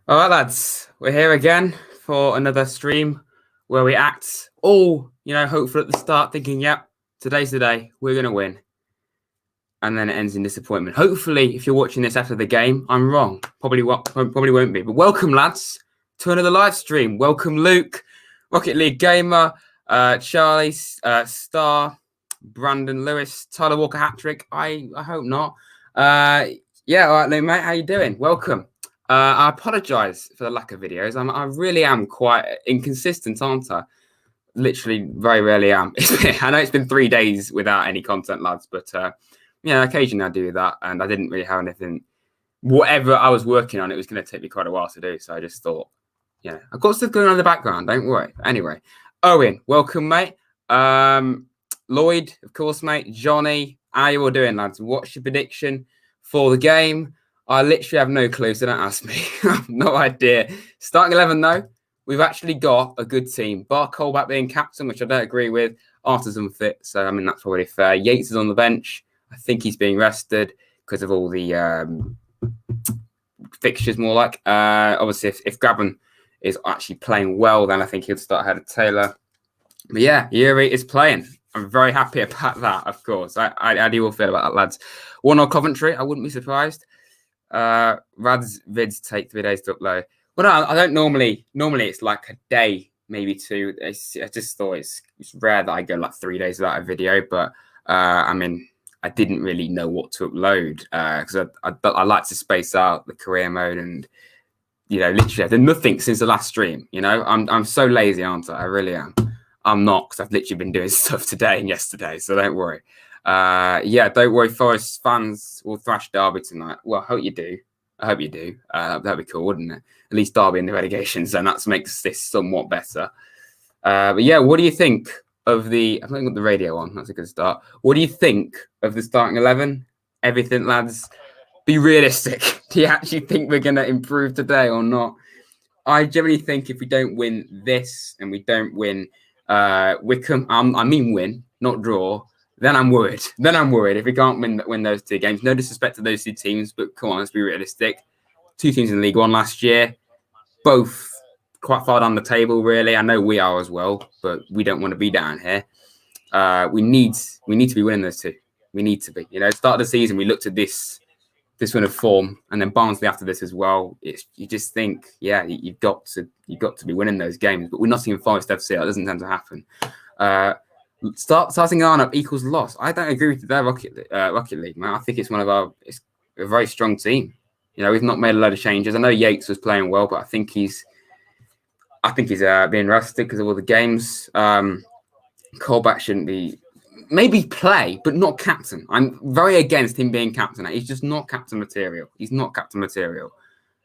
All right, lads, we're here again for another stream where we act all, hopeful at the start, thinking, yep, today's the day, we're going to win. And then it ends in disappointment. Hopefully, if you're watching this after the game, I'm wrong. Probably won't be. But welcome, lads, to another live stream. Welcome, Luke, Rocket League Gamer, Charlie, Star, Brandon Lewis, Tyler Walker hat-trick. I hope not. Yeah, all right, Luke, mate, how you doing? Welcome. I apologise for the lack of videos. I really am quite inconsistent, aren't I? Literally, very rarely am. I know it's been 3 days without any content, lads, but occasionally I do that, and I didn't really have anything. Whatever I was working on, it was going to take me quite a while to do. So I just thought, I've got stuff going on in the background. Don't worry. Anyway, Owen, welcome, mate. Lloyd, of course, mate. Johnny, how you all doing, lads? What's your prediction for the game? I literally have no clue, so don't ask me. I have no idea. Starting 11, though, we've actually got a good team. Bar Colback being captain, which I don't agree with. Arthur's unfit, so, that's probably fair. Yates is on the bench. I think he's being rested because of all the fixtures, more like. Obviously, if Graben is actually playing well, then I think he'll start ahead of Taylor. But yeah, Yuri is playing. I'm very happy about that, of course. How do you all feel about that, lads? 1-0 Coventry, I wouldn't be surprised. Rad's vids take 3 days to upload. Well, no, I don't normally it's like a day, maybe two. I just thought it's rare that I go like 3 days without a video, but I didn't really know what to upload because I like to space out the career mode, and literally I've done nothing since the last stream. I'm so lazy, aren't I? I really am. I'm not, because I've literally been doing stuff today and yesterday, so don't worry. Don't worry, Forest fans will thrash Derby tonight. Well, I hope you do. That'd be cool, wouldn't it? At least Derby in the relegation zone. That makes this somewhat better. But yeah, what do you think of the... I've not got the radio on. That's a good start. What do you think of the starting 11? Everything, lads. Be realistic. Do you actually think we're going to improve today or not? I generally think if we don't win this and we don't win Wickham, win, not draw, then I'm worried. If we can't win those two games. No disrespect to those two teams, but come on, let's be realistic. Two teams in League One last year, both quite far down the table, really. I know we are as well, but we don't want to be down here. We need to be winning those two. We need to be. Start of the season, we looked at this run of form, and then Barnsley after this as well. You just think, you've got to be winning those games. But we're Nottingham Forest FC. That doesn't tend to happen. Starting lineup equals loss. I don't agree with their Rocket League, man. I think it's it's a very strong team. We've not made a load of changes. I know Yates was playing well, but I think he's being rested because of all the games. Colback shouldn't be. Maybe play, but not captain. I'm very against him being captain. He's just not captain material.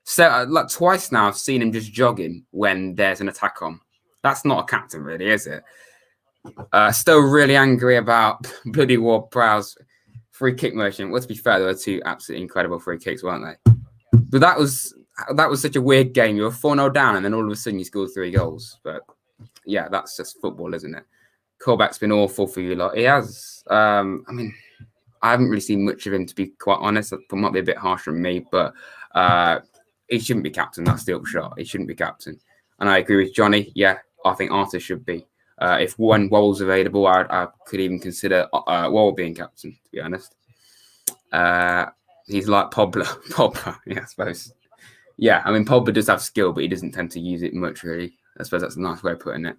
So, like twice now, I've seen him just jogging when there's an attack on. That's not a captain, really, is it? Still really angry about bloody Ward-Prowse free kick motion. Well, to be fair, there were two absolutely incredible free kicks, weren't they? But that was such a weird game. You were 4-0 down, and then all of a sudden you scored 3 goals. But yeah, that's just football, isn't it? Colback's been awful for you lot. He has. I haven't really seen much of him, to be quite honest. That might be a bit harsh from me, but he shouldn't be captain. That's the upshot. He shouldn't be captain. And I agree with Johnny. Yeah, I think Arthur should be. If one Wall's available, I could even consider Wall being captain, to be honest. He's like Pogba, yeah, I suppose. Yeah, Pogba does have skill, but he doesn't tend to use it much, really. I suppose that's a nice way of putting it.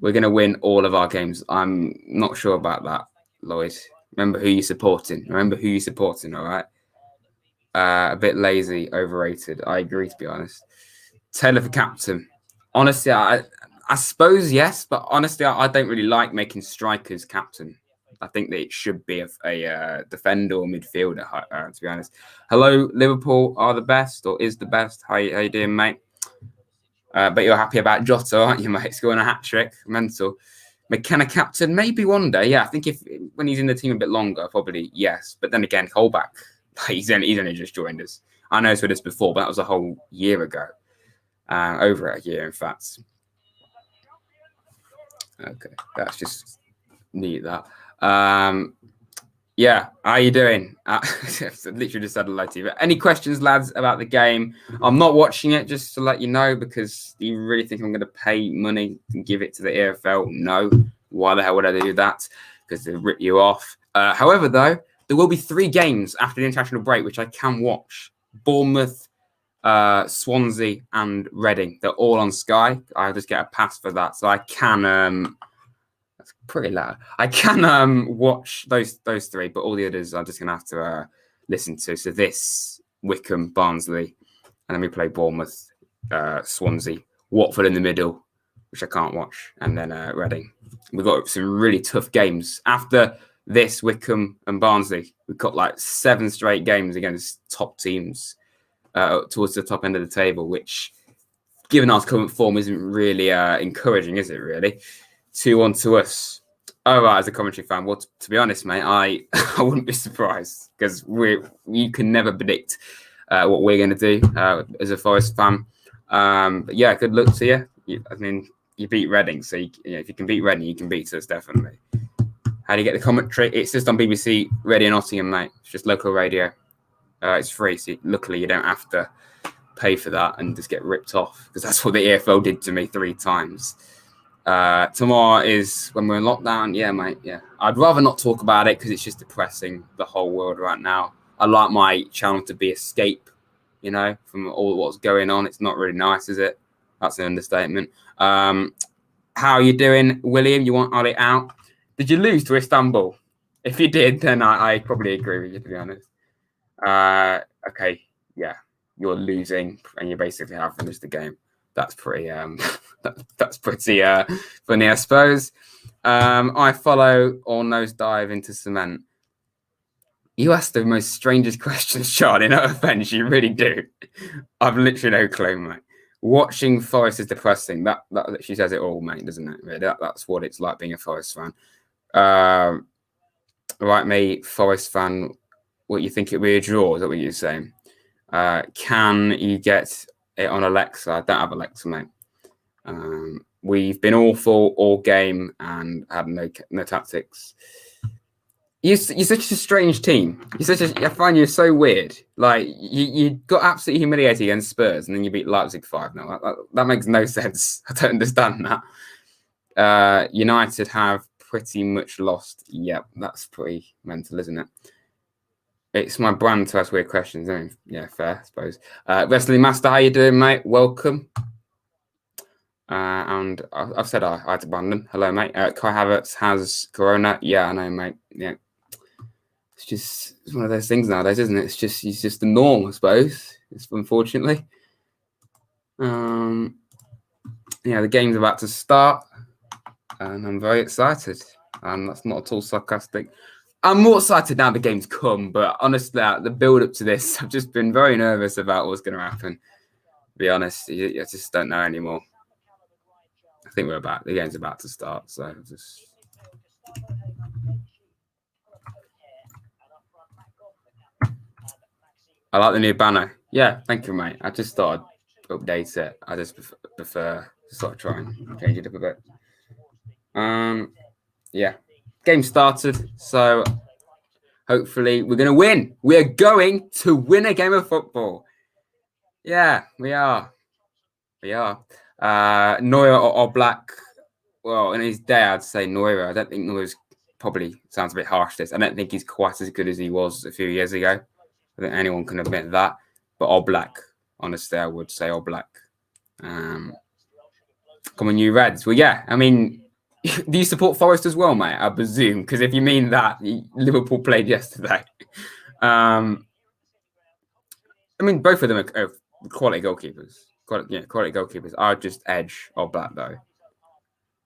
We're going to win all of our games. I'm not sure about that, Lloyd. Remember who you're supporting, all right? A bit lazy, overrated. I agree, to be honest. Taylor for captain. Honestly, I suppose yes, but honestly, I don't really like making strikers captain. I think that it should be a defender or midfielder, to be honest. Hello, Liverpool are the best, or is the best. How you doing, mate? But you're happy about Jota, aren't you, mate? Scoring a hat-trick. Mental. McKenna captain, maybe one day. Yeah, I think when he's in the team a bit longer, probably yes. But then again, Colback, he's only just joined us. I know it's with us before, but that was a whole year ago. Over a year, in fact. Okay, that's just neat, that. Yeah, how are you doing? Literally just said hello to you. But any questions, lads, about the game? I'm not watching it, just to let you know, because do you really think I'm going to pay money and give it to the EFL? No. Why the hell would I do that? Because they rip you off. However, though, there will be 3 games after the international break, which I can watch. Bournemouth, Swansea, and Reading. They're all on Sky. I just get a pass for that, so I can. That's pretty loud. I can watch those 3, but all the others I'm just gonna have to listen to. So this, Wickham, Barnsley, and then we play Bournemouth, Swansea, Watford in the middle, which I can't watch, and then Reading. We've got some really tough games after this. Wickham and Barnsley. We've got like 7 straight games against top teams towards the top end of the table, which, given our current form, isn't really encouraging, is it? Really. 2-1 to us. Oh, right, as a commentary fan, well, to be honest, mate, I wouldn't be surprised, because you can never predict what we're going to do as a Forest fan. But yeah, good luck to you. I mean, you beat Reading, so if you can beat Reading, you can beat us, definitely. How do you get the commentary? It's just on BBC Radio Nottingham, mate. It's just local radio. It's free, so luckily you don't have to pay for that and just get ripped off, because that's what the EFL did to me 3 times. Tomorrow is when we're in lockdown. Yeah, mate. Yeah, I'd rather not talk about it because it's just depressing the whole world right now. I like my channel to be escape, from all what's going on. It's not really nice, is it? That's an understatement. How are you doing, William? You want Ollie out? Did you lose to Istanbul? If you did, then I probably agree with you, to be honest. Okay, yeah, you're losing and you basically have finished the game. That's pretty that's pretty funny, I suppose. I follow or nosedive into cement. You ask the most strangest questions, Charlie. No offense, you really do. I've literally no clue, mate. Watching Forest is depressing. That she says it all, mate, doesn't it? Really, that's what it's like being a Forest fan. Right, mate, Forest fan. What you think it'll be a draw? Is that what you're saying? Can you get it on Alexa? I don't have Alexa, mate. We've been awful all game and had no tactics. You're such a strange team. I find you so weird. Like you got absolutely humiliated against Spurs, and then you beat Leipzig 5-0. That makes no sense. I don't understand that. United have pretty much lost. Yep, that's pretty mental, isn't it? It's my brand to ask weird questions. I mean, yeah, fair, I suppose. Wrestling Master, how you doing, mate? Welcome. And I've said hi to Brandon. Hello, mate. Kai Havertz has corona. Yeah, I know, mate. Yeah. It's one of those things nowadays, isn't it? It's just the norm, I suppose. Unfortunately. Yeah, the game's about to start, and I'm very excited. And that's not at all sarcastic. I'm more excited now the game's come, but honestly, the build-up to this, I've just been very nervous about what's going to happen. To be honest, I just don't know anymore. I think the game's about to start, so just... I like the new banner. Yeah, thank you, mate. I just thought I'd update it. I just prefer to sort of try and change it up a bit. Yeah, game started, so hopefully we're going to win. We are going to win a game of football. Yeah, we are. We are. Neuer or Black. Well, in his day, I'd say Neuer. I don't think Neuer's probably sounds a bit harsh. I don't think he's quite as good as he was a few years ago. I think anyone can admit that. But All Black, honestly, I would say All Black. Come on, you Reds. Well, yeah. I mean, do you support Forest as well, mate? I presume, because if you mean that, Liverpool played yesterday. I mean, both of them are quality goalkeepers. Quality goalkeepers. I'd just edge All Black, though.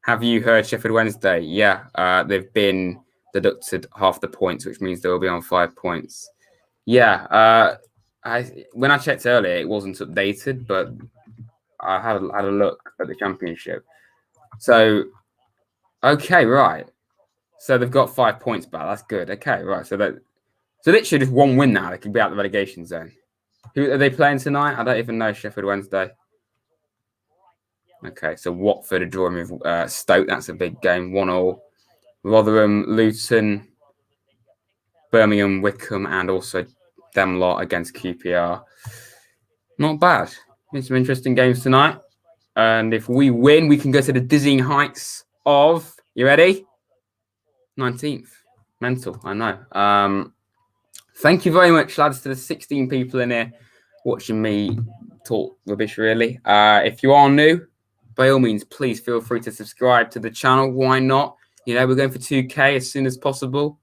Have you heard Sheffield Wednesday? Yeah, they've been deducted half the points, which means they will be on 5 points. Yeah, when I checked earlier, it wasn't updated, but I had a look at the championship. So, okay, right. So they've got 5 points back. That's good. Okay, right. So literally just one win now. They could be out of the relegation zone. Who are they playing tonight? I don't even know. Sheffield Wednesday. Okay, so Watford are drawing with Stoke. That's a big game. 1-1. Rotherham, Luton. Birmingham, Wickham, and also them lot against QPR. Not bad. Been some interesting games tonight. And if we win, we can go to the dizzying heights of, you ready? 19th. Mental, I know. Thank you very much, lads, to the 16 people in here watching me talk rubbish, really. If you are new, by all means, please feel free to subscribe to the channel. Why not? You know, we're going for 2K as soon as possible.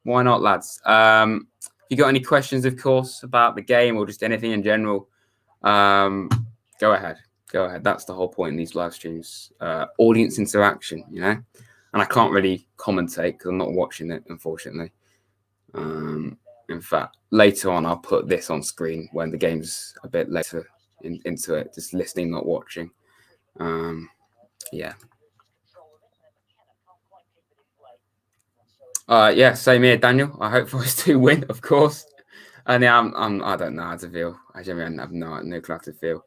Why not, lads? If you got any questions, of course, about the game or just anything in general, go ahead. Go ahead. That's the whole point in these live streams. Audience interaction, you know? And I can't really commentate because I'm not watching it, unfortunately. In fact, later on, I'll put this on screen when the game's a bit later into it, just listening, not watching. Yeah. Yeah, same here, Daniel. I hope Forest to win, of course. And yeah, I don't know how to feel. I genuinely have no clue how to feel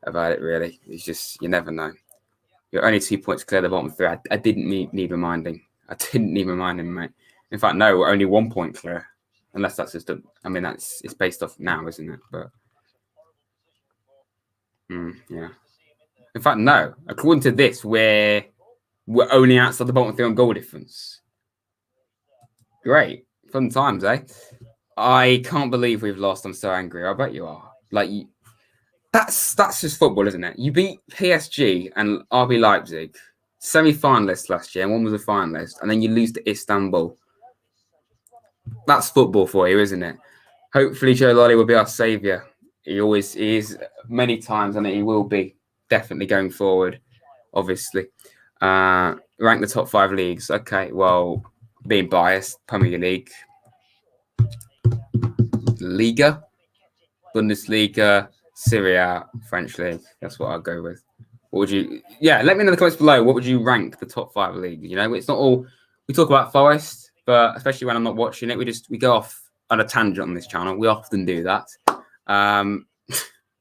about it, really. It's just, you never know. You're only 2 points clear of the bottom three. I didn't need reminding. I didn't need reminding, mate. In fact, no, we're only 1 point clear. Unless that's just it's based off now, isn't it? But yeah. In fact, no. According to this, we're only outside the bottom three on goal difference. Great. Fun times, eh? I can't believe we've lost. I'm so angry. I bet you are. Like, that's just football, isn't it? You beat PSG and RB Leipzig, semi-finalists last year, and one was a finalist, and then you lose to Istanbul. That's football for you, isn't it? Hopefully, Joe Lolly will be our saviour. He is many times, and he will be definitely going forward, obviously. Rank the top 5 leagues. Okay, well, being biased, Premier League, Liga, Bundesliga, Serie A, French League. That's what I'll go with. What would you? Yeah, let me know in the comments below. What would you rank the top 5 leagues? You know, it's not all we talk about Forest, but especially when I'm not watching it, we go off on a tangent on this channel. We often do that.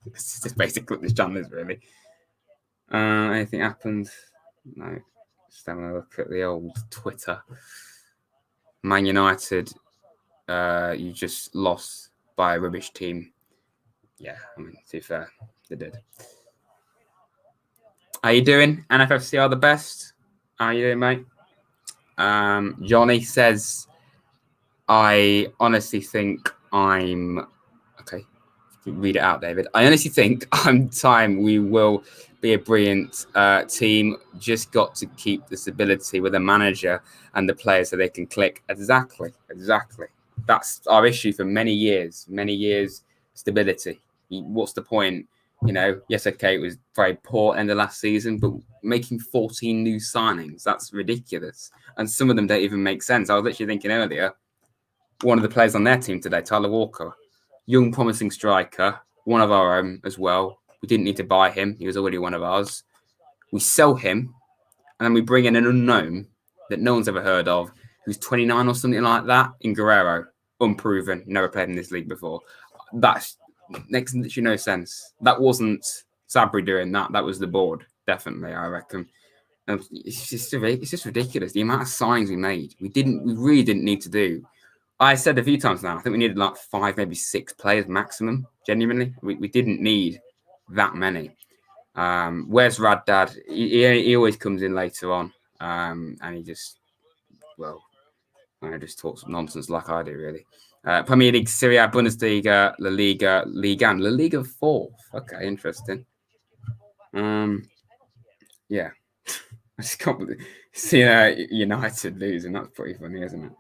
It's just basically what this channel is, really. Anything happened? No. Just having a look at the old Twitter. Man United, you just lost by a rubbish team. Yeah, I mean, to be fair, they did. How you doing? NFFC are the best. How you doing, mate? Johnny says, I honestly think I'm... Okay, read it out, David. I honestly think we will be a brilliant team. Just got to keep the stability with the manager and the players so they can click. Exactly. That's our issue for many years. Stability. What's the point? You know, yes, okay, it was very poor end of last season, but making 14 new signings, that's ridiculous. And some of them don't even make sense. I was literally thinking earlier, one of the players on their team today, Tyler Walker, young, promising striker, one of our own as well. We didn't need to buy him. He was already one of ours. We sell him, and then we bring in an unknown that no one's ever heard of, who's 29 or something like that, in Guerrero, unproven, never played in this league before. That makes literally no sense. That wasn't Sabri doing that. That was the board, definitely, I reckon. It's just ridiculous. The amount of signings we made, we really didn't need to do. I said a few times now, I think we needed like 5, maybe 6 players maximum, genuinely. We didn't need that many. Where's Rad Dad? He always comes in later on, and he just talks nonsense like I do, really. Premier League, Serie A, Bundesliga, La Liga, Liga 4th. Okay, interesting. Yeah. I just can't believe seeing United losing. That's pretty funny, isn't it?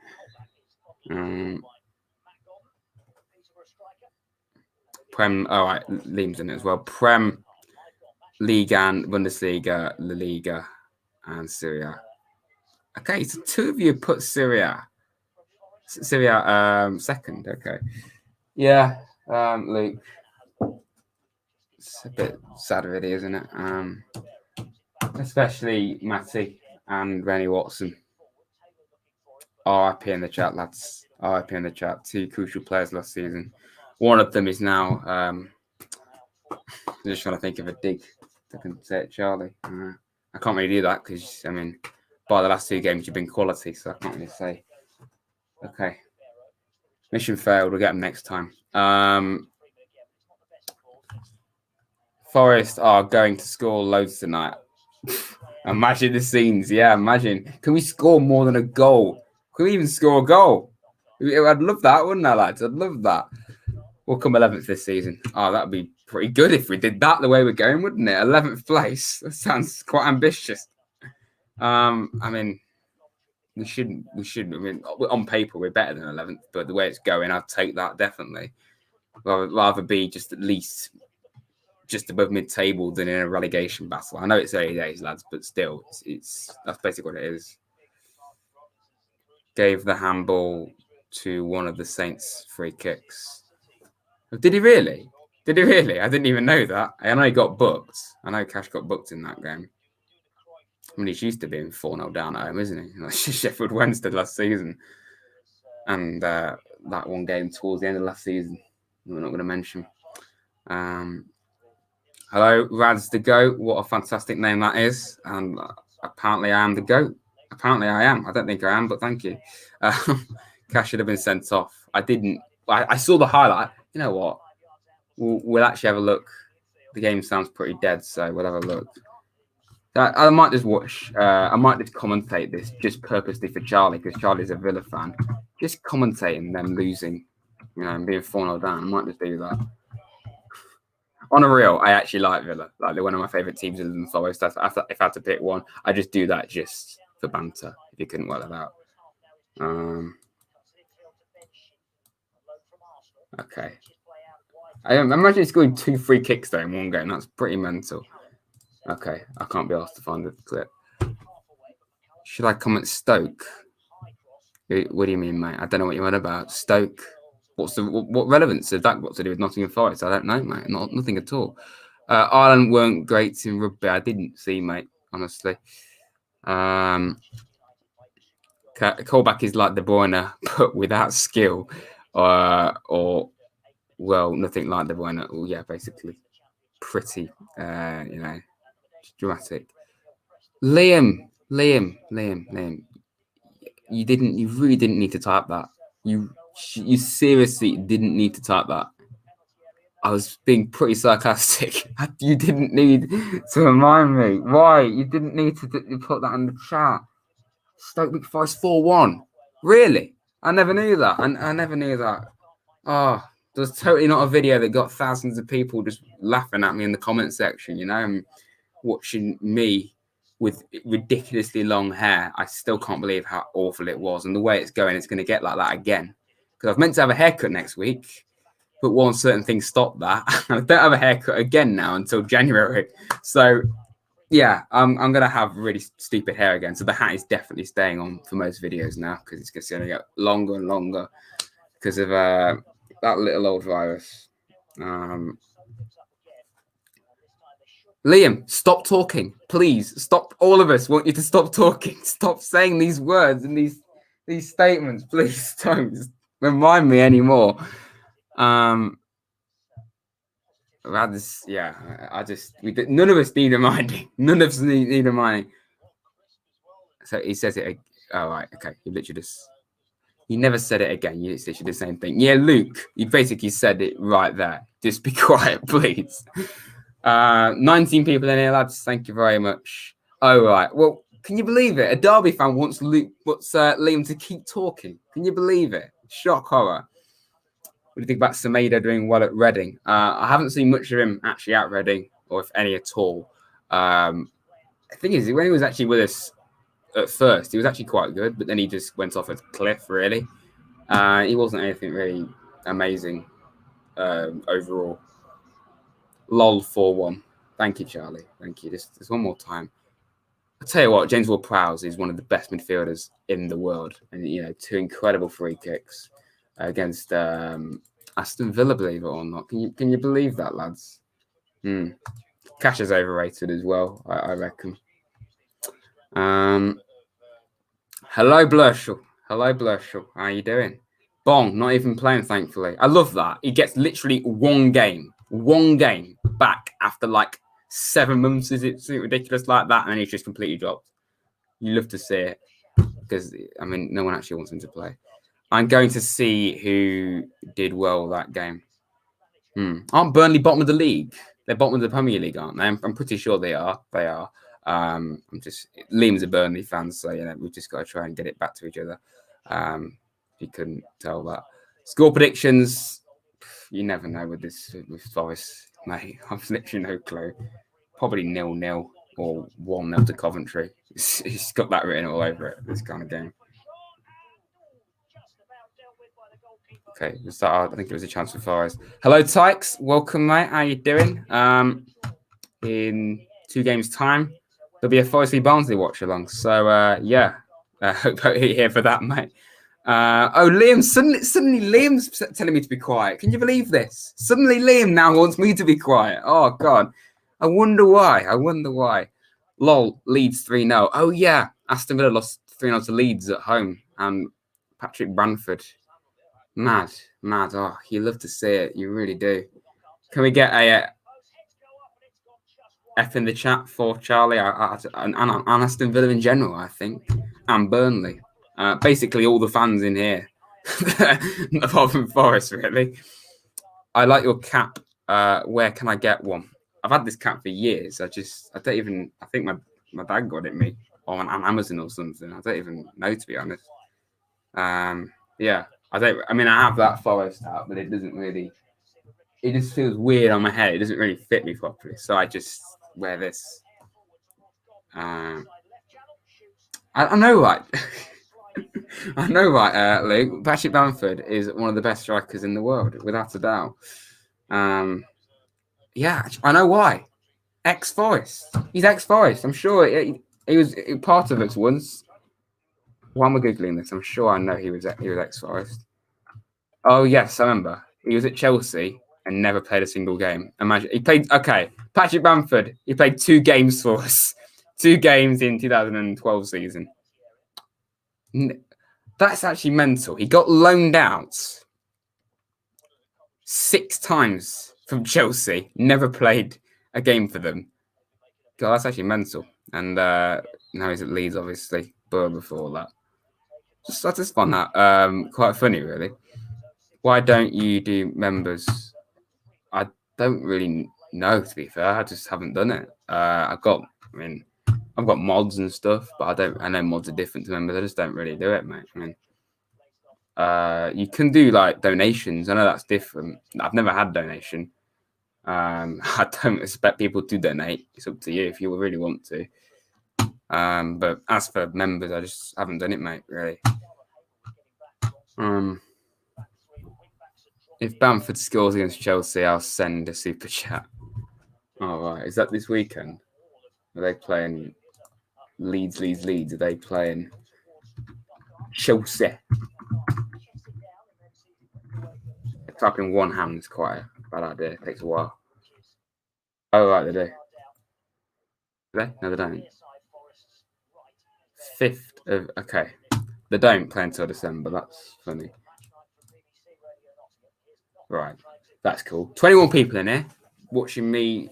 Prem, all right, Liam's in it as well. Prem, Liga, Bundesliga, La Liga, and Serie A. Okay, so 2 of you put Serie A second. Okay, yeah, Luke. It's a bit sad, really, isn't it? Especially Matty and Rennie Watson. RIP in the chat, lads. RIP in the chat. 2 crucial players last season. One of them is now. I'm just trying to think of a dig. I can say it, Charlie. I can't really do that because, I mean, by the last 2 games, you've been quality, so I can't really say. Okay. Mission failed. We'll get them next time. Forest are going to score loads tonight. Imagine the scenes. Yeah, imagine. Can we score more than a goal? Can we even score a goal? I'd love that, wouldn't I, lads? I'd love that. We'll come 11th this season. Oh, that'd be pretty good if we did that the way we're going, wouldn't it? 11th place. That sounds quite ambitious. I mean, we shouldn't. I mean, on paper we're better than 11th, but the way it's going, I'd take that definitely. I'd rather be just at least just above mid-table than in a relegation battle. I know it's early days, lads, but still, that's basically what it is. Gave the handball to one of the Saints' free kicks. Did he really? Did he really? I didn't even know that. I know he got booked. I know Cash got booked in that game. I mean, he's used to being 4-0 down at home, isn't he? Like Sheffield Wednesday last season. And that one game towards the end of last season, we're not going to mention. Hello, Rads the Goat. What a fantastic name that is. And apparently I am the GOAT. Apparently I am. I don't think I am, but thank you. Cash should have been sent off. I didn't. I saw the highlight. You know what? We'll actually have a look. The game sounds pretty dead, so we'll have a look. I might just watch. I might just commentate this just purposely for Charlie, because Charlie's a Villa fan. Just commentating them losing, and being 4-0 down. I might just do that. On a real, I actually like Villa. Like, they're one of my favourite teams in the Forest. If I had to pick one, I just do that just for banter. If you couldn't work that out. Okay. I imagine he's scoring 2 free kicks there in one game. That's pretty mental. Okay, I can't be asked to find the clip. Should I comment Stoke? What do you mean, mate? I don't know what you're on about. Stoke. What relevance has that got to do with Nottingham Forest? I don't know, mate. Nothing at all. Ireland weren't great in rugby. I didn't see, mate. Honestly. Callback is like De Bruyne, but without skill, or nothing like De Bruyne. Well, yeah, basically, pretty, dramatic. Liam. You really didn't need to type that. You seriously didn't need to type that. I was being pretty sarcastic. You didn't need to remind me. Why? You didn't need to put that in the chat. Stoke Forest 4-1. Really? I never knew that. I never knew that. Oh, there's totally not a video that got thousands of people just laughing at me in the comment section, and watching me with ridiculously long hair. I still can't believe how awful it was. And the way it's going, it's going to get like that again. Because I was meant to have a haircut next week, but one certain thing stopped that. I don't have a haircut again now until January. So, yeah, I'm going to have really stupid hair again. So the hat is definitely staying on for most videos now, because it's going to get longer and longer because of that little old virus. Liam, stop talking, please. Stop. All of us want you to stop talking. Stop saying these words and these statements. Please don't remind me anymore. None of us need reminding. None of us need reminding. So he says it. Oh, right. Okay. You literally just. You never said it again. You literally the same thing. Yeah, Luke. You basically said it right there. Just be quiet, please. 19 people in here, lads. Thank you very much. Oh, right. Well, can you believe it? A Derby fan wants Liam to keep talking. Can you believe it? Shock horror. What do you think about Semedo doing well at Reading? I haven't seen much of him actually at Reading, or if any at all. The thing is, when he was actually with us at first, he was actually quite good, but then he just went off a cliff, really. He wasn't anything really amazing overall. LOL 4-1. Thank you, Charlie. Thank you. Just one more time. I'll tell you what, James Ward-Prowse is one of the best midfielders in the world. And, 2 incredible free kicks against Aston Villa, believe it or not. Can you believe that, lads? Cash is overrated as well, I reckon. Hello, Blurshall. How you doing? Bong, not even playing, thankfully. I love that. He gets literally one game back after like 7 months. Is it something ridiculous like that? And he's just completely dropped. You love to see it because, no one actually wants him to play. I'm going to see who did well that game. Aren't Burnley bottom of the league? They're bottom of the Premier League, aren't they? I'm pretty sure they are. They are. Liam's a Burnley fan, so we've just got to try and get it back to each other. If you couldn't tell that. Score predictions. You never know with Forest, mate. I've literally no clue. Probably 0-0 or 1-0 to Coventry. He's got that written all over it. This kind of game. Okay, we'll start. I think it was a chance for Forest. Hello, Tykes. Welcome, mate. How you doing? In 2 games' time, there'll be a Forest v Barnsley watch along. So yeah, hope you're here for that, mate. Liam, suddenly Liam's telling me to be quiet. Can you believe this? Suddenly Liam now wants me to be quiet. Oh God, I wonder why. Lol, Leeds 3-0. Oh yeah, Aston Villa lost 3-0 to Leeds at home, and Patrick Branford. Mad. Oh, you love to see it. You really do. Can we get a F in the chat for Charlie and Aston Villa in general, I think, and Burnley. Basically, all the fans in here, apart from Forest, really. I like your cap. Where can I get one? I've had this cap for years. I think my dad got it me on Amazon or something. I don't even know, to be honest. Yeah. I have that Forest hat, but it doesn't really. It just feels weird on my head. It doesn't really fit me properly, so I just wear this. I know, right? I know, right, Luke. Patrick Bamford is one of the best strikers in the world, without a doubt. Yeah, I know why. Ex-Forest. He's ex-Forest. I'm sure he was part of us once. Why am I googling this? I'm sure I know he was ex-Forest. Oh yes, I remember. He was at Chelsea and never played a single game. Imagine he played. Okay, Patrick Bamford. He played 2 games for us. 2 games in 2012 season. That's actually mental. He got loaned out 6 times from Chelsea. Never played a game for them. God, that's actually mental. And now he's at Leeds, obviously. But before that, I just find that quite funny, really. Why don't you do members? I don't really know, to be fair. I just haven't done it. I've got mods and stuff, but I know mods are different to members. I just don't really do it, mate. You can do like donations. I know that's different. I've never had donation. I don't expect people to donate. It's up to you if you really want to. But as for members, I just haven't done it, mate, really. If Bamford scores against Chelsea, I'll send a super chat. All right. Is that this weekend? Are they playing Leeds? Are they playing Chelsea? Typing one hand is quite a bad idea. It takes a while. Oh, right, they do. Do they? No, they don't. 5th of... Okay. They don't play until December. That's funny. Right. That's cool. 21 people in here watching me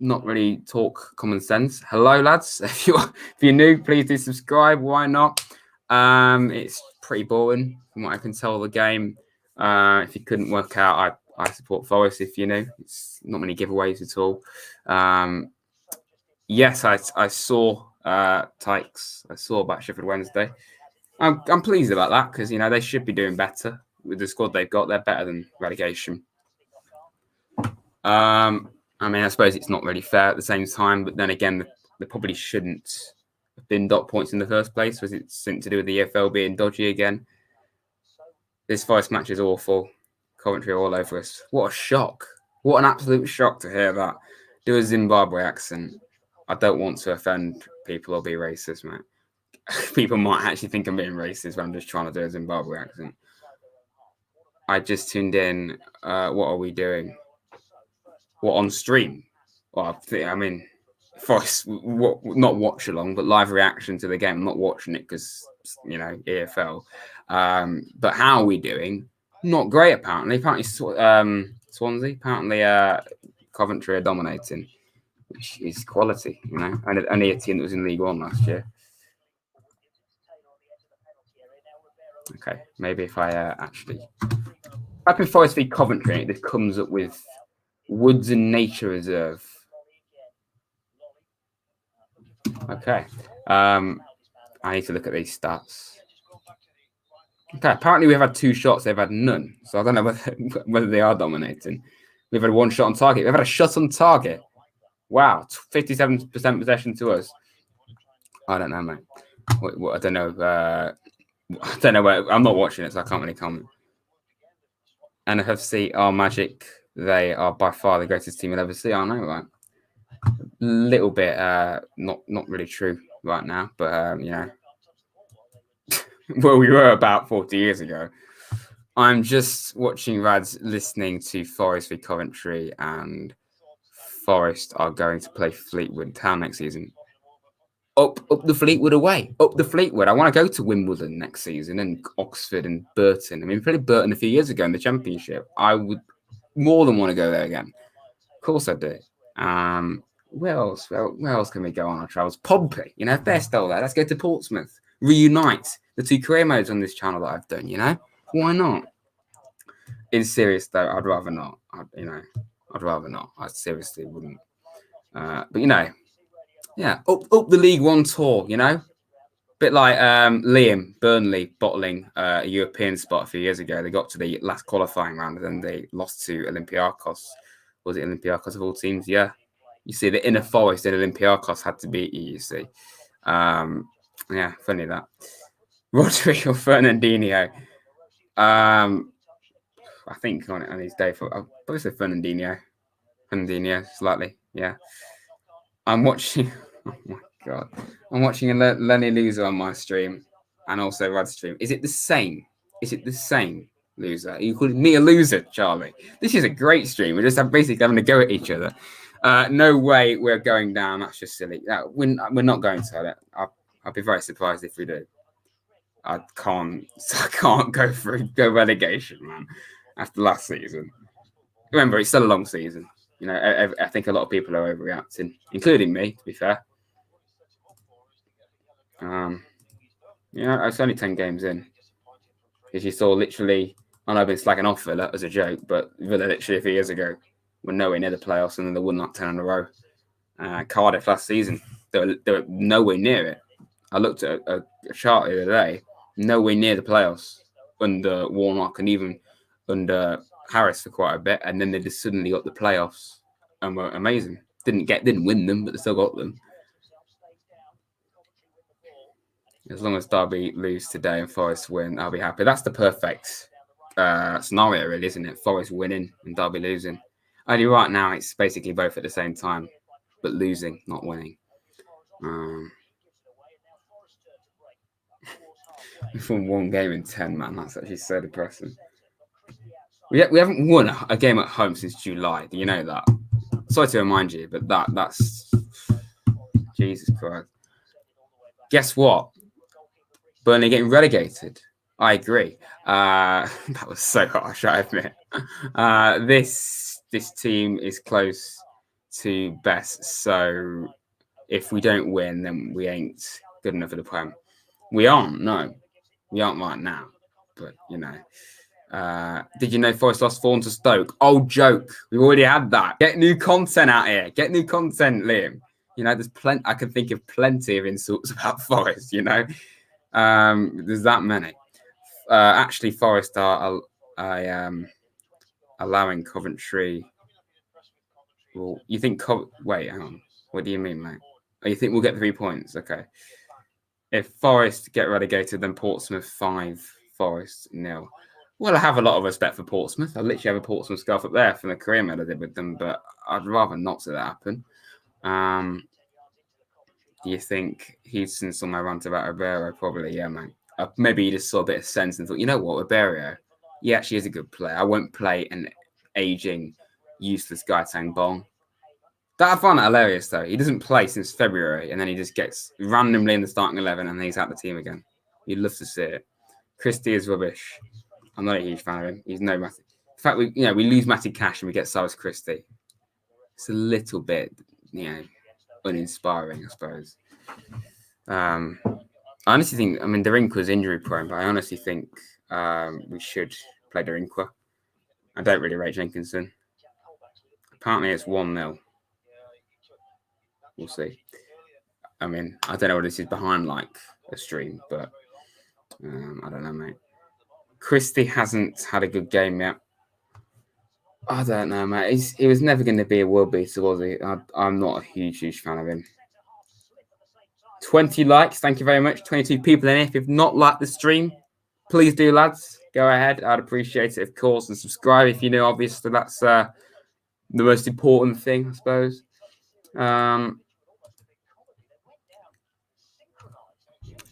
not really talk common sense. Hello, lads. If you're new, please do subscribe. Why not? It's pretty boring from what I can tell of the game. If you couldn't work out, I support Forest. If you know, it's not many giveaways at all. Yes, I saw Tykes. I saw about Sheffield Wednesday. I'm pleased about that because they should be doing better with the squad they've got. They're better than relegation. I suppose it's not really fair at the same time, but then again, they probably shouldn't have been dot points in the first place. Was it something to do with the EFL being dodgy again? This Forest match is awful. Coventry all over us. What a shock. What an absolute shock to hear that. Do a Zimbabwe accent. I don't want to offend people or be racist, mate. People might actually think I'm being racist when I'm just trying to do a Zimbabwe accent. I just tuned in. What are we doing? What, on stream? Well, Forest, not watch along, but live reaction to the game. I'm not watching it because, EFL. But how are we doing? Not great, apparently. Apparently, Swansea. Apparently, Coventry are dominating, which is quality, And only a team that was in League One last year. Okay, maybe if I actually type in Forest v Coventry, this comes up with Woods and Nature Reserve. Okay. I need to look at these stats. Okay, apparently we've had 2 shots, they've had none. So I don't know whether they are dominating. We've had 1 shot on target. We've had a shot on target. Wow, 57% possession to us. I don't know, mate. I don't know. I don't know where. I'm not watching it, so I can't really comment. NFFC are magic. They are by far the greatest team you'll ever see. I know, right? Little bit, not really true right now, but you know, well, we were about 40 years ago. I'm just watching Rads listening to Forest v Coventry, and Forest are going to play Fleetwood Town next season. Up the Fleetwood away. Up the Fleetwood. I want to go to Wimbledon next season and Oxford and Burton. I mean, we played Burton a few years ago in the Championship. I would more than want to go there again. Of course I do. Where else? Where else can we go on our travels? Pompey. You know, if they're still there, let's go to Portsmouth. Reunite the 2 career modes on this channel that I've done, you know? Why not? In serious, though, I'd rather not. I'd rather not. I seriously wouldn't. But, you know, yeah, up the League One tour, you know? Bit like Liam, Burnley bottling a European spot a few years ago. They got to the last qualifying round and then they lost to Olympiacos. Was it Olympiacos of all teams? Yeah. You see, the inner Forest and Olympiacos had to beat you, you see. Yeah, funny that. Rodri or Fernandinho. I think on his day for I'll probably say Fernandinho. Fernandinho, slightly, yeah. I'm watching. Oh my god, I'm watching a Lenny loser on my stream, and also Rad's stream. Is it the same? Is it the same loser? Are you calling me a loser, Charlie? This is a great stream. We're just basically having to go at each other. No way we're going down. That's just silly. We're not going to. I'll be very surprised if we do. I can't go relegation, man. After last season, remember it's still a long season. You know, I think a lot of people are overreacting, including me. To be fair, yeah, it's only 10 games in. Because you saw literally, I know I've been slagging off Villa as a joke, but Villa literally a few years ago were nowhere near the playoffs, and then they won like 10 in a row. Cardiff last season, they were nowhere near it. I looked at a chart the other day, nowhere near the playoffs under Warnock and even under Harris for quite a bit, and then they just suddenly got the playoffs and were amazing. Didn't win them, but they still got them. As long as Derby lose today and Forest win, I'll be happy. That's the perfect scenario, really, isn't it? Forest winning and Derby losing. Only right now it's basically both at the same time, but losing, not winning. We've won 1 game in 10, man. That's actually so depressing. We haven't won a game at home since July. Do you know that? Sorry to remind you, but that's Jesus Christ. Guess what? Burnley getting relegated. I agree. That was so harsh, I admit. This team is close to best. So if we don't win, then we ain't good enough for the Prem. We aren't. No, we aren't right now. But you know, did you know Forest lost 4 to Stoke? Old joke. We've already had that. Get new content out here. Get new content, Liam. You know, there's plenty. I can think of plenty of insults about Forest. You know, there's that many. Actually, Forest are allowing Coventry. Well, you think? Wait, hang on. What do you mean, mate? Oh, you think we'll get 3 points? Okay. If Forest get relegated, then Portsmouth 5, Forest 0. Well, I have a lot of respect for Portsmouth. I literally have a Portsmouth scarf up there from the career mode I did with them, but I'd rather not see that happen. Do you think he's seen somewhere rant about Ribeiro? Probably, yeah, man. Maybe he just saw a bit of sense and thought, you know what, Ribeiro, he actually is a good player. I won't play an aging, useless guy Tang Bong. I find that hilarious, though. He doesn't play since February, and then he just gets randomly in the starting 11, and then he's out the team again. You'd love to see it. Christie is rubbish. I'm not a huge fan of him. He's no Matty. In fact, we lose Matty Cash and we get Cyrus Christie. It's a little bit, uninspiring, I suppose. I honestly think, I mean, Derinqua's injury prone, but I honestly think we should play Derinqua. I don't really rate Jenkinson. Apparently it's 1-0. We'll see. I mean, I don't know what this is behind like a stream, but I don't know, mate. Christie hasn't had a good game yet. I don't know, mate. He was never going to be a world beater, was he? I'm not a huge fan of him. 20 likes, thank you very much. 22 people in here. If you've not liked the stream, please do, lads. Go ahead. I'd appreciate it, of course, and subscribe if you know. Obviously, that's the most important thing, I suppose.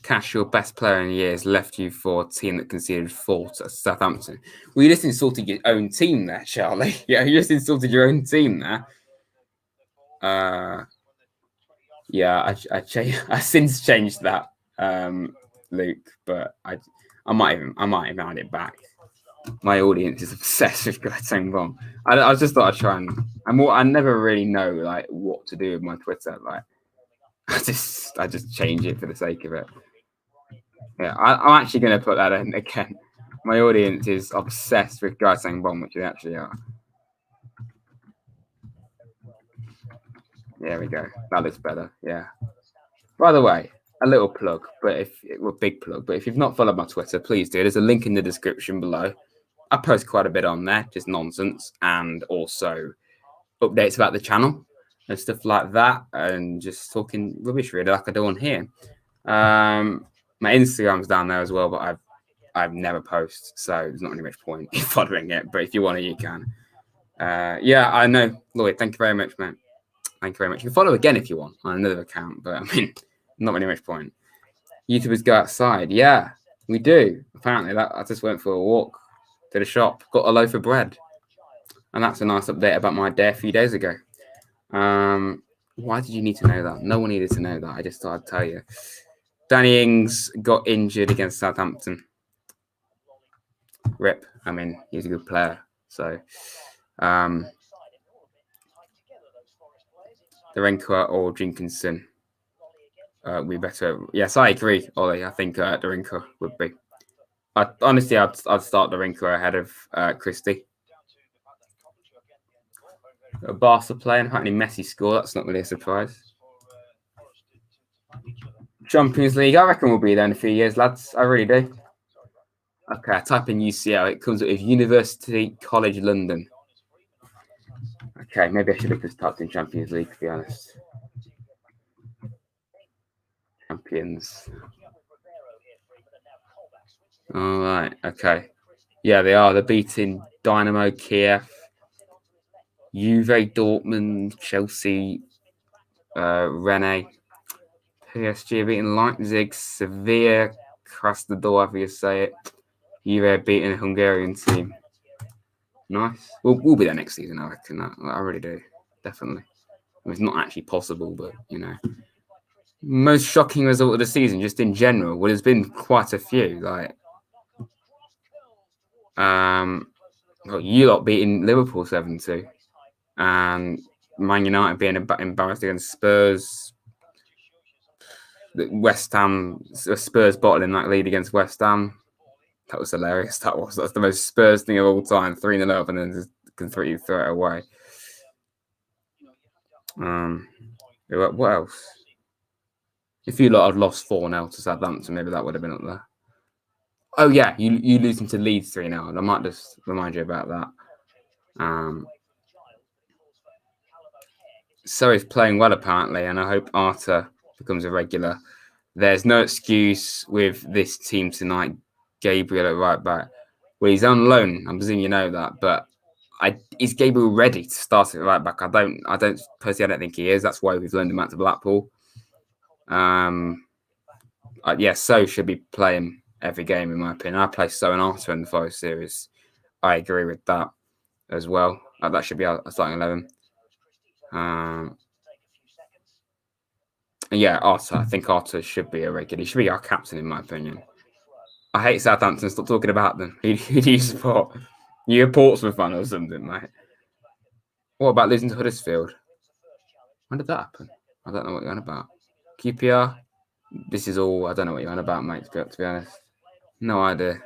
Cash, your best player in years, left you for a team that conceded 4 to Southampton. Well, you just insulted your own team there, Charlie. Yeah, you just insulted your own team there. Yeah, I since changed that, Luke, but I might even add it back. My audience is obsessed with Gratang Bomb. I just thought I'd try and I never really know like what to do with my Twitter. Like I just change it for the sake of it. Yeah, I'm actually going to put that in again. My audience is obsessed with Gratang Bomb, which they actually are. There we go. That looks better. Yeah. By the way, a little plug, but big plug. But if you've not followed my Twitter, please do. There's a link in the description below. I post quite a bit on there, just nonsense, and also updates about the channel and stuff like that, and just talking rubbish really, like I do on here. My Instagram's down there as well, but I've never posted, so there's not really much point in following it. But if you want to, you can. Yeah, I know, Lloyd. Thank you very much, man. Thank you very much. You can follow again if you want on another account, but I mean, not really much point. YouTubers go outside. Yeah, we do. Apparently, I just went for a walk to the shop, got a loaf of bread, and that's a nice update about my day a few days ago. Why did you need to know that? No one needed to know that. I just thought I'd tell you. Danny Ings got injured against Southampton. Rip. I mean, he's a good player. So, Derinqua or Jenkinson. We better. Yes, I agree, Ollie. I think Derinqua would be. Honestly, I'd start Derinqua ahead of Christie. Barca playing, apparently Messi score. That's not really a surprise. Champions League, I reckon we'll be there in a few years, lads. I really do. Okay, I type in UCL. It comes up with University College London. Okay, maybe I should have just typed in Champions League, to be honest. Champions. All right, okay. Yeah, they are. They're beating Dynamo Kiev, Juve, Dortmund, Chelsea, Rennes, PSG beating Leipzig, Sevilla, Krasnodar, however you say it. Juve beating a Hungarian team. Nice. We'll be there next season, I reckon. I really do. Definitely. I mean, it's not actually possible, but, you know. Most shocking result of the season, just in general. Well, there's been quite a few. Like, you lot beating Liverpool 7-2. And Man United being embarrassed against Spurs. West Ham, Spurs bottling that lead against West Ham. That was hilarious. That's the most Spurs thing of all time. 3-0 up and then just completely throw it away. What else? If you lot had lost 4-0 to Southampton, maybe that would have been up there. Oh yeah, you losing to Leeds 3-0. I might just remind you about that. Surrey's playing well apparently, and I hope Arthur becomes a regular. There's no excuse with this team tonight. Gabriel at right back. Well, he's on loan. I'm presuming you know that, but is Gabriel ready to start at right back? I don't personally. I don't think he is. That's why we've loaned him out to Blackpool. So should be playing every game in my opinion. I play So and Arthur in the Forest series. I agree with that as well. That should be our starting 11. Yeah, Arthur. I think Arthur should be a regular. He should be our captain, in my opinion. I hate Southampton. Stop talking about them. Who do you support? You're a Portsmouth fan or something, mate. What about losing to Huddersfield? When did that happen? I don't know what you're on about. QPR. This is all. I don't know what you're on about, mate. To be honest, no idea.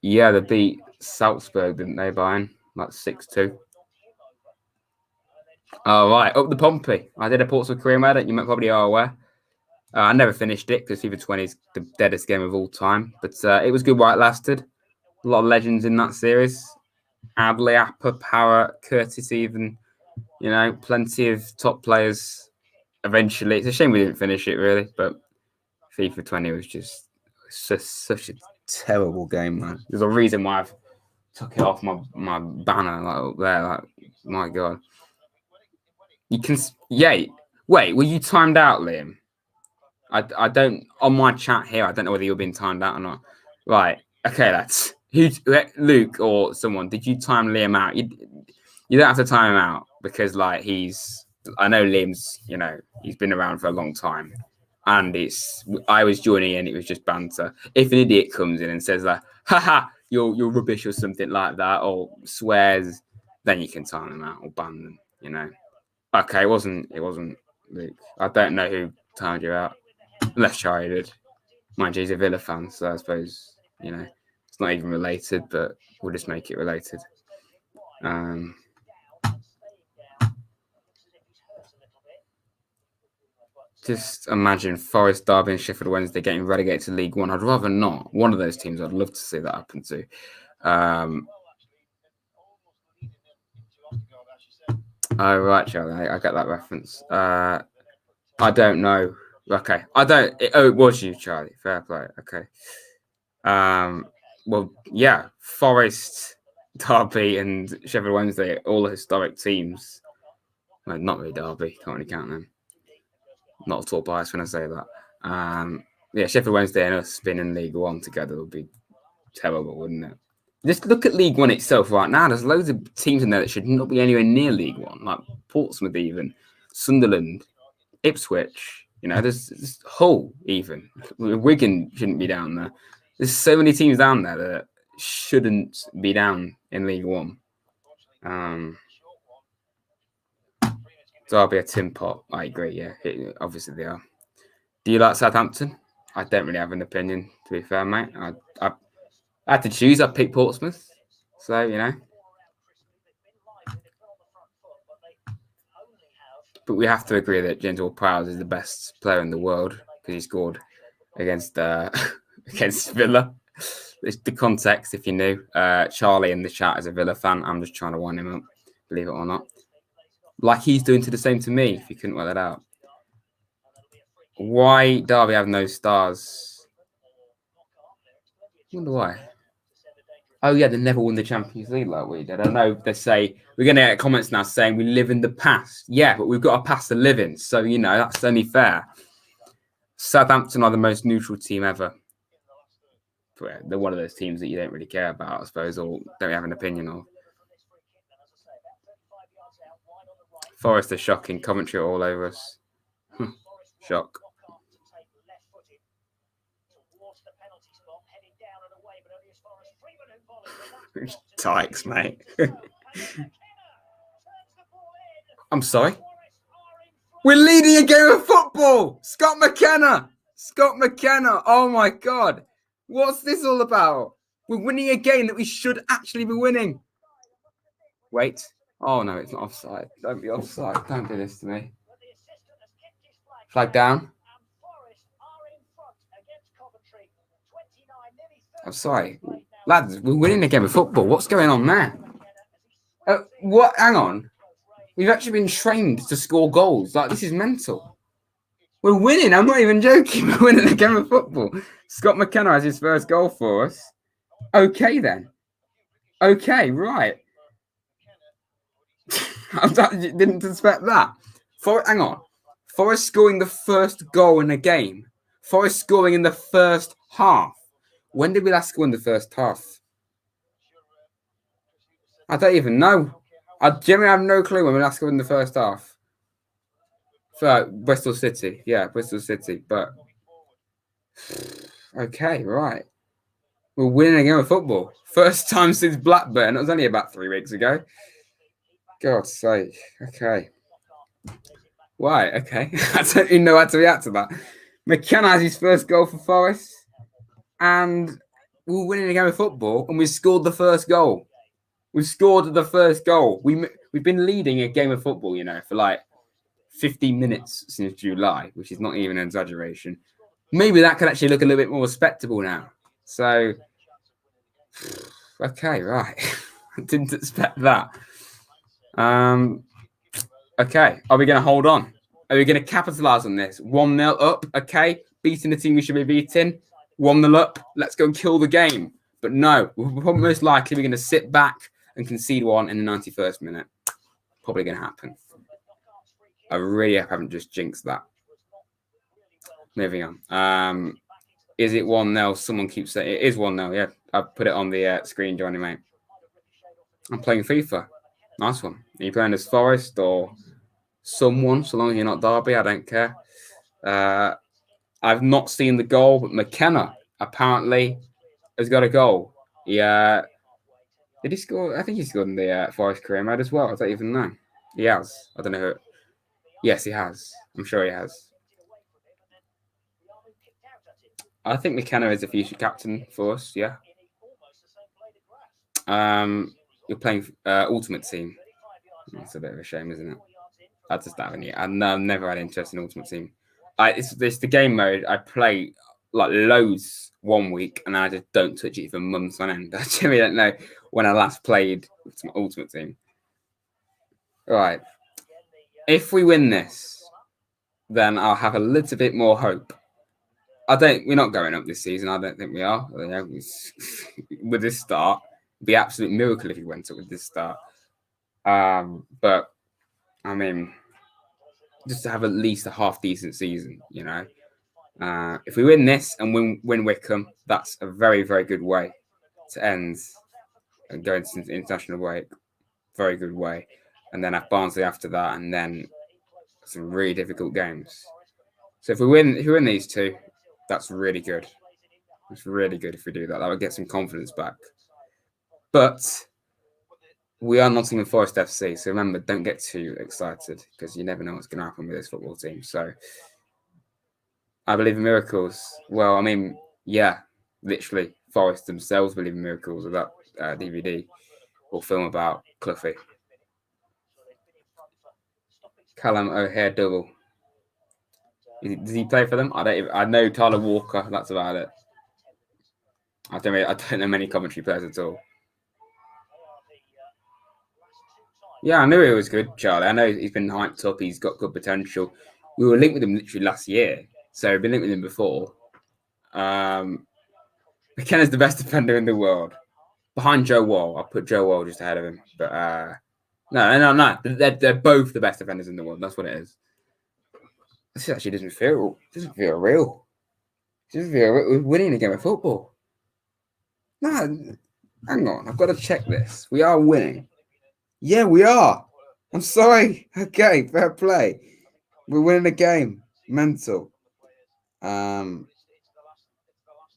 Yeah, they beat Salzburg, didn't they, Bayern? Like 6-2. Oh, right. Up the Pompey. I did a Portsmouth career mode. You probably are aware. I never finished it because FIFA 20 is the deadest game of all time. But it was good while it lasted. A lot of legends in that series. Adley, Appa, Power, Curtis, even. You know, plenty of top players. Eventually, it's a shame we didn't finish it, really. But FIFA 20 was just such a terrible game, man. There's a reason why I've took it off my banner like up there. Like, my God. You can, yeah. Wait, were you timed out, Liam? I don't, on my chat here, I don't know whether you're being timed out or not. Right. Okay, that's Luke or someone. Did you time Liam out? You don't have to time him out because, like, I know Liam's, you know, he's been around for a long time. And I was joining in, it was just banter. If an idiot comes in and says, like, haha, you're rubbish or something like that, or swears, then you can time them out or ban them, you know. Okay, it wasn't Luke. I don't know who timed you out. Unless Charlie did. Mind you, he's a Villa fan, so I suppose, you know, it's not even related, but we'll just make it related. Just imagine Forest, Derby, and Sheffield Wednesday getting relegated to League One. I'd rather not. One of those teams I'd love to see that happen to. Oh, right, Charlie. I get that reference. I don't know. Okay. It was you, Charlie. Fair play. Okay. Well, yeah. Forest, Derby, and Sheffield Wednesday, all historic teams. Well, not really Derby. Can't really count them. Not at all biased when I say that. Yeah, Sheffield Wednesday and us being in League One together would be terrible, wouldn't it? Just look at League One itself right now. There's loads of teams in there that should not be anywhere near League One, like Portsmouth, even Sunderland, Ipswich. You know, there's Hull, even Wigan shouldn't be down there. There's so many teams down there that shouldn't be down in League One. Derby a tin pot. I agree. Yeah, obviously they are. Do you like Southampton? I don't really have an opinion, to be fair, mate. I had to choose. I picked Portsmouth, so you know. But we have to agree that James Ward-Prowse is the best player in the world because he scored against against Villa. It's the context, if you knew. Charlie in the chat is a Villa fan. I'm just trying to wind him up, believe it or not. Like he's doing the same to me, if you couldn't work that out. Why Derby have no stars? I wonder why. Oh, yeah, they never won the Champions League like we did. I know they say, we're going to get comments now saying we live in the past. Yeah, but we've got a past to live in. So, you know, that's only fair. Southampton are the most neutral team ever. They're one of those teams that you don't really care about, I suppose, or don't have an opinion of. Forest are shocking. Coventry are all over us. Shock. Tykes, mate. I'm sorry. We're leading a game of football. Scott McKenna. Oh my God. What's this all about? We're winning a game that we should actually be winning. Wait. Oh no, it's not offside. Don't be offside. Don't do this to me. Flag down. I'm sorry. Lads, we're winning a game of football. What's going on there? What? Hang on. We've actually been trained to score goals. Like, this is mental. We're winning. I'm not even joking. We're winning a game of football. Scott McKenna has his first goal for us. Okay, then. Okay, right. I didn't expect that. Hang on. Forest scoring the first goal in a game. Forest scoring in the first half. When did we last score in the first half? I don't even know. I genuinely have no clue when we last scored in the first half. For Bristol City. Yeah, Bristol City. But okay, right. We're winning a game of football. First time since Blackburn. It was only about 3 weeks ago. God's sake. Okay. Why? Okay. I don't even know how to react to that. McKenna has his first goal for Forest, and we were winning a game of football, and we scored the first goal. We scored the first goal. We've been leading a game of football, for like 15 minutes since July, which is not even an exaggeration. Maybe that could actually look a little bit more respectable now. So, okay, right. I didn't expect that. Okay, are we going to hold on? Are we going to capitalise on this? 1-0 up, okay. Beating the team we should be beating. 1-0 up, let's go and kill the game. But no, we're most likely we're going to sit back and concede one in the 91st minute. Probably going to happen. I really haven't just jinxed that. Moving on. Is it 1-0? Someone keeps saying it is 1-0. Yeah, I put it on the screen, Johnny, mate. I'm playing FIFA. Nice one. Are you playing as Forest or someone? So long as you're not Derby, I don't care. I've not seen the goal, but McKenna apparently has got a goal. Yeah. Did he score? I think he scored in the Forest career mode as well. I don't even know. He has. I don't know who. Yes, he has. I'm sure he has. I think McKenna is a future captain for us. Yeah. You're playing Ultimate Team. It's a bit of a shame, isn't it? I just haven't yet. I've never had interest in Ultimate Team. It's the game mode I play like loads one week, and I just don't touch it for months on end. I genuinely don't know when I last played Ultimate Team. All right. If we win this, then I'll have a little bit more hope. We're not going up this season. I don't think we are. With this start, it'd be an absolute miracle if we went up with this start. But I mean, just to have at least a half decent season, if we win this and win Wickham, that's a very, very good way to end and go into the international break. Very good way. And then have Barnsley after that, and then some really difficult games. So if we win these two, that's really good. It's really good if we do that. That would get some confidence back. But we are Nottingham Forest FC, so remember, don't get too excited because you never know what's going to happen with this football team. So I believe in miracles. Well, I mean, yeah, literally, Forest themselves believe in miracles with that DVD or film about Cloughie. Callum O'Hare double. Does he play for them? I know Tyler Walker. That's about it. I don't know many commentary players at all. Yeah, I knew he was good, Charlie. I know he's been hyped up. He's got good potential. We were linked with him literally last year, so we've been linked with him before. McKenna's the best defender in the world, behind Joe Wall. I'll put Joe Wall just ahead of him. But no. They're both the best defenders in the world. That's what it is. This actually doesn't feel real. It doesn't feel real. We're winning a game of football. No, hang on. I've got to check this. We are winning. Yeah, we are. I'm sorry. Okay, fair play. We're winning a game. Mental. And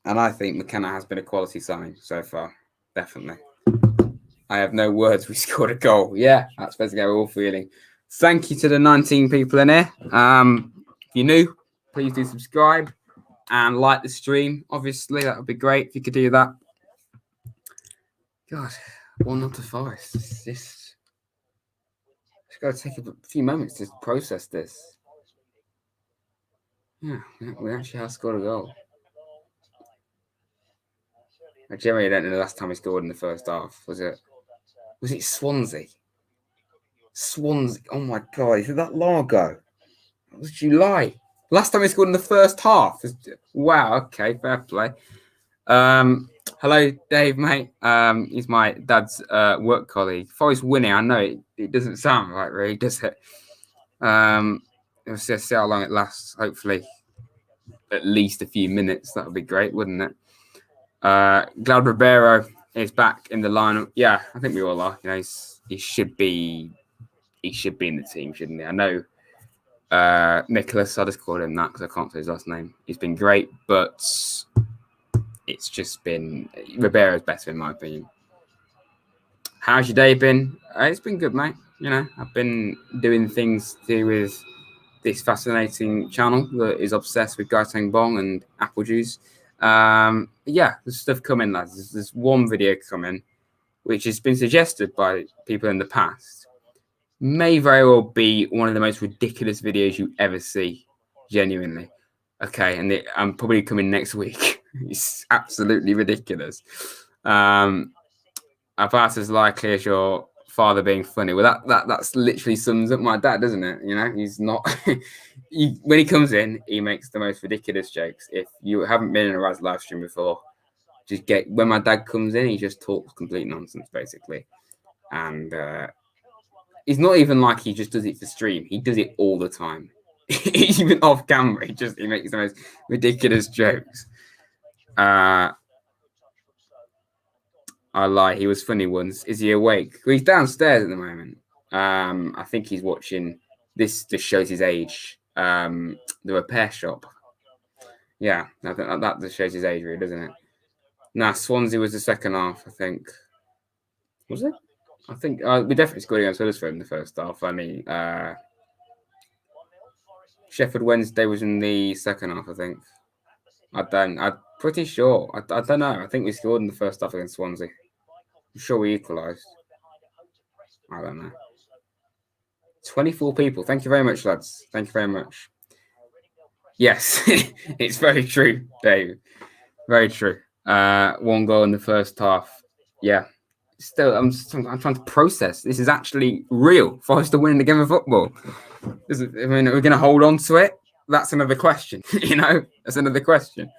I think McKenna has been a quality signing so far. Definitely. I have no words. We scored a goal. Yeah, that's basically how we're all feeling. Thank you to the 19 people in here. If you're new, please do subscribe and like the stream. Obviously, that would be great if you could do that. God, 1-0 to Forest. It's got to take a few moments to process this. Yeah, we actually have scored a goal. I generally don't know the last time we scored in the first half. Was it Swansea? Swansea. Oh my God, is it that long ago? It was July. Last time we scored in the first half. Wow, okay, fair play. Hello, Dave, mate. He's my dad's work colleague. Forest winning, I know it doesn't sound right, really, does it? We'll see how long it lasts. Hopefully, at least a few minutes. That would be great, wouldn't it? Glad Ribeiro is back in the lineup. Yeah, I think we all are. He should be in the team, shouldn't he? I know Nicholas. I just called him that because I can't say his last name. He's been great, but it's just been Ribeiro's better in my opinion. How's your day been? It's been good, mate. I've been doing things to do with this fascinating channel that is obsessed with Gaiteng Bong and apple juice. Yeah, there's stuff coming, lads. There's one video coming, which has been suggested by people in the past. May very well be one of the most ridiculous videos you ever see. Genuinely. Okay, and I'm probably coming next week. It's absolutely ridiculous. About as likely as your father being funny. Well, that's literally sums up my dad, doesn't it? You know, he's not. When he comes in, he makes the most ridiculous jokes. If you haven't been in a Raz live stream before, just get when my dad comes in, he just talks complete nonsense basically, and it's not even like he just does it for stream. He does it all the time. Even off camera, he makes the most ridiculous jokes. I lie. He was funny once. Is he awake? Well, he's downstairs at the moment. I think he's watching. This just shows his age. The repair shop. Yeah, that just shows his age, really, doesn't it? Nah, Swansea was the second half, I think. Was it? I think we definitely scored against Huddersfield in the first half. I mean, Sheffield Wednesday was in the second half, I think. I'm pretty sure. I don't know. I think we scored in the first half against Swansea. I'm sure we equalised. I don't know. 24 people. Thank you very much, lads. Thank you very much. Yes, it's very true, Dave. Very true. One goal in the first half. Yeah. Still, I'm trying to process. This is actually real. Forest are winning the game of football. Are we going to hold on to it? That's another question. That's another question.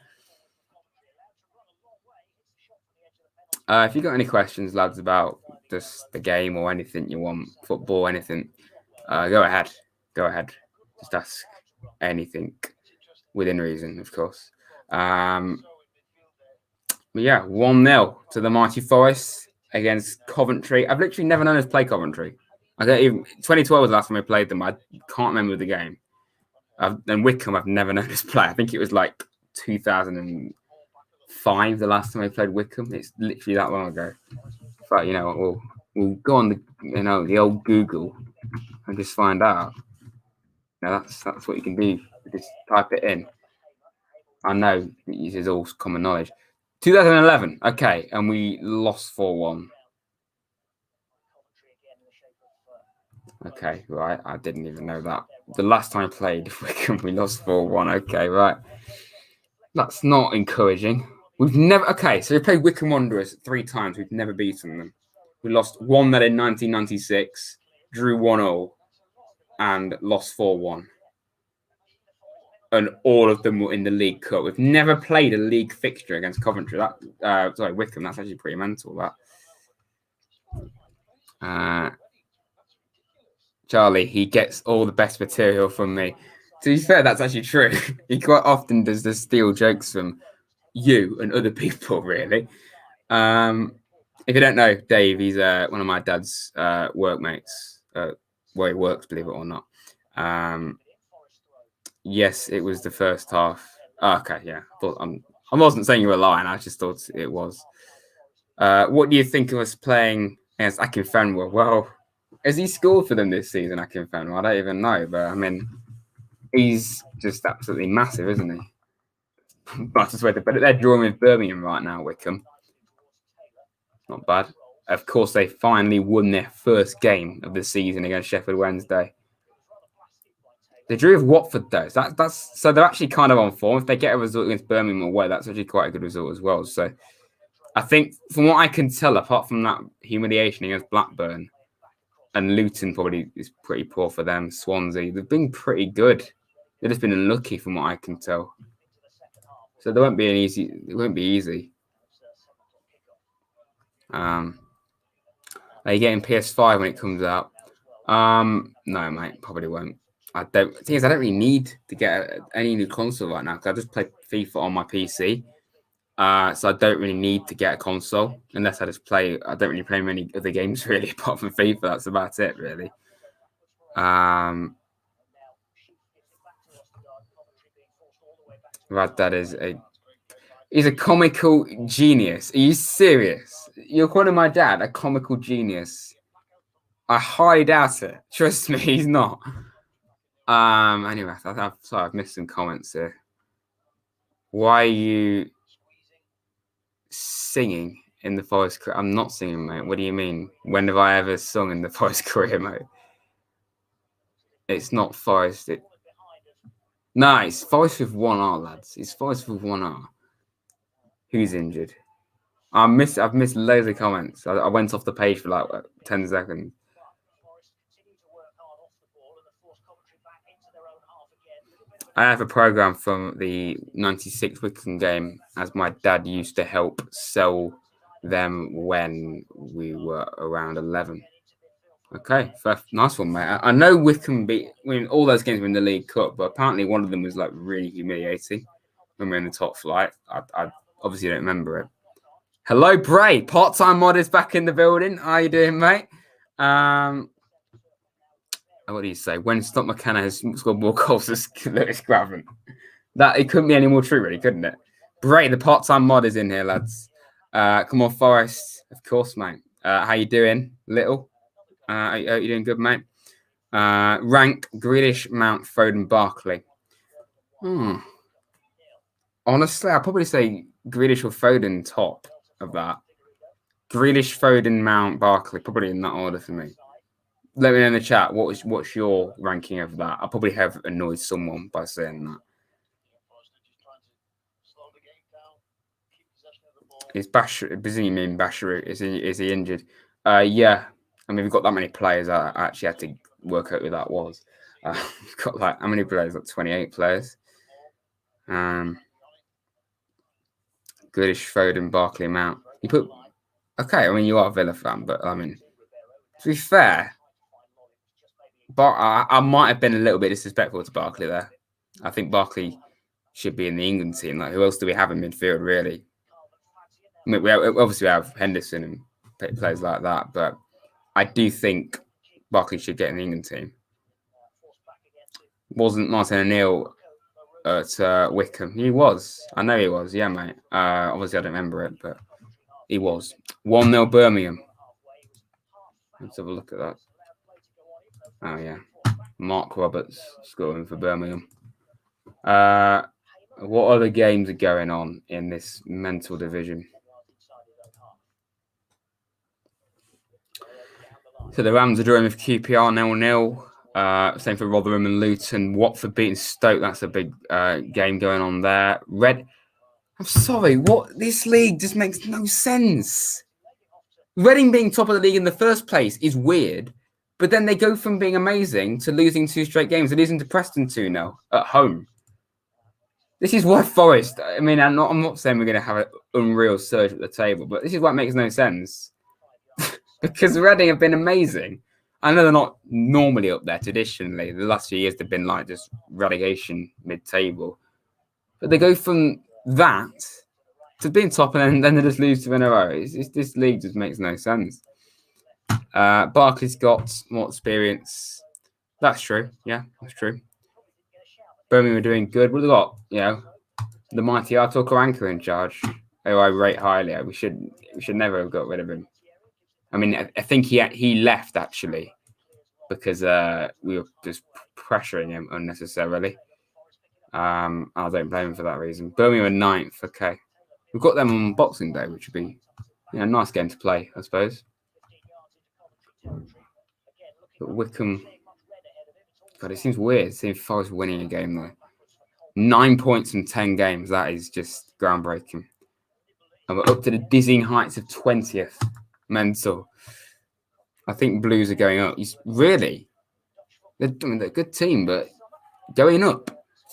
If you got any questions, lads, about just the game or anything you want, football, anything, go ahead. Go ahead. Just ask anything within reason, of course. But yeah, 1-0 to the mighty Forest against Coventry. I've literally never known us play Coventry. 2012 was the last time I played them. I can't remember the game. And Wickham, I've never known us play. I think it was like 2005 the last time I played Wickham. It's literally that long ago. But we'll go on the old Google and just find out. That's what you can do. Just type it in. I know this is all common knowledge. 2011, okay, and we lost 4-1. Okay, right. I didn't even know that. The last time I played Wickham, we lost 4-1. Okay, right. That's not encouraging. We've never. Okay, so we played Wickham Wanderers 3 times. We've never beaten them. We lost 1-0 in 1996, drew 1-0, and lost 4-1. And all of them were in the League Cup. We've never played a league fixture against Coventry. Wickham. That's actually pretty mental. That. Charlie, he gets all the best material from me. To be fair, that's actually true. He quite often does the steal jokes from you and other people, really. If you don't know, Dave, he's one of my dad's workmates. Where he works, believe it or not. Yes, it was the first half. Oh, okay, yeah. I wasn't saying you were lying. I just thought it was. What do you think of us playing against Akinfenwa? Well, has he scored for them this season, Akinfenwa? I don't even know, but I mean, he's just absolutely massive, isn't he? But they're drawing with Birmingham right now, Wickham. Not bad. Of course, they finally won their first game of the season against Sheffield Wednesday. They drew with Watford, though. So they're actually kind of on form. If they get a result against Birmingham away, that's actually quite a good result as well. So I think, from what I can tell, apart from that humiliation against Blackburn, and Luton probably is pretty poor for them, Swansea, they've been pretty good. They've just been unlucky from what I can tell. So it won't be easy. Are you getting PS5 when it comes out? No, mate, probably won't. The thing is, I don't really need to get any new console right now because I just play FIFA on my PC. So I don't really need to get a console unless I just play. I don't really play many other games really apart from FIFA. That's about it, really. Rad Dad he's a comical genius. Are you serious? You're calling my dad a comical genius? I highly doubt it. Trust me, he's not. Anyway, sorry, I've missed some comments here. Why are you singing in the Forest career? I'm not singing, mate. What do you mean? When have I ever sung in the Forest career, mate? It's not Forest. No, it's Forest with 1R, lads. It's Forest with 1R. Who's injured? I've missed loads of comments. I went off the page for like 10 seconds. I have a program from the 96 Wycombe game, as my dad used to help sell them when we were around 11. Okay, nice one, mate. I know Wycombe all those games were in the League Cup, but apparently one of them was like really humiliating when we were in the top flight. I obviously don't remember it. Hello, Bray. Part-time mod is back in the building. How you doing, mate? What do you say? When Stock McKenna has scored more goals than Lewis Graven. That it couldn't be any more true, really, couldn't it? Bray, the part-time mod is in here, lads. Come on, Forest. Of course, mate. How you doing, Little? Are you doing good, mate? Rank Grealish, Mount, Foden, Barkley. Honestly, I'd probably say Grealish or Foden top of that. Grealish, Foden, Mount, Barkley, probably in that order for me. Let me know in the chat what's your ranking of that. I probably have annoyed someone by saying that. Is Bashir? Does he mean Bashir? Is he injured? Yeah. I mean, we've got that many players. I actually had to work out who that was. We've got like how many players? Like 28 players. Grealish, Foden, Barkley, Mount. You put. Okay, I mean you are a Villa fan, but I mean, to be fair, but I might have been a little bit disrespectful to Barkley there. I think Barkley should be in the England team. Like, who else do we have in midfield, really? I mean, we have Henderson and players like that, but I do think Barkley should get in the England team. Wasn't Martin O'Neill at Wycombe? He was. I know he was. Yeah, mate. Obviously, I don't remember it, but he was. 1-0 Birmingham. Let's have a look at that. Oh, yeah. Mark Roberts scoring for Birmingham. What other games are going on in this mental division? So the Rams are drawing with QPR 0-0. Same for Rotherham and Luton. Watford beating Stoke. That's a big game going on there. I'm sorry. This league just makes no sense. Reading being top of the league in the first place is weird, but then they go from being amazing to losing 2 straight games. They're losing to Preston 2-0 at home. This is why Forest. I mean, I'm not saying we're going to have an unreal surge at the table, but this is why it makes no sense. Because Reading have been amazing. I know they're not normally up there traditionally. The last few years they've been like just relegation mid-table, but they go from that to being top and then they just lose 2 in a row. This league just makes no sense. Barkley's got more experience. That's true. Yeah, that's true. Birmingham are doing good. What have they got? You know, the mighty Artur Karanka in charge, who I rate highly. We should never have got rid of him. I mean, I think he left actually because we were just pressuring him unnecessarily. I don't blame him for that reason. Birmingham are 9th. Okay, we've got them on Boxing Day, which would be a nice game to play, I suppose. But Wycombe, God, it seems weird seeing Forest winning a game though. 9 points in 10 games. That is just groundbreaking. And we're up to the dizzying heights of 20th. Mental. I think Blues are going up. Really? They're a good team, but going up.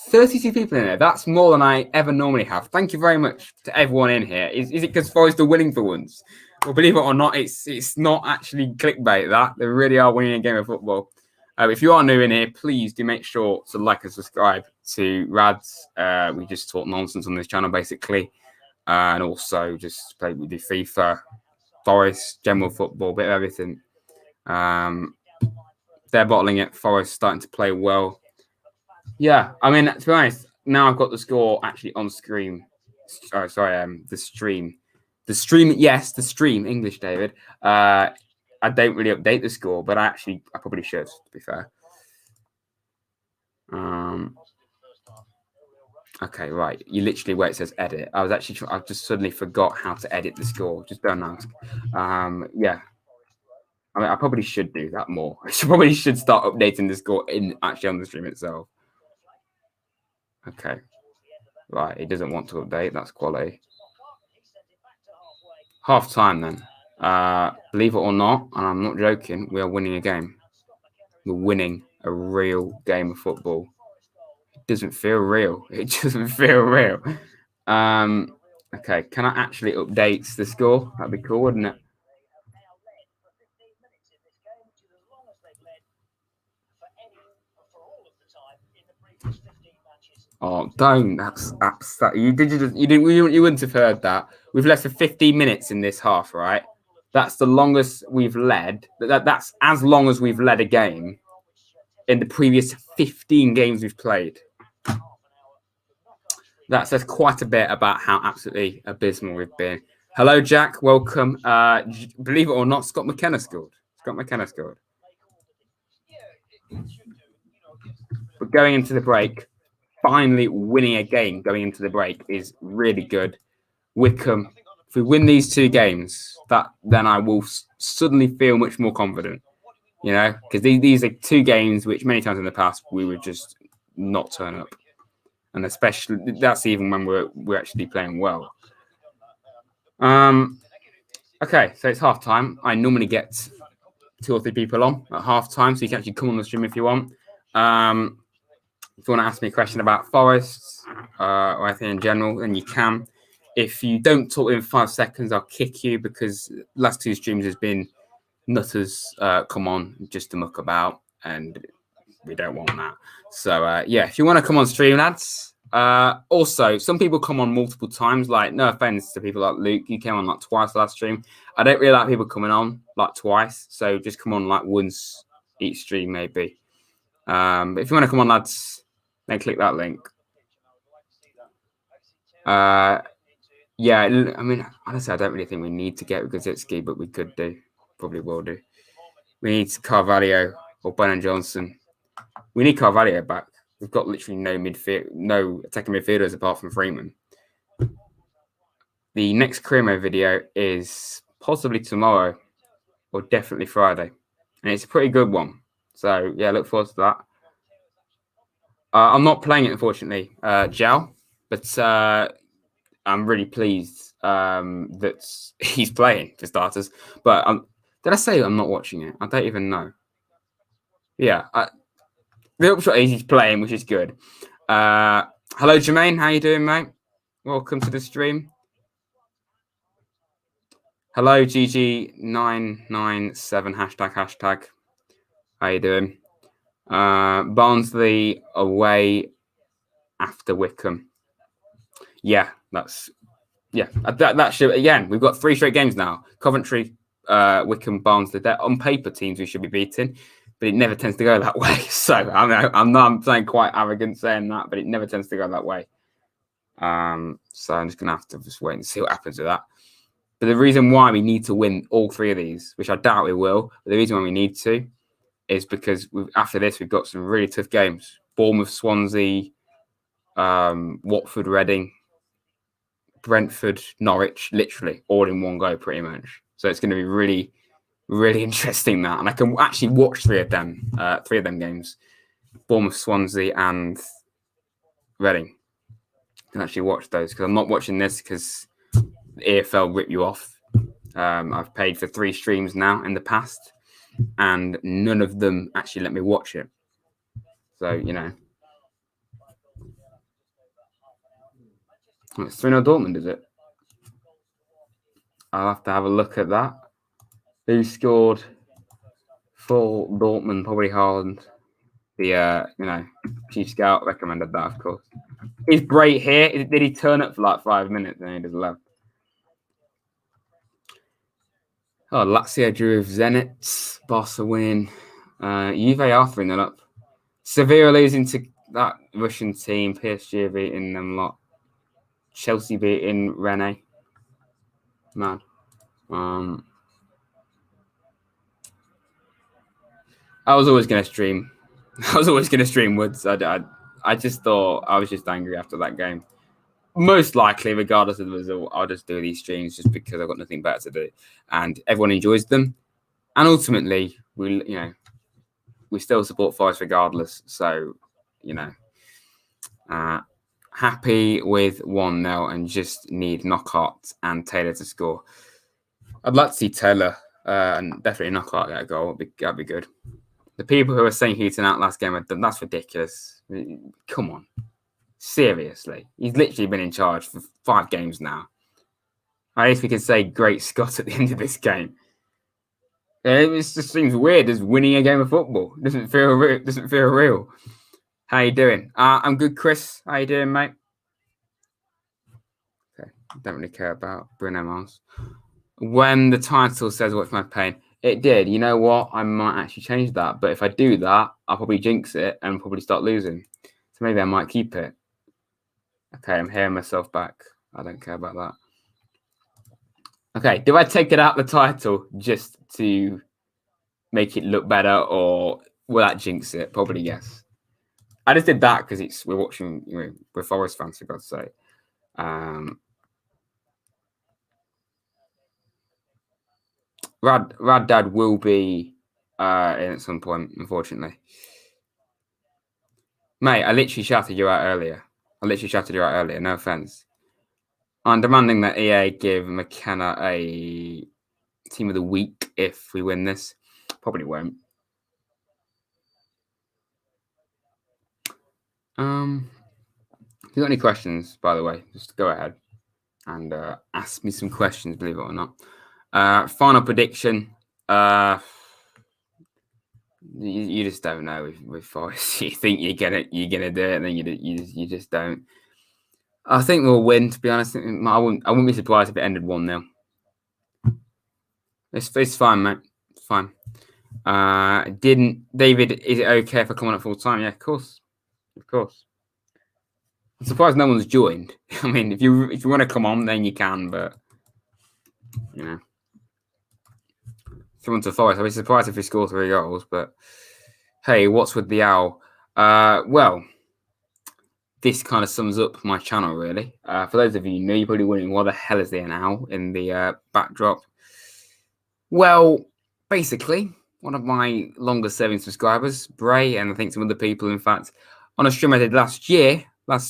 32 people in there. That's more than I ever normally have. Thank you very much to everyone in here. Is it because Forest are winning for once? Well, believe it or not, it's not actually clickbait that. They really are winning a game of football. If you are new in here, please do make sure to like and subscribe to Rads. We just talk nonsense on this channel, basically. And also just play with the FIFA, Forest, general football, bit of everything. They're bottling it. Forest starting to play well. Yeah, I mean, to be honest, now I've got the score actually on screen. The stream. The stream, yes, the stream. English, David. I don't really update the score, but I probably should, to be fair. Okay, right. You literally where it says edit. I just suddenly forgot how to edit the score. Just don't ask. Yeah. I mean, I probably should do that more. I probably should start updating the score actually on the stream itself. Okay. Right. It doesn't want to update. That's quality. Half time then. Believe it or not, and I'm not joking, we are winning a game. We're winning a real game of football. It doesn't feel real. It doesn't feel real. Okay, can I actually update the score? That'd be cool, wouldn't it? Oh, don't! That's you wouldn't have heard that. We've led for 15 minutes in this half, right? That's the longest we've led. That's as long as we've led a game in the previous 15 games we've played. That says quite a bit about how absolutely abysmal we've been. Hello, Jack. Welcome. Believe it or not, Scott McKenna scored. But going into the break, finally winning a game going into the break is really good. Wickham, if we win these 2 games, then I will suddenly feel much more confident. You know, because these are 2 games which many times in the past we would just not turn up, and especially that's even when we're actually playing well. Okay, so it's half time. I normally get 2 or 3 people on at half time, so you can actually come on the stream if you want. If you want to ask me a question about Forest or anything in general, then you can. If you don't talk within 5 seconds, I'll kick you, because last 2 streams has been nutters come on just to muck about, and we don't want that. So yeah, if you want to come on stream, lads. Also, some people come on multiple times. Like, no offense to people like Luke, you came on like twice last stream. I don't really like people coming on like twice, so just come on like once each stream maybe. But if you want to come on, lads, then click that link. Yeah, I mean, honestly, I don't really think we need to get Gazitsky, but we could do. Probably will do. We need Carvalho or Brennan Johnson. We need Carvalho back. We've got literally no attacking midfielders apart from Freeman. The next Cremo video is possibly tomorrow or definitely Friday. And it's a pretty good one. So, yeah, look forward to that. I'm not playing it, unfortunately, Jal, but I'm really pleased that he's playing, for starters. But did I say I'm not watching it? I don't even know. Yeah, the upshot is he's playing, which is good. Hello, Jermaine. How you doing, mate? Welcome to the stream. Hello, GG997 hashtag. How you doing? Barnsley away after Wickham. Yeah, that should, again, we've got 3 straight games now. Coventry, Wickham, Barnsley. They're on paper teams we should be beating, but it never tends to go that way. So I'm saying quite arrogant saying that, but it never tends to go that way. So I'm just gonna have to just wait and see what happens with that. But the reason why we need to win all 3 of these, which I doubt we will, but the reason why we need to is because after this we've got some really tough games: Bournemouth, Swansea, Watford, Reading, Brentford, Norwich, literally all in one go, pretty much. So it's going to be really, really interesting that, and I can actually watch 3 of them games: Bournemouth, Swansea, and Reading. I can actually watch those because I'm not watching this because the EFL rip you off. I've paid for 3 streams now in the past, and none of them actually let me watch it. So, you know. It's 3-0 Dortmund, is it? I'll have to have a look at that. Who scored for Dortmund? Probably Haaland. The chief scout recommended that, of course. Is Brait here? Did he turn up for like 5 minutes and he just left? Oh, Lazio drew with Zenit. Barca win. Juve are 3-0 up. Sevilla losing to that Russian team. PSG beating them lot. Chelsea beating Rennes. Mad. I was always going to stream I was always going to stream Woods. I just thought I was just angry after that game. Most likely, regardless of the result, I'll just do these streams just because I've got nothing better to do, and everyone enjoys them. And ultimately, we still support Forest regardless. So, happy with 1-0 and just need Knockout and Taylor to score. I'd like to see Taylor and definitely Knockout get a goal. That'd be good. The people who are saying Heaton out last game, that's ridiculous. Come on. Seriously. He's literally been in charge for 5 games now. At least we can say great Scott at the end of this game. It just seems weird as winning a game of football. Doesn't feel real. How you doing? I'm good, Chris. How you doing, mate? Okay. Don't really care about Bruno Mars. When the title says "Watch My Pain," it did. You know what? I might actually change that. But if I do that, I'll probably jinx it and probably start losing. So maybe I might keep it. Okay, I'm hearing myself back. I don't care about that. Okay, do I take it out the title just to make it look better, or will that jinx it? Probably yes. I just did that because we're watching. We're Forest fans, for God's sake. Rad Dad will be in at some point, unfortunately. Mate, I literally shouted you out earlier. No offense. I'm demanding that EA give McKenna a team of the week if we win this. Probably won't. If you got any questions, by the way, just go ahead and ask me some questions, believe it or not. Final prediction. You just don't know with Forest. You think you're gonna do it, and then you just don't. I think we'll win. To be honest, I wouldn't be surprised if it ended 1-0. It's fine, mate. It's fine. David? Is it okay if I come on at full time? Yeah, of course. I'm surprised no one's joined. I mean, if you want to come on, then you can. But if you want to Forest, I'd be surprised if we score 3 goals. But hey, what's with the owl? Well, this kind of sums up my channel, really. For those of you new, you're probably wondering, what the hell is the owl in the backdrop? Well, basically, one of my longest-serving subscribers, Bray, and I think some other people, in fact, on a stream I did last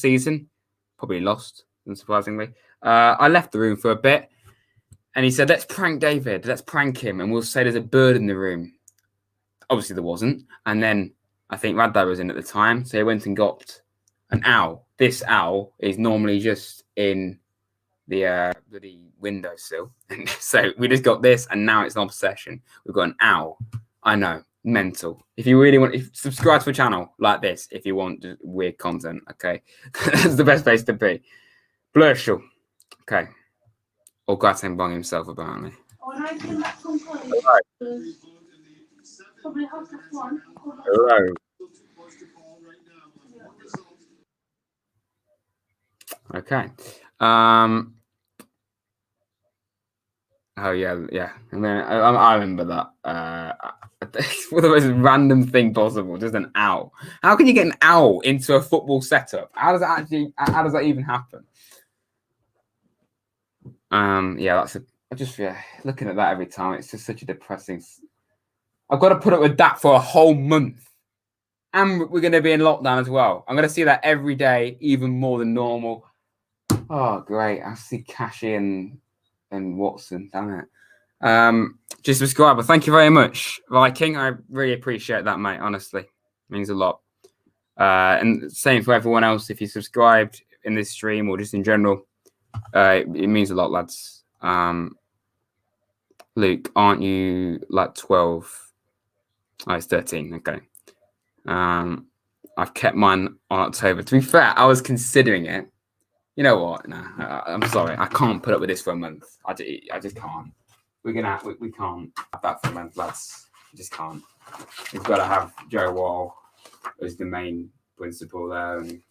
season, probably lost, unsurprisingly. I left the room for a bit, and he said, let's prank David, let's prank him, and we'll say there's a bird in the room. Obviously, there wasn't. And then I think Raddad was in at the time, so he went and got an owl. This owl is normally just in the windowsill. And so we just got this, and now it's an obsession. We've got an owl. I know, mental. If you really want, subscribe to a channel like this if you want weird content, okay? That's the best place to be. Blurshall. Okay. Or Grattenbong himself, apparently. Hello. Okay. Oh yeah. I mean, I remember that. It's one of the most random thing possible. Just an owl. How can you get an owl into a football setup? How does that even happen? Yeah, looking at that every time. It's just such a depressing. I've got to put up with that for a whole month, and we're going to be in lockdown as well. I'm going to see that every day, even more than normal. Oh, great! I see Cashy and Watson. Damn it. Just subscriber. Thank you very much, Viking. I really appreciate that, mate. Honestly, it means a lot. And same for everyone else. If you subscribed in this stream or just in general, it means a lot, lads. Luke, aren't you like 12? Oh, it's 13. Okay. I've kept mine on October. To be fair, I was considering it. You know what? No, I'm sorry. I can't put up with this for a month. I just can't. We can't have that for a month, lads. We just can't. We've got to have Joe Wall as the main principal there, and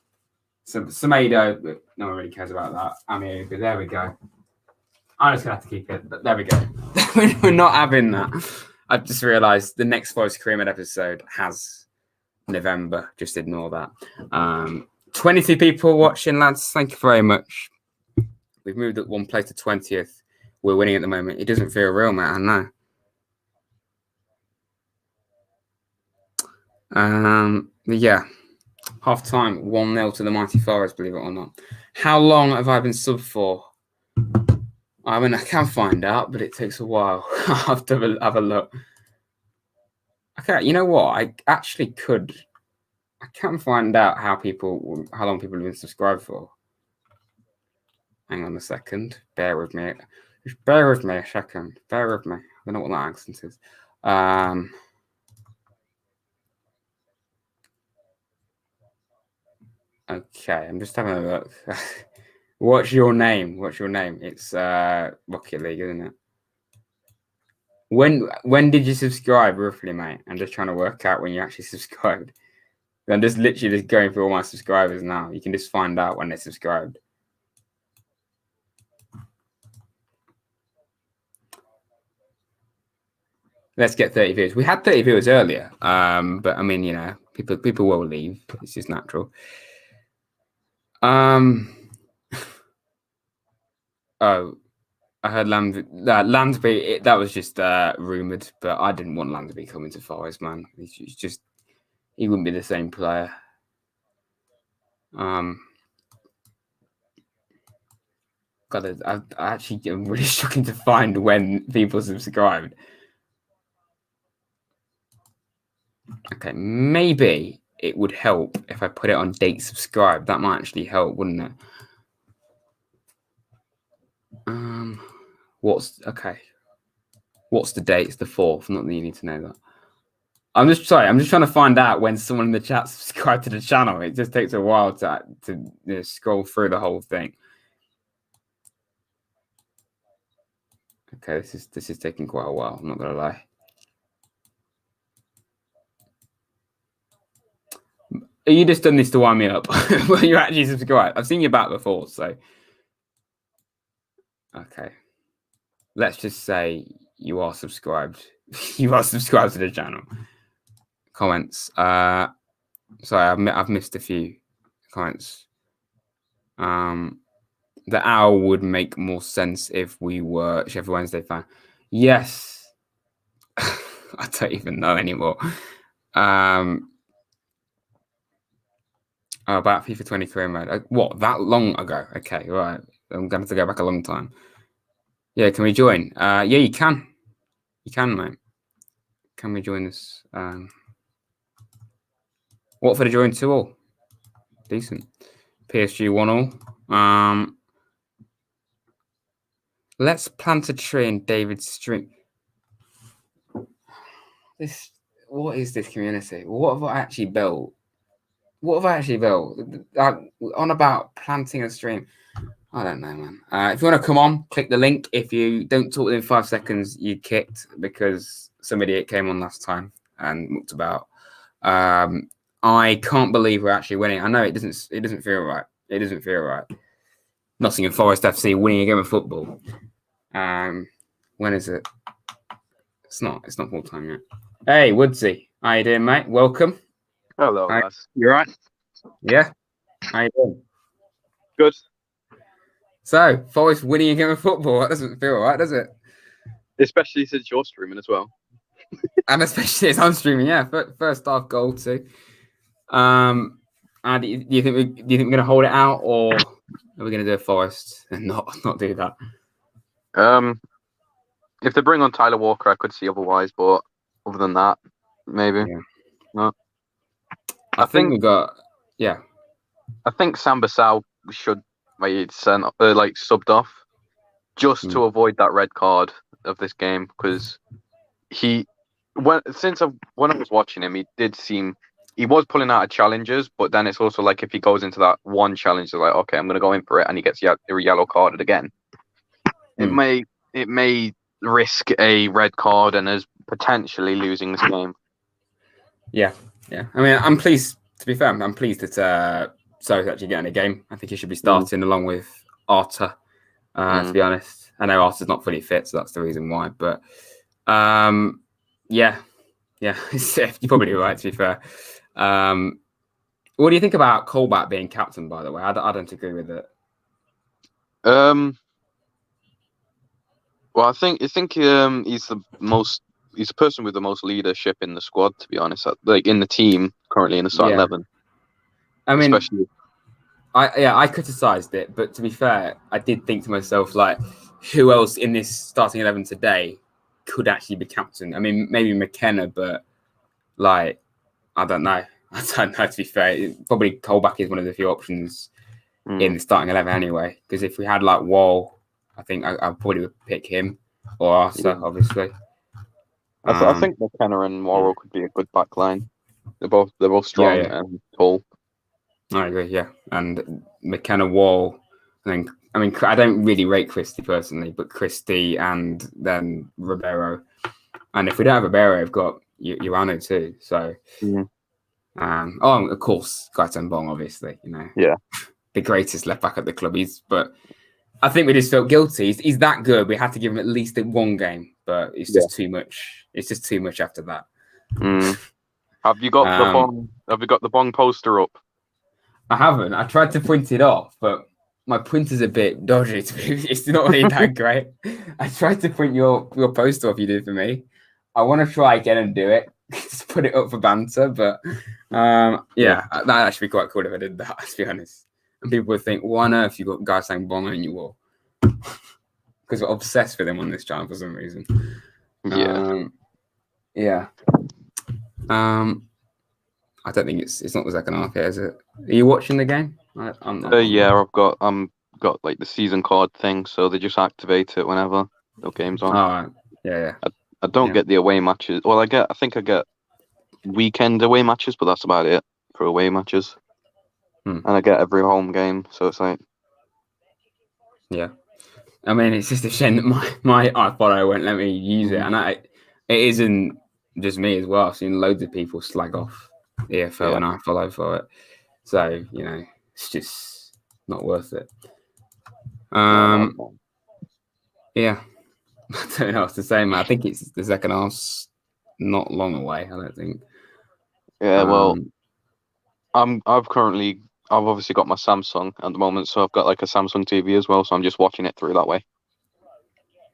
Semedo, but no one really cares about that. I mean, but there we go. I'm just gonna have to keep it. But there we go. We're not having that. I've just realised the next Forest Creamed episode has November. Just ignore that. 22 people watching, lads. Thank you very much. We've moved at one place to 20th. We're winning at the moment. It doesn't feel real, mate. I know. Yeah. Half time, 1-0 to the Mighty Forest, believe it or not. How long have I been subbed for? I mean, I can find out, but it takes a while. I'll have to have a look. Okay, you know what? I actually could. I can find out how long people have been subscribed for. Hang on a second. Bear with me. Just bear with me a second. Bear with me. I don't know what that accent is. Okay, I'm just having a look. What's your name? It's Rocket League, isn't it? When did you subscribe, roughly, mate? I'm just trying to work out when you actually subscribed. I'm just literally just going through all my subscribers now. You can just find out when they subscribed. Let's get 30 viewers. We had 30 viewers earlier, but I mean, you know, people will leave. It's just natural. Oh, I heard Lansby. That was just rumored, but I didn't want Lansby coming to Forest, man. He's just he wouldn't be the same player. God, I actually am really struggling to find when people subscribed. Okay, maybe it would help if I put it on date subscribed. That might actually help, wouldn't it? What's the date? It's the 4th. Not that you need to know that. I'm just trying to find out when someone in the chat subscribed to the channel. It just takes a while to scroll through the whole thing. Okay, this is taking quite a while. I'm not gonna lie. You just done this to wind me up. Well, you actually subscribed. I've seen your back before, so okay. Let's just say you are subscribed. You are subscribed to the channel. Comments. Sorry, I've missed a few comments. The owl would make more sense if we were Sheffield Wednesday fan. Yes. I don't even know anymore. About FIFA 23 mode. What, that long ago? Okay, right. I'm going to have to go back a long time. Yeah, can we join? Yeah, you can. You can, mate. Can we join this? What for the join 2-all? Decent. PSG 1-all. Let's plant a tree in David's stream. What is this community? What have I actually built? On about planting a stream. I don't know, man. If you want to come on, click the link. If you don't talk within 5 seconds, you kicked because some idiot came on last time and mucked about. I can't believe we're actually winning. I know it doesn't feel right. It doesn't feel right. Nottingham Forest FC winning a game of football. When is it? It's not full time yet. Hey, Woodsy, how you doing, mate? Welcome. Hello, guys. You right? Yeah. How you doing? Good. So, Forest winning a game of football. That doesn't feel right, does it? Especially since you're streaming as well. And especially as I'm streaming, yeah. First half goal too. And do you think we're going to hold it out, or are we going to do a Forest and not do that? If they bring on Tyler Walker, I could see otherwise, but other than that, maybe. Yeah. No. I think we got. Yeah. I think Sambasau should be subbed off just to avoid that red card of this game, because when I was watching him, he was pulling out of challenges, but then it's also like if he goes into that one challenge, they're like, okay, I'm going to go in for it, and he gets yellow carded again. It may risk a red card and is potentially losing this game. Yeah. I mean, I'm pleased. To be fair, I'm pleased that So's actually getting a game. I think he should be starting along with Arta. To be honest, I know Arta's not fully fit, so that's the reason why. But yeah, you're probably right. To be fair, What do you think about Colback being captain? By the way, I don't agree with it. Well, I think he's the person with the most leadership in the squad. To be honest, like in the team currently in the starting 11. I mean, especially. I criticised it, but to be fair, I did think to myself, like, who else in this starting 11 today could actually be captain? I mean, maybe McKenna, but like, I don't know. I don't know, to be fair. Probably Colback is one of the few options in the starting 11 anyway. Because if we had like Wall, I think I probably would pick him or Arthur, obviously. I think McKenna and Morrow could be a good back line. They're both strong and tall. I agree, yeah. And McKenna, Wall, I mean, I don't really rate Christie personally, but Christie and then Ribeiro. And if we don't have Ribeiro, we've got Urano too. So, of course, Gaetan Bong, obviously, the greatest left back at the club. But I think we just felt guilty. He's that good. We had to give him at least one game, but it's just too much. It's just too much after that. Have you got the Bong? Have you got the Bong poster up? I haven't. I tried to print it off, but my printer's a bit dodgy. It's not really that great. I tried to print your poster off you did for me. I want to try again and do it. Just put it up for banter, but that'd actually be quite cool if I did that, to be honest. And people would think, why on earth you got guys saying Bong on your wall? Because we're obsessed with him on this channel for some reason. I don't think it's not the second half yet, is it? Are you watching the game? I'm not. I've got like the season card thing, so they just activate it whenever the game's on. Oh, right. Yeah. I don't get the away matches. Well, I think I get weekend away matches, but that's about it for away matches. And I get every home game, so it's like. Yeah, I mean, it's just a shame that my iPod won't let me use it, and it isn't just me as well. I've seen loads of people slag off EFL and iFollow for it, so it's just not worth it. Yeah, I don't know what to say, man. I think it's the second half's not long away. I don't think. Yeah, well, I've obviously got my Samsung at the moment, so I've got like a Samsung TV as well, so I'm just watching it through that way.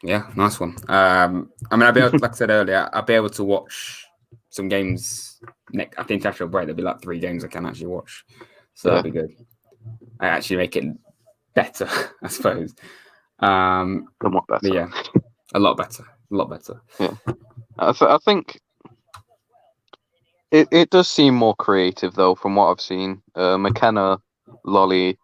Yeah, nice one. I mean, I'll be able, like I said earlier, I'll be able to watch some games next. I think international break, there'll be like 3 games I can actually watch, so that'll be good. I actually make it better, I suppose. Somewhat better. Yeah, a lot better. Yeah, I think it does seem more creative though, from what I've seen. McKenna, Lolly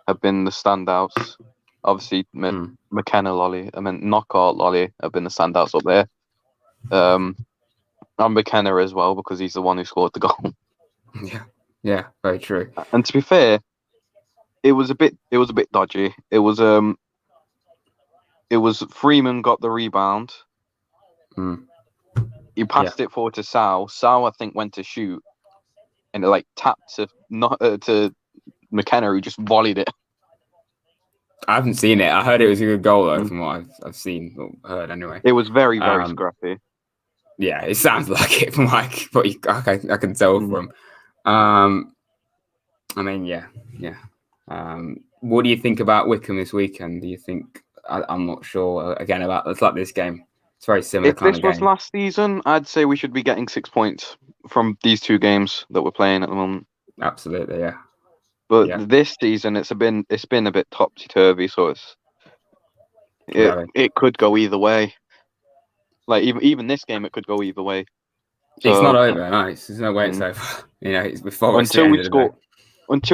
have been the standouts. Obviously, McKenna, Lolly, Knockout, Lolly have been the standouts up there. And McKenna as well, because he's the one who scored the goal. Yeah, very true. And to be fair, it was a bit dodgy. It was Freeman got the rebound. He passed it forward to Sal. Sal, I think, went to shoot, and it like tapped to McKenna, who just volleyed it. I haven't seen it. I heard it was a good goal though, from what I've seen or heard anyway. It was very, very scrappy. Yeah, it sounds like it from what I can tell from. I mean, yeah. What do you think about Wickham this weekend? Do you think? I'm not sure. Again, it's like this game. It's very similar. If this was last season, I'd say we should be getting 6 points from these 2 games that we're playing at the moment. Absolutely, yeah. But this season, it's been a bit topsy turvy, so it could go either way. Like even this game, it could go either way. So, it's not over. No, there's no way it's over. It's before until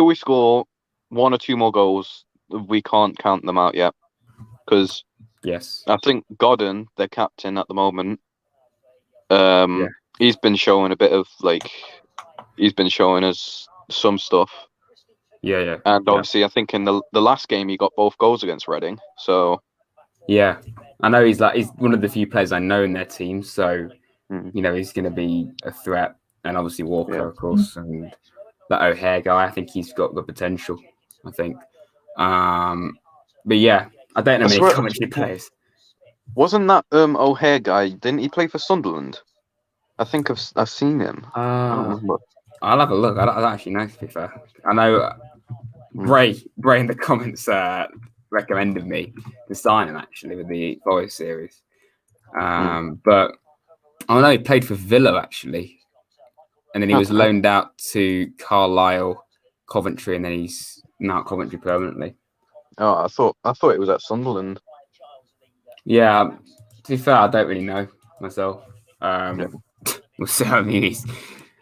we score 1 or 2 more goals, we can't count them out yet. Because I think Godden, their captain at the moment, he's been showing a bit of he's been showing us some stuff. Yeah. And obviously, I think in the last game he got both goals against Reading. So yeah, I know he's one of the few players I know in their team. So he's going to be a threat, and obviously Walker, of course, and that O'Hare guy. I think he's got the potential. I think, but yeah. I don't know many commentary players. Wasn't that O'Hare guy? Didn't he play for Sunderland? I think I've seen him. I I'll have a look. I don't actually know, to be fair. I know Bray in the comments recommended me to sign him, actually, with the Forest series. But I know he played for Villa, actually. And then he was loaned out to Carlisle, Coventry, and then he's now at Coventry permanently. Oh, I thought it was at Sunderland. Yeah, to be fair, I don't really know myself. We'll see how he is.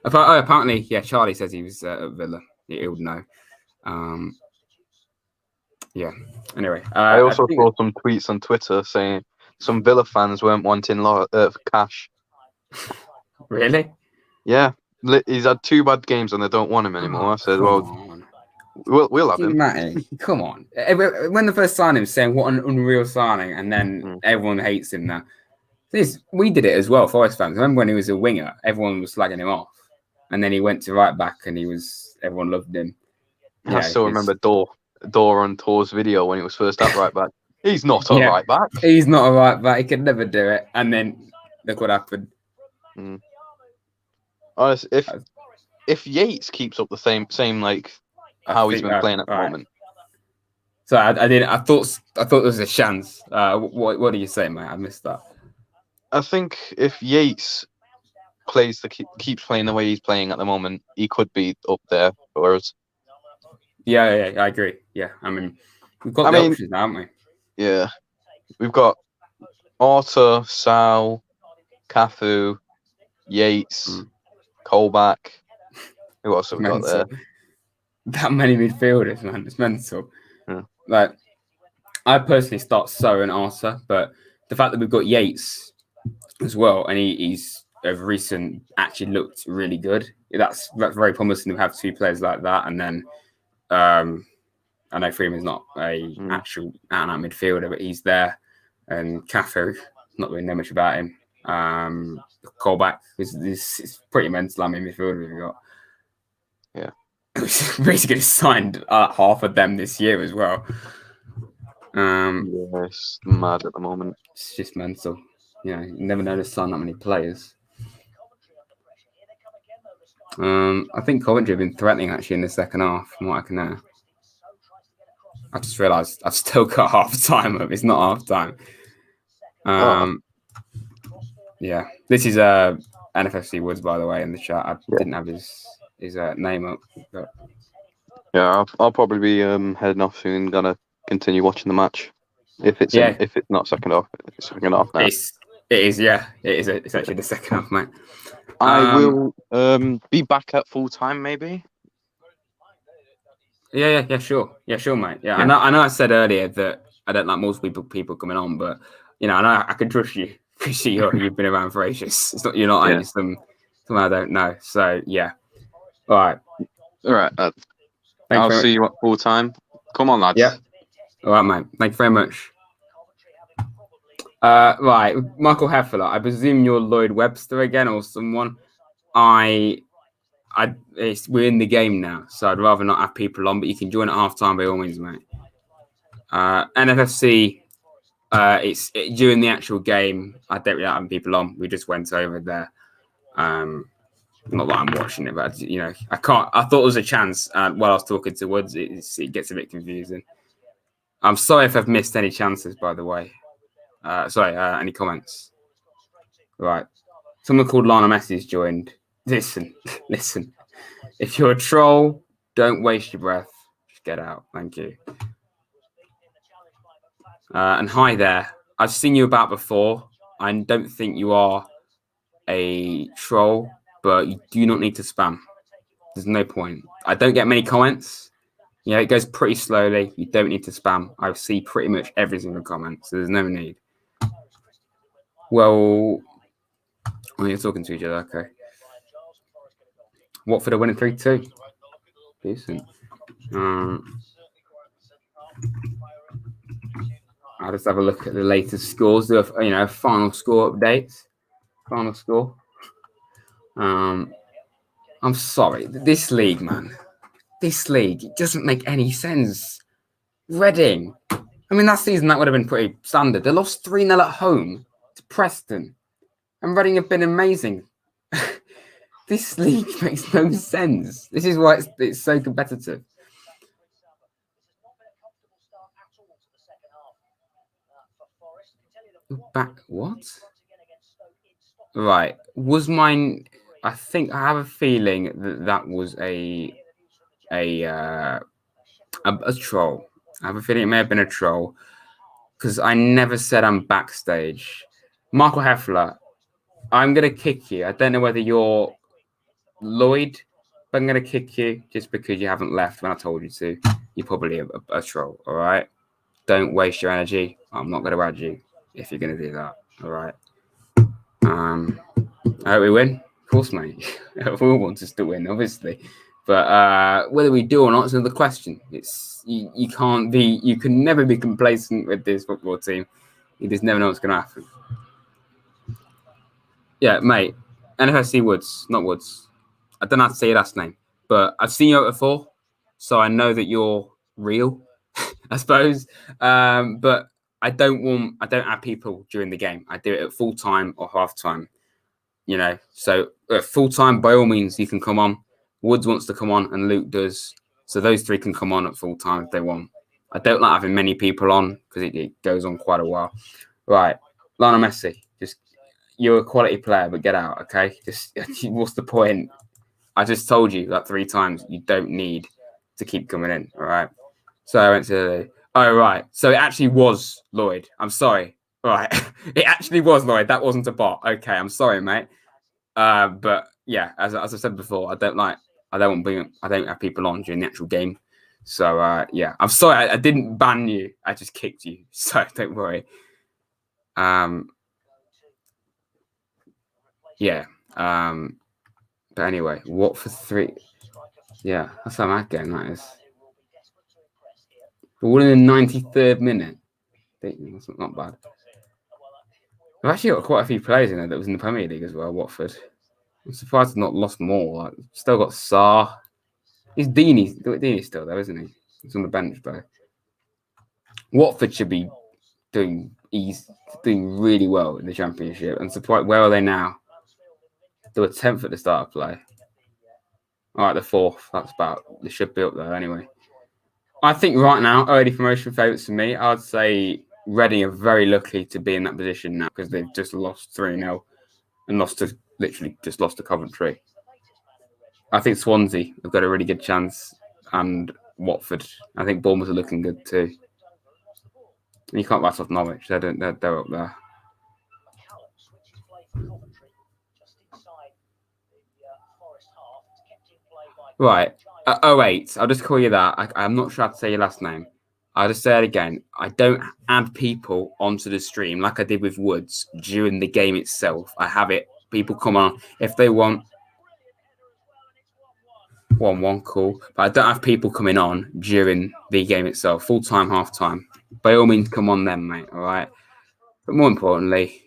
Apparently, yeah, Charlie says he was at Villa. He would know. Yeah. Anyway, I also saw some tweets on Twitter saying some Villa fans weren't wanting cash. Really? Yeah, he's had 2 bad games and they don't want him anymore. I said, we'll have him. Matty, come on. When the first signed him, saying what an unreal signing, and then everyone hates him now. We did it as well, Forest fans. Remember when he was a winger, everyone was slagging him off, and then he went to right back, and everyone loved him. Yeah, I still remember Dor on Tor's video when he was first at right back. He's not a right back. He's not a right back. He could never do it. And then look what happened. Honestly, if Yates keeps up the same like how he's been playing at the moment. So I thought there was a chance. What do you say, mate? I missed that. I think if Yates keeps playing the way he's playing at the moment, he could be up there for us. Yeah, I agree. Yeah, I mean, we've got the options now, haven't we? Yeah, we've got Arthur, Sal, Cafu, Yates, Colback. Who else have we got there? That many midfielders, man. It's mental. Yeah. Like, I personally start So and Arthur, but the fact that we've got Yates as well, and he's of recent actually looked really good. That's very promising to have 2 players like that, and then. I know Freeman's not a actual out-and-out midfielder, but he's there. And Cafu, not really know much about him. Callback is pretty mental. I mean, midfielder we've got. Yeah. Basically signed half of them this year as well. It's mad at the moment. It's just mental. You never know to sign that many players. I think Coventry have been threatening actually in the second half, from what I can know. I just realised I've still got half time up. It's not half time. Yeah, this is NFFC Woods, by the way, in the chat. I didn't have his name up. But... Yeah, I'll probably be heading off soon. Gonna continue watching the match. If it's not second half, it's second half now. It is. Yeah, it is. It's actually the second half, mate. I will be back at full time, maybe. Yeah, sure, mate. Yeah, I know. I said earlier that I don't like multiple people coming on, but I know I can trust you because you've been around for ages. It's not you're not like someone I don't know. So yeah, all right. I'll see you at full time. Come on, lads. Yeah. All right, mate. Thank you very much. Right, Michael Heffler. I presume you're Lloyd Webster again or someone. We're in the game now, so I'd rather not have people on, but you can join at half time by all means, mate. NFFC, it's during the actual game. I don't really have people on. We just went over there. Not that I'm watching it, but I can't. I thought there was a chance while I was talking to Woods. It gets a bit confusing. I'm sorry if I've missed any chances, by the way. Any comments? Right. Someone called Lana Messi's joined. Listen. If you're a troll, don't waste your breath. Just get out. Thank you. And hi there. I've seen you about before. I don't think you are a troll, but you do not need to spam. There's no point. I don't get many comments. It goes pretty slowly. You don't need to spam. I see pretty much every single comment, so there's no need. Well, you're talking to each other, okay. Watford are winning 3-2. Decent. I'll just have a look at the latest scores. Do a final score update. Final score. I'm sorry. This league, man. This league, it doesn't make any sense. Reading. I mean, that season, that would have been pretty standard. They lost 3-0 at home to Preston. And Reading have been amazing. This league makes no sense. This is why it's so competitive. Back what? Right. Was mine? I think I have a feeling that was a troll. I have a feeling it may have been a troll because I never said I'm backstage. Michael Heffler, I'm gonna kick you. I don't know whether you're Lloyd, but I'm gonna kick you just because you haven't left when I told you to. You're probably a troll. All right. Don't waste your energy. I'm not gonna add you if you're gonna do that. All right. I hope we win. Of course, mate. We all want us to win, obviously. But whether we do or not is another question. It's you can never be complacent with this football team. You just never know what's going to happen. Yeah, mate. NFSC Woods, not Woods. I don't know how to say your last name, but I've seen you before, so I know that you're real, I suppose. But I don't have people during the game. I do it at full time or half time. You know, so full time, by all means, you can come on. Woods wants to come on, and Luke does. So those three can come on at full time if they want. I don't like having many people on because it goes on quite a while. Right, Lionel Messi, just you're a quality player, but get out, okay? Just what's the point? I just told you that 3 times. You don't need to keep coming in, all right? So I went to right. So it actually was Lloyd. I'm sorry. Right, it actually was Lloyd. That wasn't a bot. Okay, I'm sorry, mate. But yeah, as I said before, I don't have people on during the actual game. So yeah, I'm sorry. I didn't ban you. I just kicked you. So don't worry. Yeah. But anyway, what for 3? Yeah, that's how mad game that is. But all in the 93rd minute. That's not bad. I've actually got quite a few players in there that was in the Premier League as well, Watford. I'm surprised I've not lost more. Like, still got Sarr. He's Deeney's still there, isn't he? He's on the bench, though. Watford should be doing really well in the Championship. And surprised, where are they now? They were 10th at the start of play. All right, the 4th. They should be up there anyway. I think right now, early promotion favourites for me. I'd say Reading are very lucky to be in that position now because they've just lost 3-0 and lost to Coventry. I think Swansea have got a really good chance, and Watford. I think Bournemouth are looking good too. And you can't write off Norwich; they're up there. Right, 08. I'll just call you that. I'm not sure how to say your last name. I'll just say it again. I don't add people onto the stream like I did with Woods during the game itself. I have it. People come on if they want. 1-1, cool. But I don't have people coming on during the game itself. Full time, half time. By all means, come on then, mate. All right. But more importantly,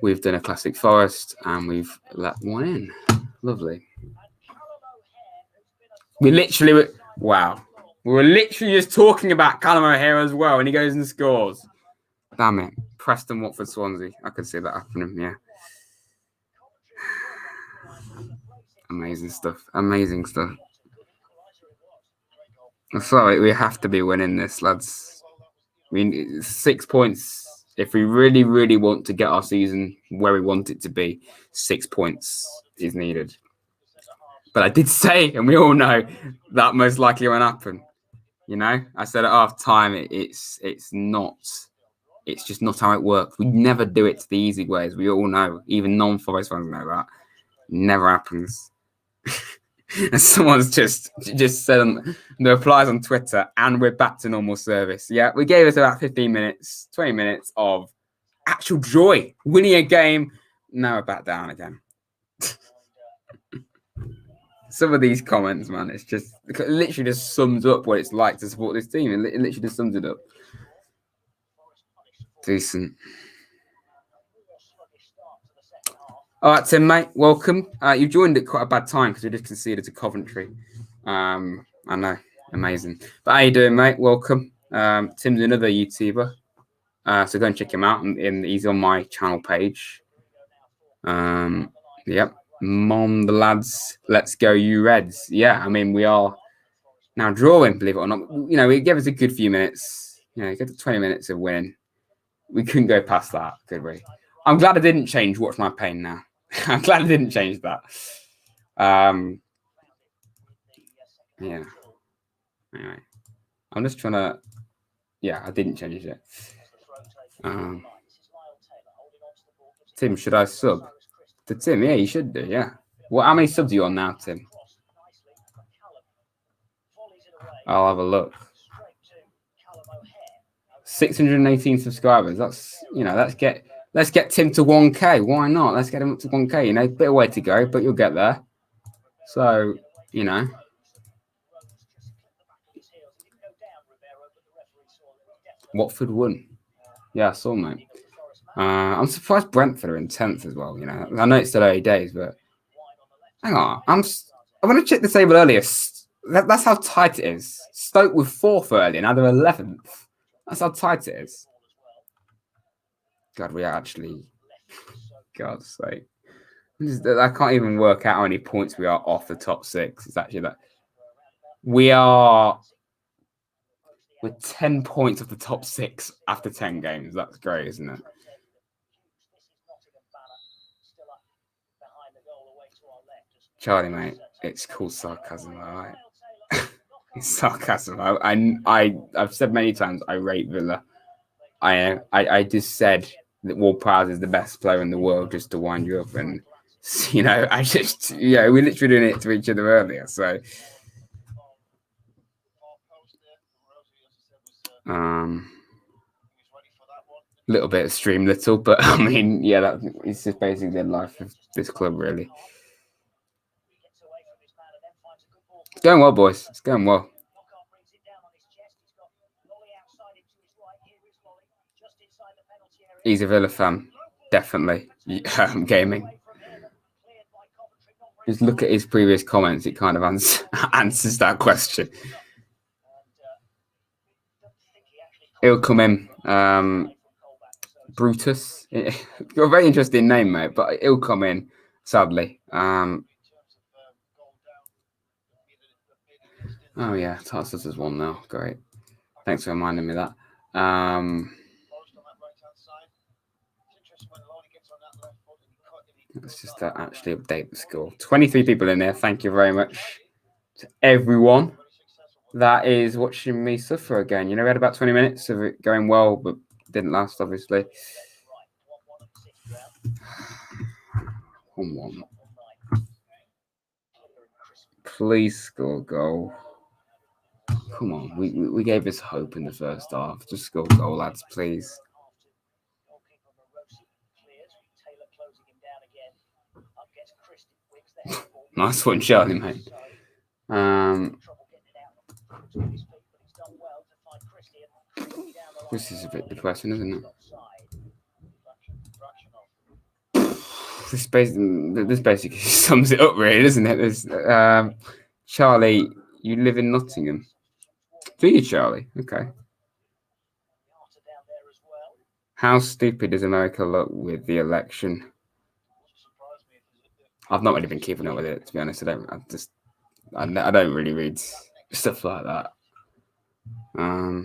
we've done a classic Forest and we've let one in. Lovely. We were literally just talking about Callum O'Hara as well, and he goes and scores. Damn it. Preston, Watford, Swansea. I could see that happening, yeah. Amazing stuff. Amazing stuff. I'm sorry, we have to be winning this, lads. I mean, 6 points. If we really, really want to get our season where we want it to be, 6 points is needed. But I did say, and we all know, that most likely won't happen. You know, I said at half time, it's just not how it works. We never do it the easy way, as we all know. Even non-Forest fans know that. Never happens. And someone's just said on the replies on Twitter, and we're back to normal service. Yeah, we gave us about 15 minutes, 20 minutes of actual joy, winning a game. Now we're back down again. Some of these comments, man, it literally just sums up what it's like to support this team. It literally just sums it up. Decent. All right, Tim, mate, welcome. You joined at quite a bad time because we just conceded to Coventry. I know, amazing. But how you doing, mate? Welcome. Tim's another YouTuber, so go and check him out. And he's on my channel page. Yep. Mom, the lads, let's go, you Reds. Yeah, I mean, we are now drawing, believe it or not. You know, it gave us a good few minutes. You know, get to 20 minutes of winning. We couldn't go past that, could we? I'm glad I didn't change Watch My Pain now. I'm glad I didn't change that. Yeah. Anyway, I'm just trying to. Yeah, I didn't change it. Tim, should I sub to Tim? Yeah, you should do. Yeah. Well, how many subs are you on now, Tim? I'll have a look. 618 subscribers. That's, you know, let's get Tim to 1K. Why not? Let's get him up to 1K. You know, bit of way to go, but you'll get there. So, you know. Watford won. Yeah, I saw, mate. I'm surprised Brentford are in 10th as well. You know, I know it's still early days, but hang on. I want to check the table earlier. That's how tight it is. Stoke were 4th earlier, now they're 11th. That's how tight it is. God, we are actually. God's sake. I can't even work out how many points we are off the top 6. It's actually that. We're 10 points off the top 6 after 10 games. That's great, isn't it? Charlie, mate, it's called sarcasm, all right? It's sarcasm. I've said many times I rate Villa. I just said that Ward-Prowse is the best player in the world just to wind you up, and you know, we're literally doing it to each other earlier. So, little bit of stream, little, but I mean, yeah, it's just basically the life of this club, really. It's going well, boys. It's going well. He's a Villa fan, definitely. Gaming. Just look at his previous comments. It kind of answers that question. He'll come in. Brutus. You're a very interesting name, mate, but he'll come in, sadly. Oh, yeah. Tarsus has won now. Great. Thanks for reminding me that. Let's just actually update the score. 23 people in there. Thank you very much to everyone that is watching me suffer again. You know, we had about 20 minutes of it going well, but didn't last, obviously. 1-1. Please score a goal. Come on, we gave us hope in the first half. Just score a goal, lads, please. Nice one, Charlie, mate. This is a bit depressing, isn't it? This basically sums it up, really, doesn't it? Charlie, you live in Nottingham. Do you, Charlie? Okay. How stupid does America look with the election? I've not really been keeping up with it, to be honest. I don't really read stuff like that. I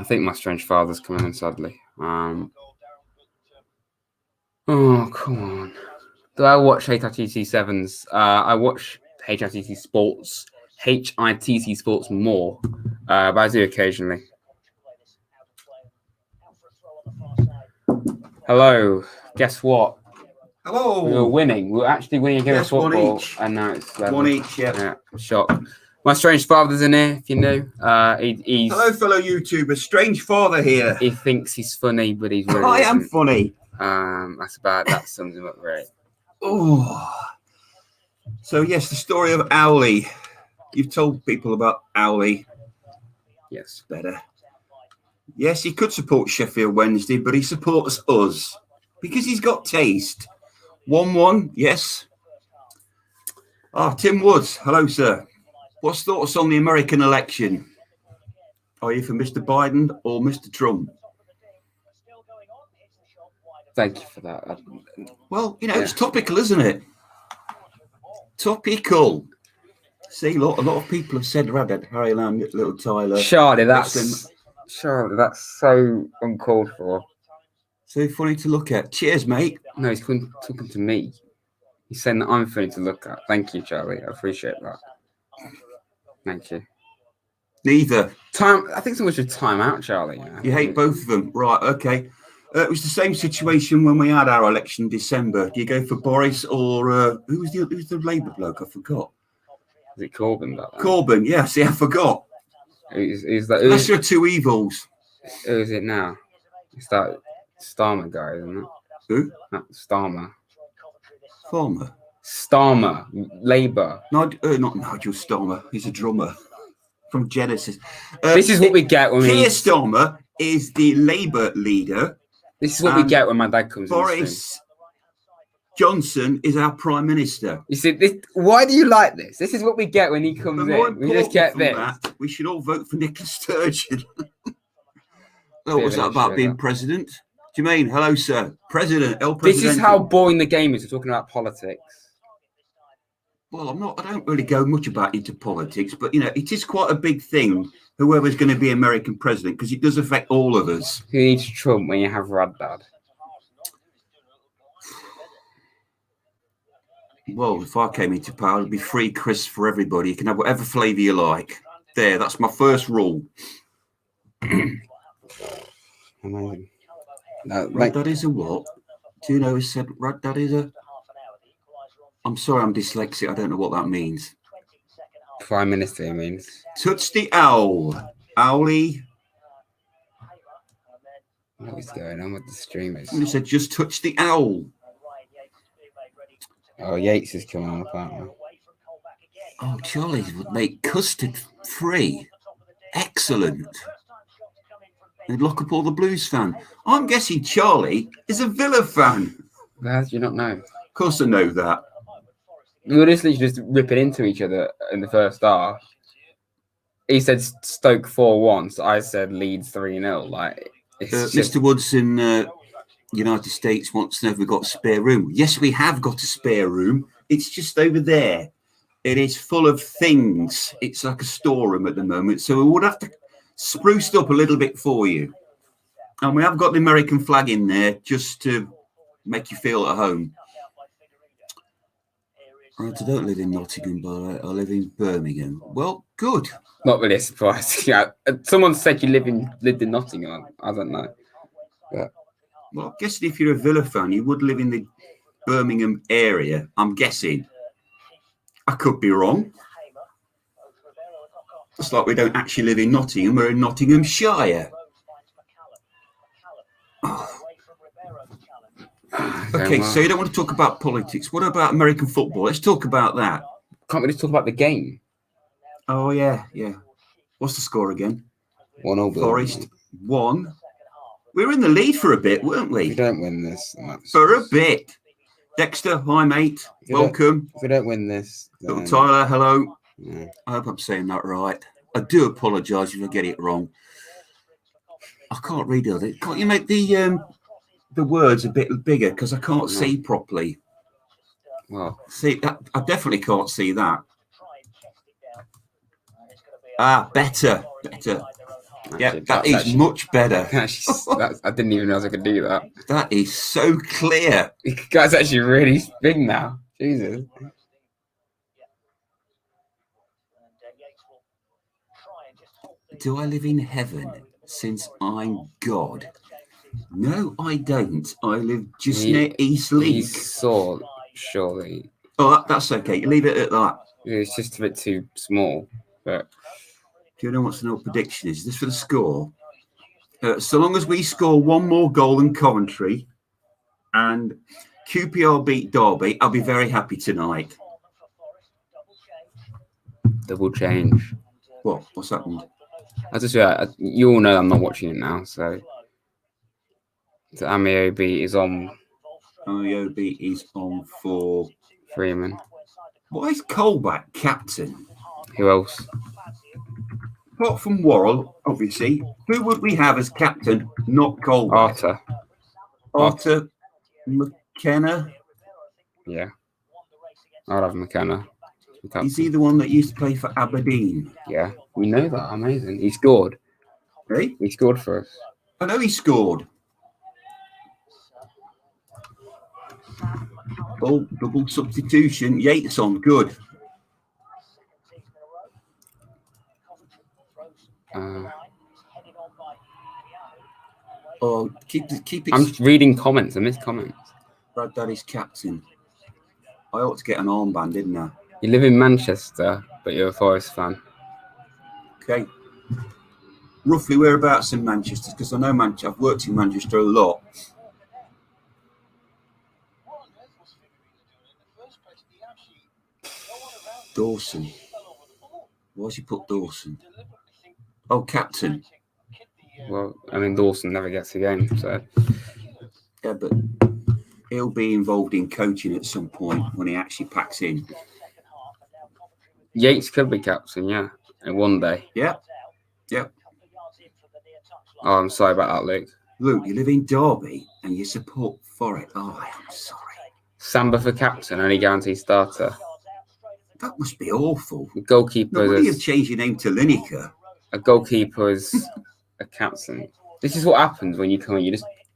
think my strange father's coming in, sadly. Oh, come on. Do I watch HITC 7s? I watch HITC Sports. HITC Sports more, but I do occasionally. Hello. Guess what? Hello. We were winning. We were actually winning a game of football, and now it's 1 each. Yeah. Shock. My strange father's in here, if you knew. He's hello, fellow YouTubers. Strange father here. He thinks he's funny, but he's really I am funny. That sums him up right. Oh. So yes, the story of Owly. You've told people about Owly. Yes. Better. Yes, he could support Sheffield Wednesday, but he supports us because he's got taste. 1-1, yes. Tim Woods. Hello, sir. What's thoughts on the American election? Are you for Mr. Biden or Mr. Trump? Thank you for that. Well, it's topical, isn't it? Topical. See, look, a lot of people have said Radad, Harry Lamb, little Tyler. Charlie, Wrestling. that's so uncalled for. So funny to look at. Cheers, mate. No, he's talking to me. He's saying that I'm funny to look at. Thank you, Charlie. I appreciate that. Thank you. Neither. I think someone should time out, Charlie. You hate both of them. Right, okay. It was the same situation when we had our election in December. Do you go for Boris or who's the Labour bloke? I forgot. Is it Corbyn? Corbyn, yeah. See, I forgot. Is that? Lesser of two evils. Who is it now? It's that Starmer guy, isn't it? Who? That Starmer. Farmer. Starmer, Labour. Not Nigel Starmer. He's a drummer from Genesis. This is what we get when Keir Starmer is the Labour leader. This is what we get when my dad comes in. Boris Johnson is our Prime Minister. You see, why do you like this? This is what we get when he comes in. We just get this. We should all vote for Nicola Sturgeon. What was that about being president? Jermaine, hello, sir. President, El Presidente. This is how boring the game is. We're talking about politics. Well, I don't really go much into politics, but, it is quite a big thing, whoever's going to be American president, because it does affect all of us. Who needs Trump when you have Radad? Well, if I came into power, it'd be free crisps for everybody. You can have whatever flavour you like. There, that's my first rule. Amazing. Radad is a what? Do you know who said Radad is a... I'm sorry, I'm dyslexic. I don't know what that means. Prime Minister, it means. Touch the owl. Owlie. What is going on with the streamers? Somebody said just touch the owl. Oh, Yates is coming on apparently. Oh, Charlie would make custard free. Excellent. They'd lock up all the Blues fan. I'm guessing Charlie is a Villa fan. How do you not know? Of course I know that. We were literally just ripping into each other in the first half. He said Stoke 4-1, so I said Leeds 3-0. Like, Mr. Woods in United States wants to know if we've got a spare room. Yes, we have got a spare room. It's just over there. It is full of things. It's like a storeroom at the moment, so we would have to spruce it up a little bit for you. And we have got the American flag in there just to make you feel at home. Right, I don't live in Nottingham, but I live in Birmingham. Well, good. Not really surprised. Yeah, someone said you lived in Nottingham. I don't know. But... Well, I'm guessing if you're a Villa fan, you would live in the Birmingham area. I'm guessing. I could be wrong. It's like we don't actually live in Nottingham. We're in Nottinghamshire. Oh. Okay, so you don't want to talk about politics. What about American football? Let's talk about that. Can't we just talk about the game? Oh, yeah. What's the score again? 1-0. Forest 1. We were in the lead for a bit, weren't we? If we don't win this... For a bit. Dexter, hi, mate. Welcome. If we don't win this... Little Tyler, hello. Yeah. I hope I'm saying that right. I do apologise if I get it wrong. I can't read it. Can't you make the words a bit bigger because I can't see properly? Well, see, I definitely can't see that. Better. Yeah, that is much better. I didn't even know I could do that. That is so clear. Guy's actually really big now. Jesus. Do I live in heaven since I'm God? No, I don't. I live just near East Link. You saw, surely. Oh, that's okay. You leave it at that. It's just a bit too small. But do you know what's the prediction is? This for the score. So long as we score one more goal than Coventry and QPR beat Derby, I'll be very happy tonight. Double change. What? What's happened? You all know I'm not watching it now, so Amiobi is on. Amiobi is on for Freeman. Why is Colback captain? Who else? Apart from Worrell, obviously, who would we have as captain? Not Colback. Arthur. McKenna. Yeah. I'll have McKenna. Is he the one that used to play for Aberdeen? Yeah, we know that. Amazing. He scored. Hey, He scored for us. I know he scored. Oh, double substitution. Yates on, good. Oh, keep it. I'm just reading comments. I missed comments. Brad Daddy's captain. I ought to get an armband, didn't I? You live in Manchester, but you're a Forest fan. Okay. Roughly whereabouts in Manchester? Because I know Manchester. I've worked in Manchester a lot. Dawson. Why's he put Dawson? Oh, captain. Well, I mean, Dawson never gets a game, so. Yeah, but he'll be involved in coaching at some point when he actually packs in. Yates could be captain, yeah, in one day. Yeah. Yep. Oh, I'm sorry about that, Luke. Luke, you live in Derby and you support Forest. Oh, I am sorry. Samba for captain, only guaranteed starter. That must be awful. The goalkeeper Nobody have is changed your name to Lineker. a goalkeeper is a captain. This is what happens when you come in.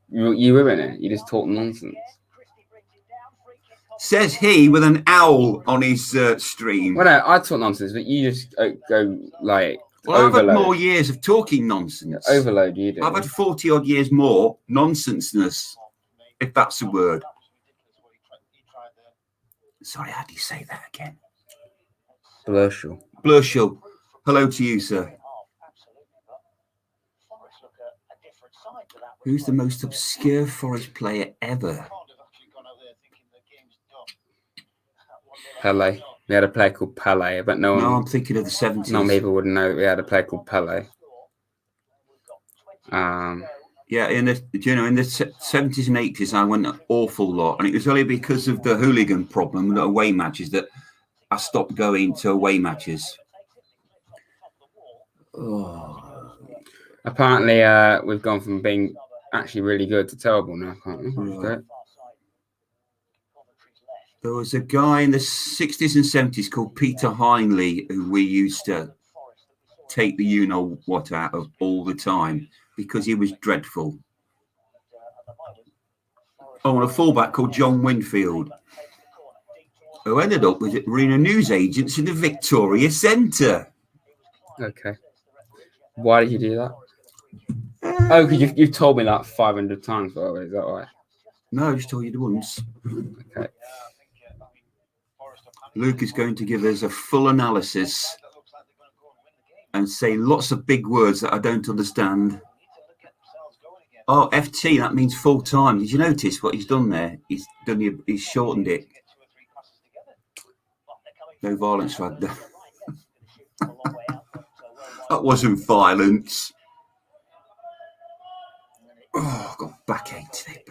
You ruin it. You just talk nonsense. Says he with an owl on his stream. Well, no, I talk nonsense, but you just go like Well, overload. I've had more years of talking nonsense. Overload, you do. I've had 40 odd years more nonsenseness, if that's a word. Sorry, how do you say that again? Blurshall. Blurshall. Hello to you, sir. Who's the most obscure Forest player ever? Pele. We had a player called Pele, but no one. No, I'm thinking of the 70s. No people wouldn't know that we had a player called Pele. Yeah, in the 70s and 80s, I went an awful lot, and it was only because of the hooligan problem and the away matches that I stopped going to away matches. Oh. Apparently, we've gone from being actually really good to terrible now, can't we? Right. There was a guy in the 60s and 70s called Peter Heinley who we used to take the you-know-what out of all the time because he was dreadful. Oh, and a fullback called John Winfield who ended up with arena news agents in the Victoria Centre. Okay. Why did you do that? Oh, because you've told me that 500 times, by the way. Is that right? No, I just told you the once. Okay. Luke is going to give us a full analysis and say lots of big words that I don't understand. Oh, FT, that means full time. Did you notice what he's done there? He's shortened it. No violence, Rad. That wasn't violence. Oh, I've got backache today.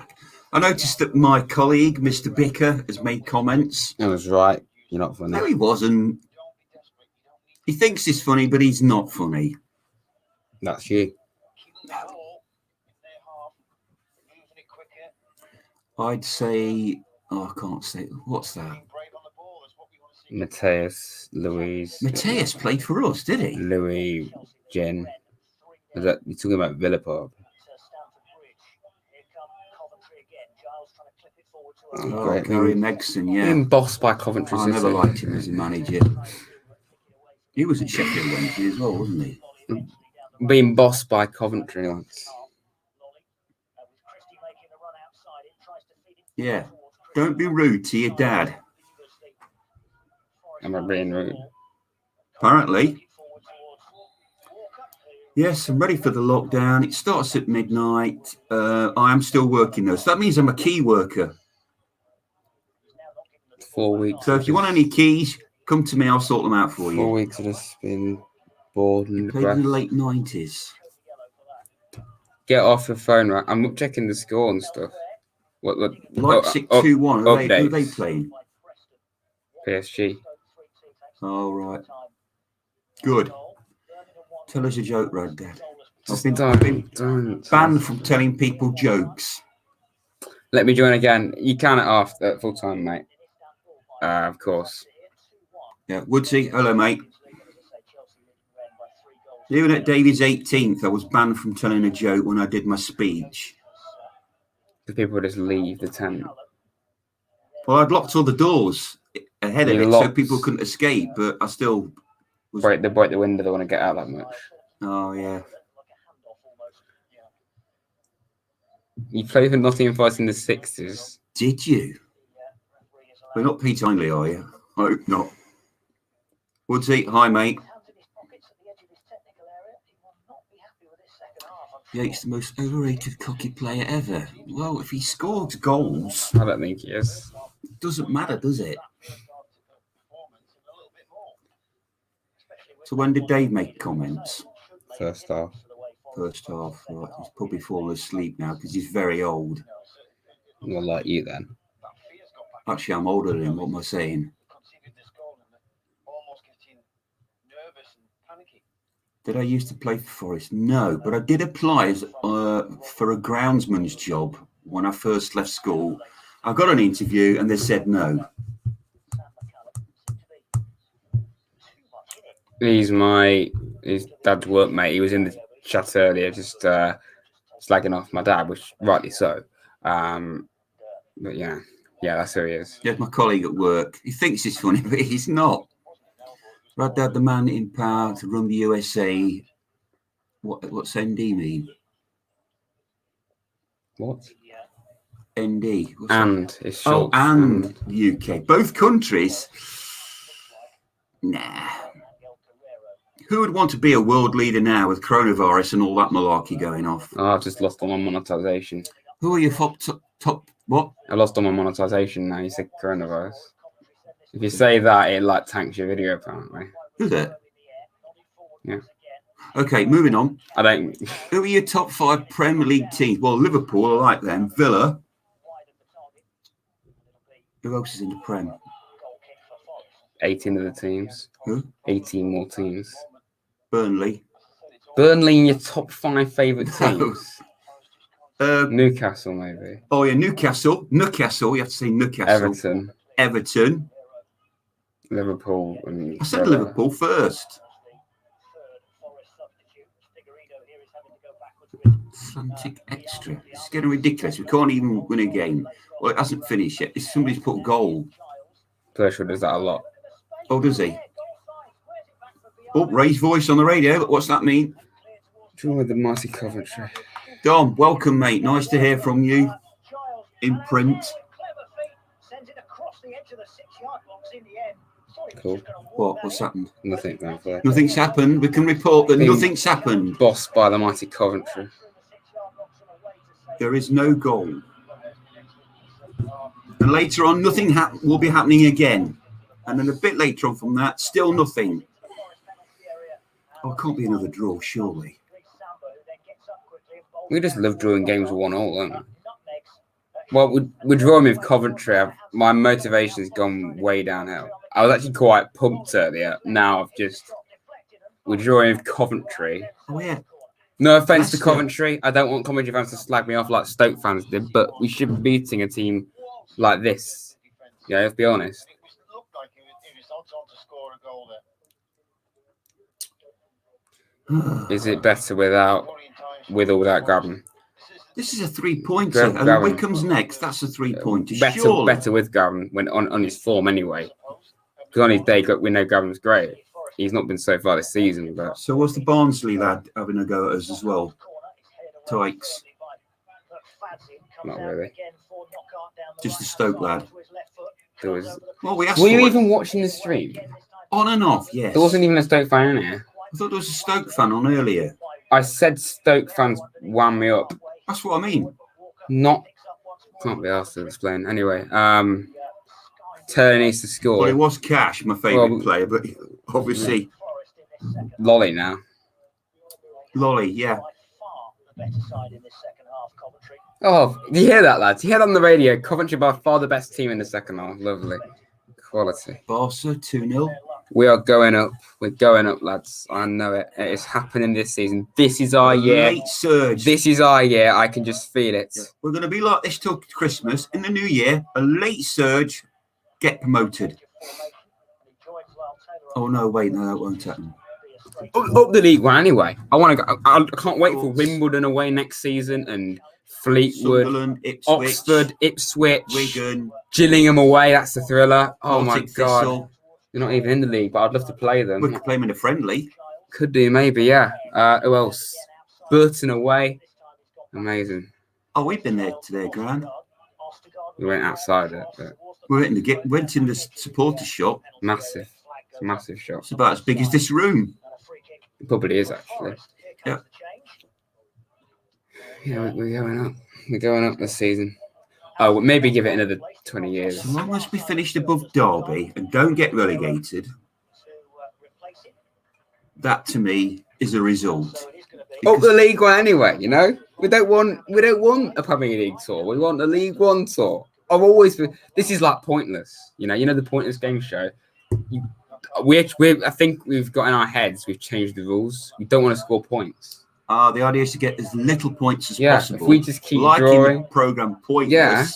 I noticed that my colleague, Mr. Bicker, has made comments. I was right. You're not funny. No, he wasn't. He thinks he's funny, but he's not funny. That's you. I'd say, I can't say. What's that? Mateus, Louise. Mateus played for us, did he? Louis, Jen. Is that you're talking about Villa Park? Oh, great. Gary Megson, yeah. Being bossed by Coventry I City. never liked him as a manager. He was at Sheffield Wednesday as well, wasn't he? Being bossed by Coventry, lads. Yeah. Don't be rude to your dad. Am I being rude? Apparently. Yes, I'm ready for the lockdown. It starts at midnight. I am still working though, so that means I'm a key worker. 4 weeks. So if you want any keys, come to me. I'll sort them out for 4 you. weeks of just being bored and Played in the depressed. late 90s. Get off your phone, right? I'm checking the score and stuff. What Leipzig 2-1. Who are they updates. playing? PSG. Oh, right. Good. Tell us a joke, Rad Dad. I've Just been don't. banned from telling people jokes. Let me join again. You can after full time, mate. Of course. Yeah, Woodsy, hello, mate. Even at Davy's 18th, I was banned from telling a joke when I did my speech. The people just leave the tent. Well, I'd locked all the doors ahead of You it so locked- people couldn't escape, but I still was. Break the window. They want to get out that much. Oh, yeah. You played for Nottingham Forest in the 60s. Did you? We're not Pete Hindley, are you? I hope not. Woodsy, hi, mate. Yates, the most overrated cocky player ever. Well, if he scores goals, I don't think he is. it doesn't matter, does it? So when did Dave make comments? First half. First half. Right. He's probably fallen asleep now because he's very old. Not like you then. Actually, I'm older than him. What am I saying? Did I used to play for Forest? No, but I did apply as, for a groundsman's job when I first left school. I got an interview and they said no. He's his dad's workmate. He was in the chat earlier, just slagging off my dad, which rightly so. But yeah, that's who he is. There's my colleague at work. He thinks he's funny, but he's not. Rad Dad, the man in power to run the USA. What's ND mean? What? ND. What's And that? it's short. Oh, and UK. Both countries. Nah. Who would want to be a world leader now with coronavirus and all that malarkey going off? Oh, I've just lost all my monetization. Who are your top what? I lost all my monetization now. You said coronavirus. If you say that, it like tanks your video apparently. Who's it? Yeah. Okay, moving on. I don't. Who are your top 5 Premier League teams? Well, Liverpool, I like them. Villa. Who else is in the Prem? 18 of the teams. Who? 18 more teams. Burnley. Burnley in your top 5 favourite teams. No. Newcastle, maybe. Oh, yeah, Newcastle. You have to say Newcastle. Everton. Liverpool. And I said Liverpool first. Atlantic Extra. It's getting ridiculous. We can't even win a game. Well, it hasn't finished yet. Somebody's put a goal. Pershall does that a lot. Oh, does he? Oh, raised voice on the radio. What's that mean? Draw with the mighty Coventry. Dom, welcome, mate. Nice to hear from you. In print. Cool. What's happened? Nothing going for that. Nothing's happened. We can report that nothing's happened. Bossed by the mighty Coventry. There is no goal. And later on, nothing will be happening again. And then a bit later on from that, still nothing. Oh, it can't be another draw, surely. We just love drawing games 1-1, don't we? Well, we're drawing with Coventry. My motivation has gone way downhill. I was actually quite pumped earlier. Now we're drawing with Coventry. Oh, yeah. No offense to Coventry. I don't want Coventry fans to slag me off like Stoke fans did, but we should be beating a team like this. Yeah, let's be honest. Is it better with or without Grabban? This is a 3-pointer. And Wickham's next. That's a 3-pointer. Better with Grabban when on his form anyway. Because on his day, we know Grabban's great. He's not been so far this season. But so was the Barnsley lad having a go at us as well? Tykes. Not really. Just the Stoke lad. There was. Well, were you even watching the stream? On and off, yes. There wasn't even a Stoke fan in here. I thought there was a Stoke fan on earlier. I said Stoke fans wound me up. That's what I mean. Can't be asked to explain. Anyway, Turner needs to score. Well, it was Cash, my favourite player, but obviously Lolly now. Lolly, yeah. Oh, you hear that, lads? You hear that on the radio? Coventry by far the best team in the second half. Lovely. Quality. Barca 2-0. We are going up. We're going up, lads. I know it. It is happening this season. This is our year. Late surge. This is our year. I can just feel it. Yeah. We're going to be like this till Christmas. In the new year, a late surge, get promoted. Oh, no, wait. No, that won't happen. Up the League One anyway. I want to go. I can't wait for Wimbledon away next season and Fleetwood, Sunderland, Ipswich, Oxford, Ipswich, Wigan, Gillingham away. That's the thriller. Oh my Partick God. Thistle. They're not even in the league, but I'd love to play them. We could play them in a friendly. Could do, maybe, yeah. Who else? Burton away. Amazing. Oh, we've been there today, Gran. We went outside it, but We went in the supporter shop. massive. It's a massive shop. It's about as big as this room. It probably is, actually. Yeah. Yeah, we're going up. We're going up this season. Oh, well, maybe give it another 20 years. So long as we finish above Derby and don't get relegated, that to me is a result. Up the League One anyway, you know? We don't want a Premier League tour. We want a League One tour. I've always been, this is like pointless. You know the Pointless Game Show. I think we've got in our heads, we've changed the rules. We don't want to score points. The idea is to get as little points as possible. If we just keep like drawing. in the program Pointless. Yeah.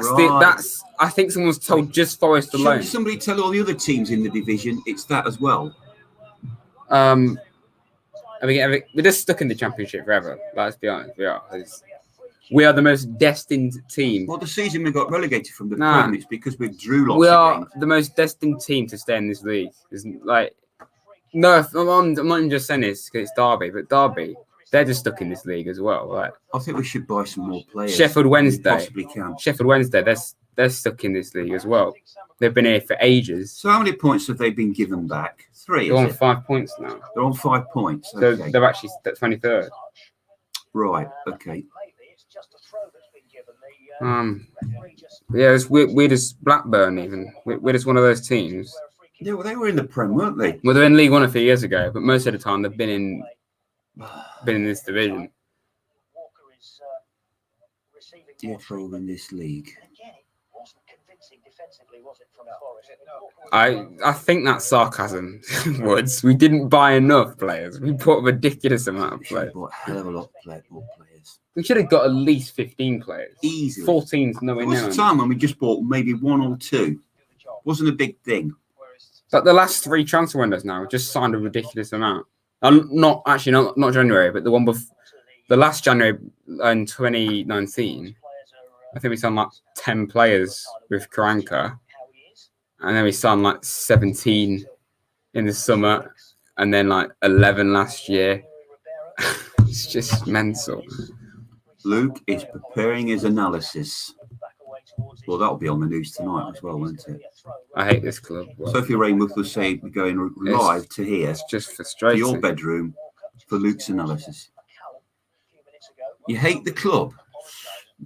Right. I think someone's told just Forest alone. Should somebody tell all the other teams in the division it's that as well? We're just stuck in the Championship forever. Let's be honest, we are the most destined team. Well, the season we got relegated from the Prem, it's because we drew lots We of are games. the most destined team to stay in this league. No, I'm not even just saying this because it's Derby, but Derby, they're just stuck in this league as well. Right? I think we should buy some more players. Sheffield Wednesday, possibly can. Sheffield Wednesday, they're stuck in this league as well. They've been here for ages. So how many points have they been given back? 3. They're on 5 points now. They're on 5 points. So Okay. they're actually 23rd. Right. Okay. Yeah, we're just Blackburn even. We're just one of those teams. Yeah, well, they were in the Prem, weren't they? Well, they're in League One a few years ago, but most of the time they've been in this division. DFO in this league. I think that's sarcasm, Woods. We didn't buy enough players. We bought a ridiculous amount of We should have players. bought a hell of a lot more players. We should have got at least 15 players. Easily. 14's nowhere There was near. a time when we just bought maybe 1 or 2. Wasn't a big thing. But the last 3 transfer windows now, we just signed a ridiculous amount. Not January, but the last January in 2019. I think we signed like 10 players with Karanka, and then we signed like 17 in the summer, and then like 11 last year. It's just mental. Luke is preparing his analysis. Well, that'll be on the news tonight as well, won't it? I hate this club. Sophie Rainworth will say we're going live to here, It's just to frustrating. your bedroom, for Luke's analysis. You hate the club?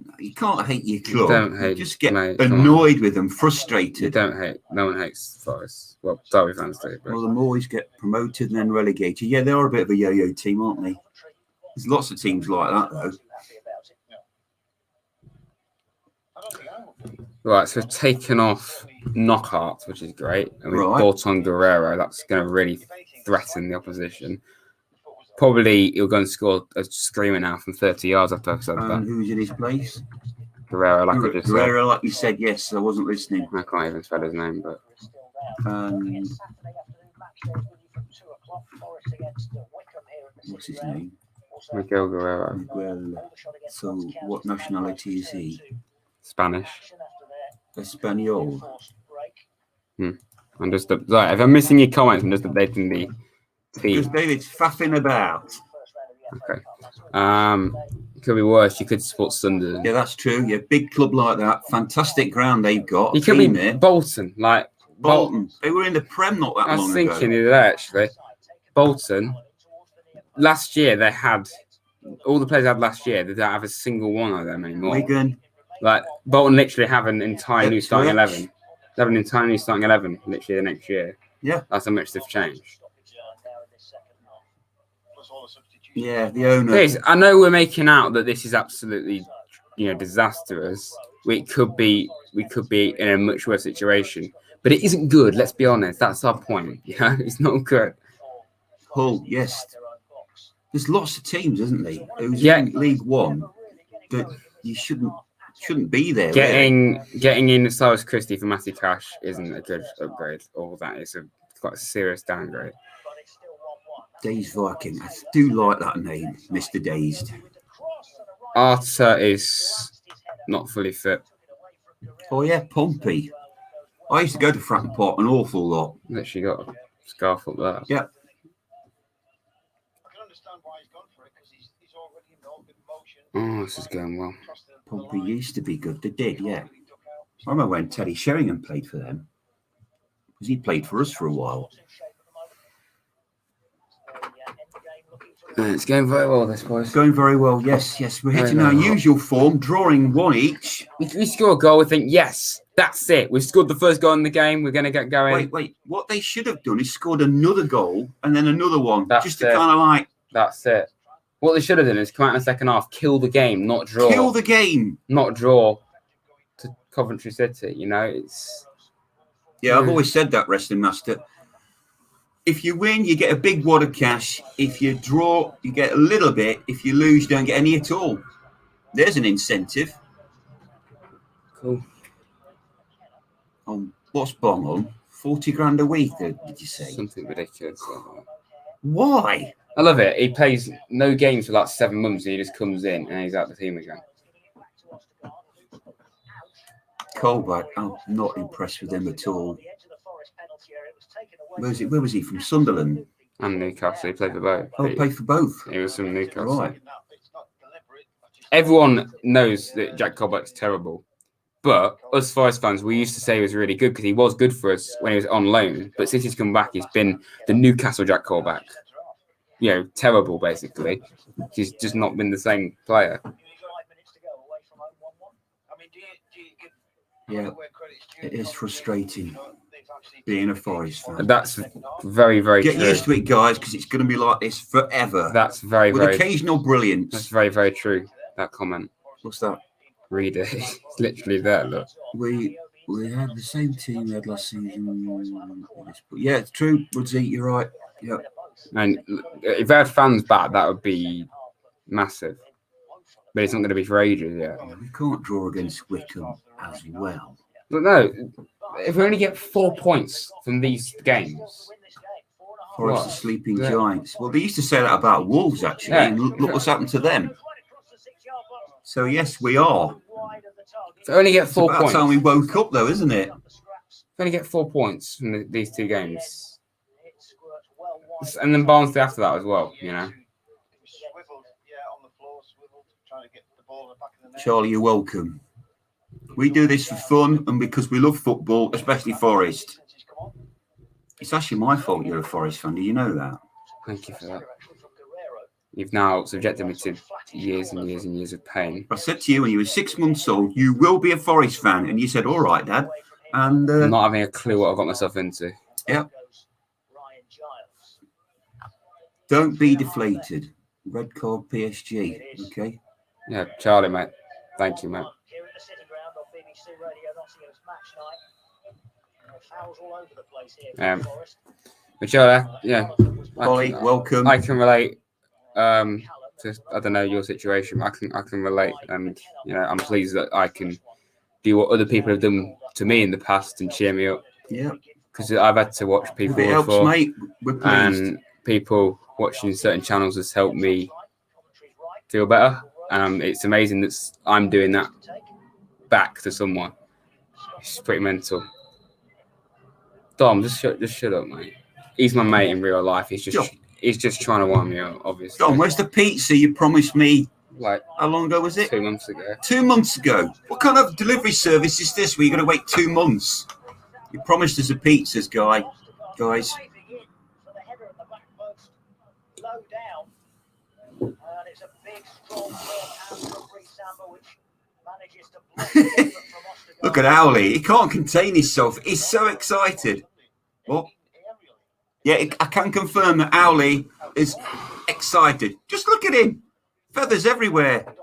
No, you can't hate your club. Don't hate, you just get mate, come on. annoyed with them, You frustrated. don't hate. No one hates Forest. Well, Derby fans do. But Well, them always get promoted and then relegated. Yeah, they are a bit of a yo-yo team, aren't they? There's lots of teams like that, though. right, so we've taken off Knockhart, which is great, and we've Right. brought on Guerrero. That's going to really threaten the opposition. Probably he'll go and score a screamer now from 30 yards after I've said And that. who's in his place? Guerrero, like I just said. Guerrero, like you said, yes, I wasn't listening. I can't even spell his name, but What's his name? Miguel Guerrero, Well, so what nationality is he? Spanish. Espanol. I'm just right. If I'm missing your comments, I'm just updating the Because team. David's faffing about. Okay. It could be worse. You could support Sunderland. Yeah, that's true. Yeah, big club like that. Fantastic ground they've got. You could be Team there. Bolton. Like Bolton. They were in the Prem not that I was long thinking ago. of that actually. Bolton. Last year they had all the players they had last year. They don't have a single one of them anymore. Wigan. Like Bolton literally have an entire new starting Ipswich. 11. They have an entire new starting 11 literally the next year. Yeah. That's how much they've changed. Yeah, the owner. Please, I know we're making out that this is absolutely, disastrous. We could be in a much worse situation. but it isn't good. Let's be honest. That's our point. You know, it's not good. Hull, yes. There's lots of teams, isn't there? Who's Yeah. in League One that you shouldn't be there. Really. Getting in Cyrus Christie for Matty Cash isn't a good upgrade. All that is quite a serious downgrade. Dazed Viking. I do like that name, Mr. Dazed. Arthur is not fully fit. Oh yeah, Pompey. I used to go to Fratton Park an awful lot. Literally got a scarf up there. Yeah. Oh, this is going well. Pompey used to be good. They did, yeah. I remember when Teddy Sheringham played for them. Because he played for us for a while. It's going very well, this boys. Going very well, yes. We're hitting our usual form, drawing one each. We score a goal, we think, yes, that's it. We've scored the first goal in the game. We're going to get going. Wait. What they should have done is scored another goal and then another one. That's just to kind of like... That's it. What they should have done is come out in the second half, kill the game, not draw. Kill the game. Not draw to Coventry City, you know? It's... Yeah, I've always said that, Wrestling Master. If you win, you get a big wad of cash. If you draw, you get a little bit. If you lose, you don't get any at all. There's an incentive. Cool. What's Bong on? 40 grand a week, did you say? Something ridiculous. Why? I love it. He plays no games for like 7 months and he just comes in and he's out the team again. Colback, I'm not impressed with him at all. Where was he from? Sunderland? And Newcastle. He played for both. Oh, he played for both. He was from Newcastle. Right. Everyone knows that Jack Colback's terrible. But us Forest fans, we used to say he was really good because he was good for us when he was on loan. But since he's come back, he's been the Newcastle Jack Colback. You know, terrible, basically. He's just not been the same player. Yeah, it is frustrating being a Forest fan. That's very, very true. Get used to it, guys, because it's going to be like this forever. That's very, with very... occasional brilliance. That's very, very true, that comment. What's that? Read it. It's literally there, look. We had the same team we had last season. Yeah, it's true, Woodsy, you're right. Yeah. And if they had fans back, that would be massive. But it's not going to be for ages yet. We can't draw against Wickham as well. But no, if we only get 4 points from these games. Forest are sleeping giants. Well, they used to say that about Wolves, actually. Yeah. And look what's happened to them. So, yes, we are. If we only get 4 it's about points. time we woke up, though, isn't it? If we only get 4 points from these 2 games. And then Barnsley after that as well, you know. Charlie, you're welcome. We do this for fun and because we love football, especially Forest. It's actually my fault you're a Forest fan. Do you know that? Thank you for that. You've now subjected me to years and years and years of pain. I said to you when you were 6 months old, you will be a Forest fan. And you said, all right, Dad. And not having a clue what I got myself into. Yeah. Don't be deflated. Red card PSG. Okay. Yeah, Charlie, mate. Thank you, mate. But Charlie, yeah. Ollie, welcome. I can relate to, I don't know, your situation. I can relate, and you know, I'm pleased that I can do what other people have done to me in the past and cheer me up. Yeah. Because I've had to watch people If it helps, before, mate, we're pleased. and people watching certain channels has helped me feel better. It's amazing that I'm doing that back to someone. It's pretty mental. Dom, just shut up, mate. He's my mate in real life. He's just trying to wind me up, obviously. Dom, where's the pizza you promised me? Like, how long ago was it? 2 months ago. 2 months ago. What kind of delivery service is this where you're going to wait 2 months? You promised us a pizzas, guys. Look at Owley. He can't contain himself. He's so excited. What? Yeah, I can confirm that Owley is excited. Just look at him. Feathers everywhere.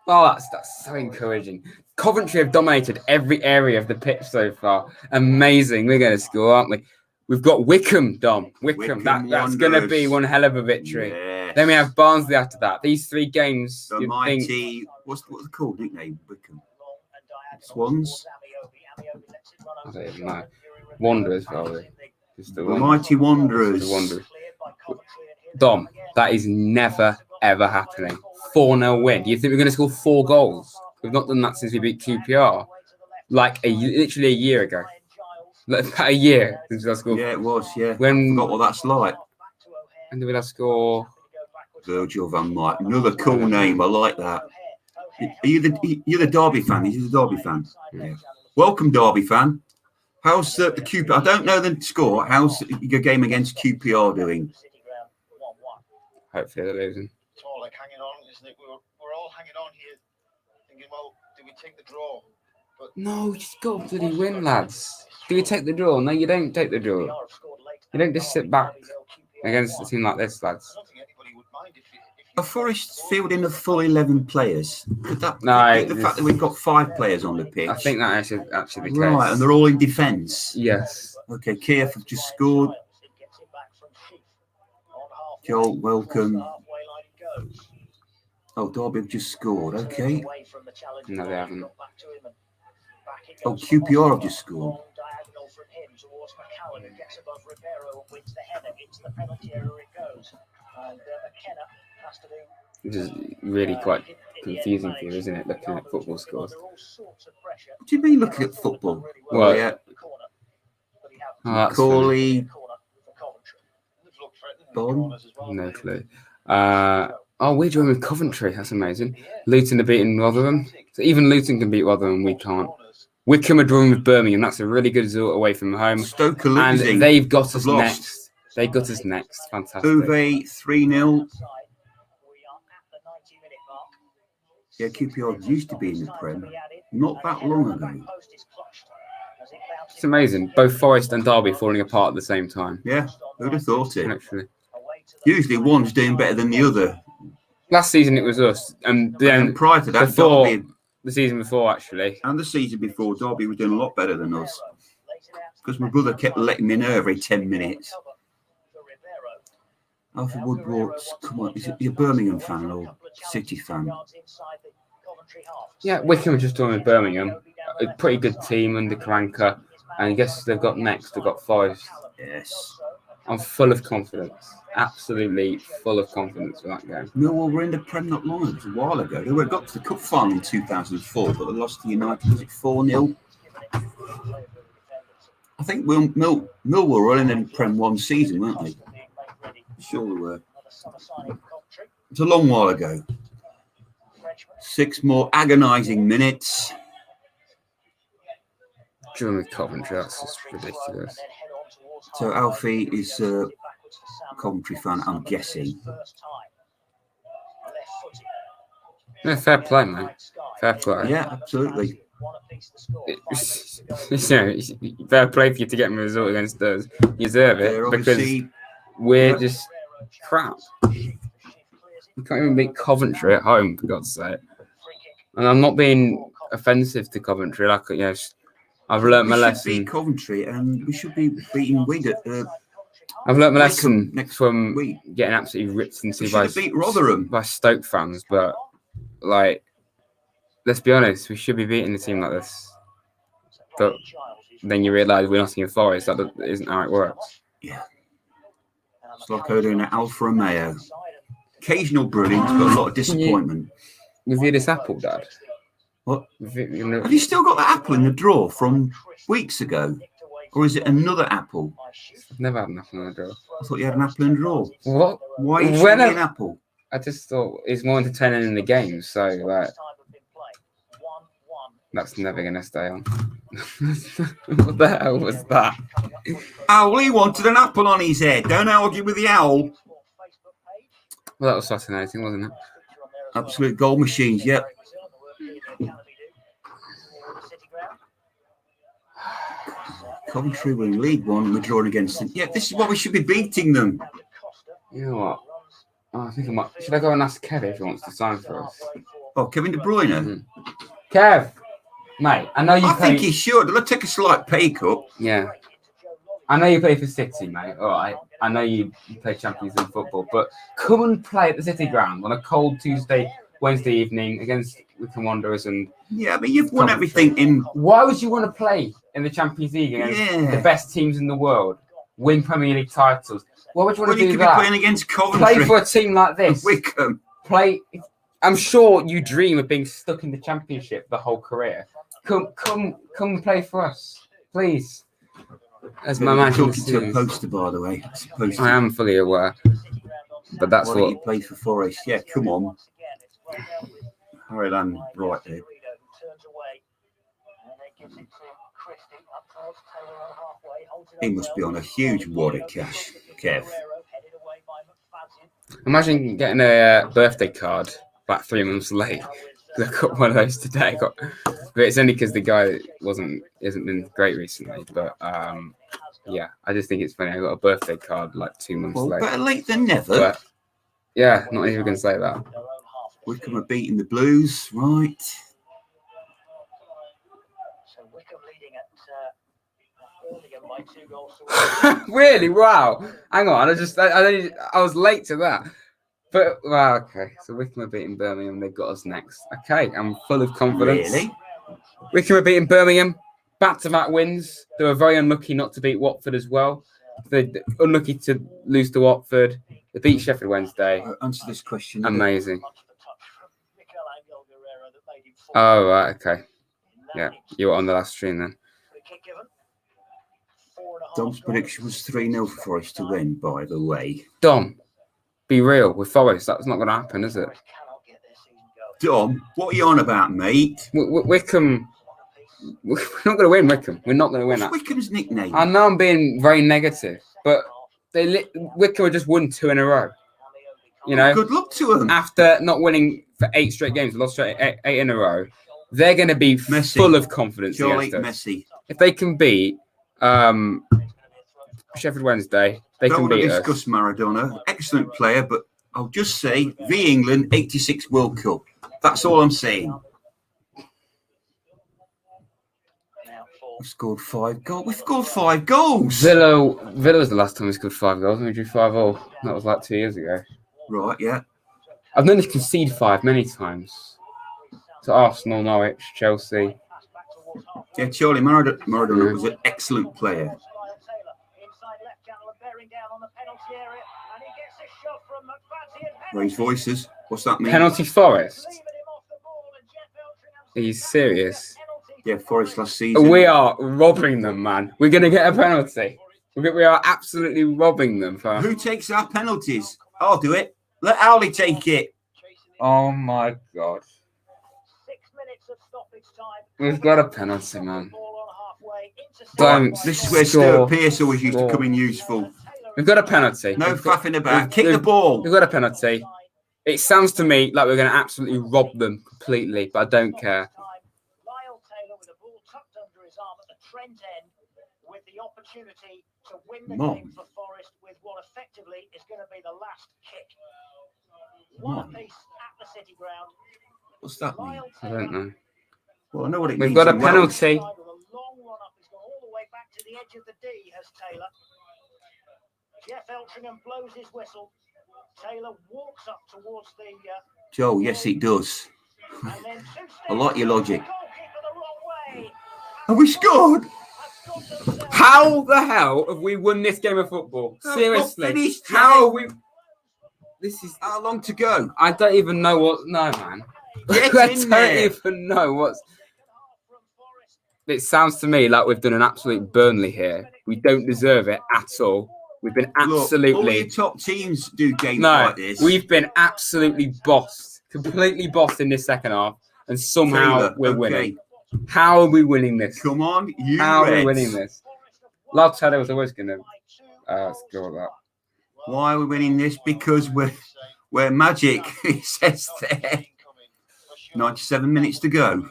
Oh, that's so encouraging. Coventry have dominated every area of the pitch so far. Amazing. We're going to score, aren't we? We've got Wickham, Dom. Wickham. That's going to be one hell of a victory. Yes. Then we have Barnsley after that. These 3 games, The you'd mighty, think... what's the called nickname? Wickham. Swans? I don't even know. Wanderers, probably. Just The mighty Wanderers. The Wanderers. Dom, that is never, ever happening. 4-0 win. Do you think we're going to score 4 goals? We've not done that since we beat QPR. Like literally a year ago. Like about a year since we scored. Yeah, it was, yeah. When, Forgot what that's like. when did we last score? Virgil van Dijk. Another cool name. I like that. You're the Derby fan. You're the Derby fan. Yeah. Welcome, Derby fan. How's the QPR? I don't know the score. How's your game against QPR doing? Hopefully they're losing. It's all like hanging on, isn't it? We're all hanging on here, thinking, well, do we take the draw? But No, just go bloody win, lads. Do you take the draw? No, you don't take the draw. You don't just sit back against a team like this, lads. I don't think anybody would mind if A Forest fielding of full 11 players. Could that No, the fact that we've got 5 players on the pitch? I think that actually the case. Right, and they're all in defence. Yes. Okay, Kiev have just scored. Joel, welcome. Oh, Derby have just scored. Okay. No, they haven't. Oh, QPR have just scored. Which is really quite confusing for you, isn't it, looking at football scores? What do you mean looking at football? Well, Oh, yeah. Oh, that's Corley. Bon. no clue. We're joined with Coventry. That's amazing. Luton are beating Rotherham. So even Luton can beat Rotherham, we can't. Wickham are drawing with Birmingham. That's a really good result away from home. Stoke are losing. And they've got us They've lost. next. They got us next. Fantastic. Uve 3-0. Yeah, QPR used to be in the Prem not that long ago. It's amazing. Both Forest and Derby falling apart at the same time. Yeah, who'd have thought it? Actually, Usually one's doing better than the other. last season it was us, and then And prior to that, before Derby the season before, actually, and the season before, Derby was doing a lot better than us. Because my brother kept letting me know every 10 minutes. Alfred Woodward, come on, is it you're a Birmingham fan or City fan? yeah, Wickham are just joined with Birmingham. A pretty good team under Karanka, and I guess they've got next. They've got Forest. Yes. I'm full of confidence. Absolutely full of confidence for that game. Millwall were in the Prem not long ago. It was a while ago. They were got to the cup final in 2004, but they lost to United. Was it 4-0? I think Millwall were in the Prem one season, weren't they? Sure they were. It's a long while ago. 6 more agonising minutes. Joined with Coventry. That's just ridiculous. So Alfie is a Coventry fan, I'm guessing. Yeah, fair play, man. Fair play. Yeah, absolutely. Fair play for you to get a result against us. You deserve They're it because obviously we're just crap. You can't even beat Coventry at home, for God's sake. And I'm not being offensive to Coventry. Like, I've learnt my we should lesson. beat Coventry and we should be beating Wigan. I've learnt my Wickham lesson next from week. getting absolutely ripped into We should have beat Rotherham. by Stoke fans. But, like, let's be honest, we should be beating a team like this. But then you realise we're Nottingham Forest. That isn't how it works. Yeah. It's like ordering an Alfa Romeo. Occasional brilliance, but a lot of disappointment. Review this apple, Dad. What? Review, Have you still got that apple in the drawer from weeks ago? Or is it another apple? I've never had nothing on the drawer. I thought you had an apple in the drawer. What? Why are you When showing me an apple? I just thought it's more entertaining in the game, so like that's never gonna stay on. What the hell was that? Owlie wanted an apple on his head. Don't argue with the owl. Well, that was fascinating, wasn't it? Absolute goal machines, yep. Coventry were in League One, we're drawing against them. Yeah, this is why we should be beating them. You know what? Oh, I think I might. Should I go and ask Kev if he wants to sign for us? Oh, Kevin De Bruyne. Kev, Mate, I know you I play. think he should. Let's take a slight pay cut. Yeah. I know you play for City, mate. All right. I know you play Champions League football, but come and play at the City ground on a cold Tuesday, Wednesday evening against Wycombe Wanderers and Yeah, but you've won Coventry. everything in. Why would you want to play in the Champions League against the best teams in the world, win Premier League titles? Why would you want Well, to you do could be that? playing against Coventry. Play for a team like this. Wycombe. I'm sure you dream of being stuck in the Championship the whole career. Come and play for us, please. As my man talking to a poster, by the way. I am fully aware, but that's what you play for Forest. Yeah, come on. Harryland, right there. He must be on a huge wad of cash, Kev. Imagine getting a birthday card about 3 months late. I got one of those today. But it's only because the guy hasn't been great recently. But yeah, I just think it's funny. I got a birthday card like 2 months late. Better late than never. But, yeah, not even going to say that. Wycombe are beating the Blues, right? Really? Wow. Hang on. I was late to that. But, wow, okay. So Wycombe are beating Birmingham. They've got us next. Okay, I'm full of confidence. Really? Wycombe are beating Birmingham. Back-to-back wins. They were very unlucky not to beat Watford as well. They're unlucky to lose to Watford. They beat Sheffield Wednesday. Answer this question. Amazing. Oh, right, okay. Yeah, you were on the last stream then. Dom's prediction was 3-0 for Forest to win, by the way. Dom, be real with Forest. That's not going to happen, is it? Dom, what are you on about, mate? Wycombe. We're not going to win, Wycombe. We're not going to win that. Wycombe's nickname. I know I'm being very negative, but Wycombe just won 2 in a row. You know, good luck to them. After not winning for 8 straight games, lost straight 8 in a row, they're going to be full of confidence. Jolly Messi. If they can beat Sheffield Wednesday, they can beat us. Don't discuss Maradona. Excellent player, but I'll just say v England 86 World Cup. That's all I'm saying. We've scored 5 goals. We've scored 5 goals. Villa was the last time we scored 5 goals, and we drew 5-5. That was like 2 years ago. Right, yeah. I've known us concede 5 many times. To Arsenal, Norwich, Chelsea. Yeah, Charlie Maradona was an excellent player. Raise voices. What's that mean? Penalty Forest. Are you serious? Yeah, Forest last season. We are robbing them, man. We're going to get a penalty. We are absolutely robbing them. Who takes our penalties? I'll do it. Let Owley take it. Oh, my God. We've got a penalty, man. This is where Stuart Pearce always used to come in useful. We've got a penalty. No faffing about. Kick the ball. We've got a penalty. It sounds to me like we're going to absolutely rob them completely, but I don't care. Game for Forest with what effectively is going to be the last kick. One apiece at the City ground. What's that mean? I don't know. Well, I know what it We've means. got a penalty. Jeff Eltringham blows his whistle. Taylor walks up towards the. Joe, yes, it does. I like your logic. And we scored. How the hell have we won this game of football? Seriously, how are we? This is how long to go? I don't even know what. No, man. I don't even know what's. It sounds to me like we've done an absolute Burnley here. We don't deserve it at all. We've been absolutely. All your top teams do games like this. We've been absolutely bossed, completely bossed in this second half, and somehow Taylor, we're winning. How are we winning this? Come on, you How Reds. are we winning this? Love Taylor was always going to score that. Why are we winning this? Because we're magic. It says there. 97 minutes to go.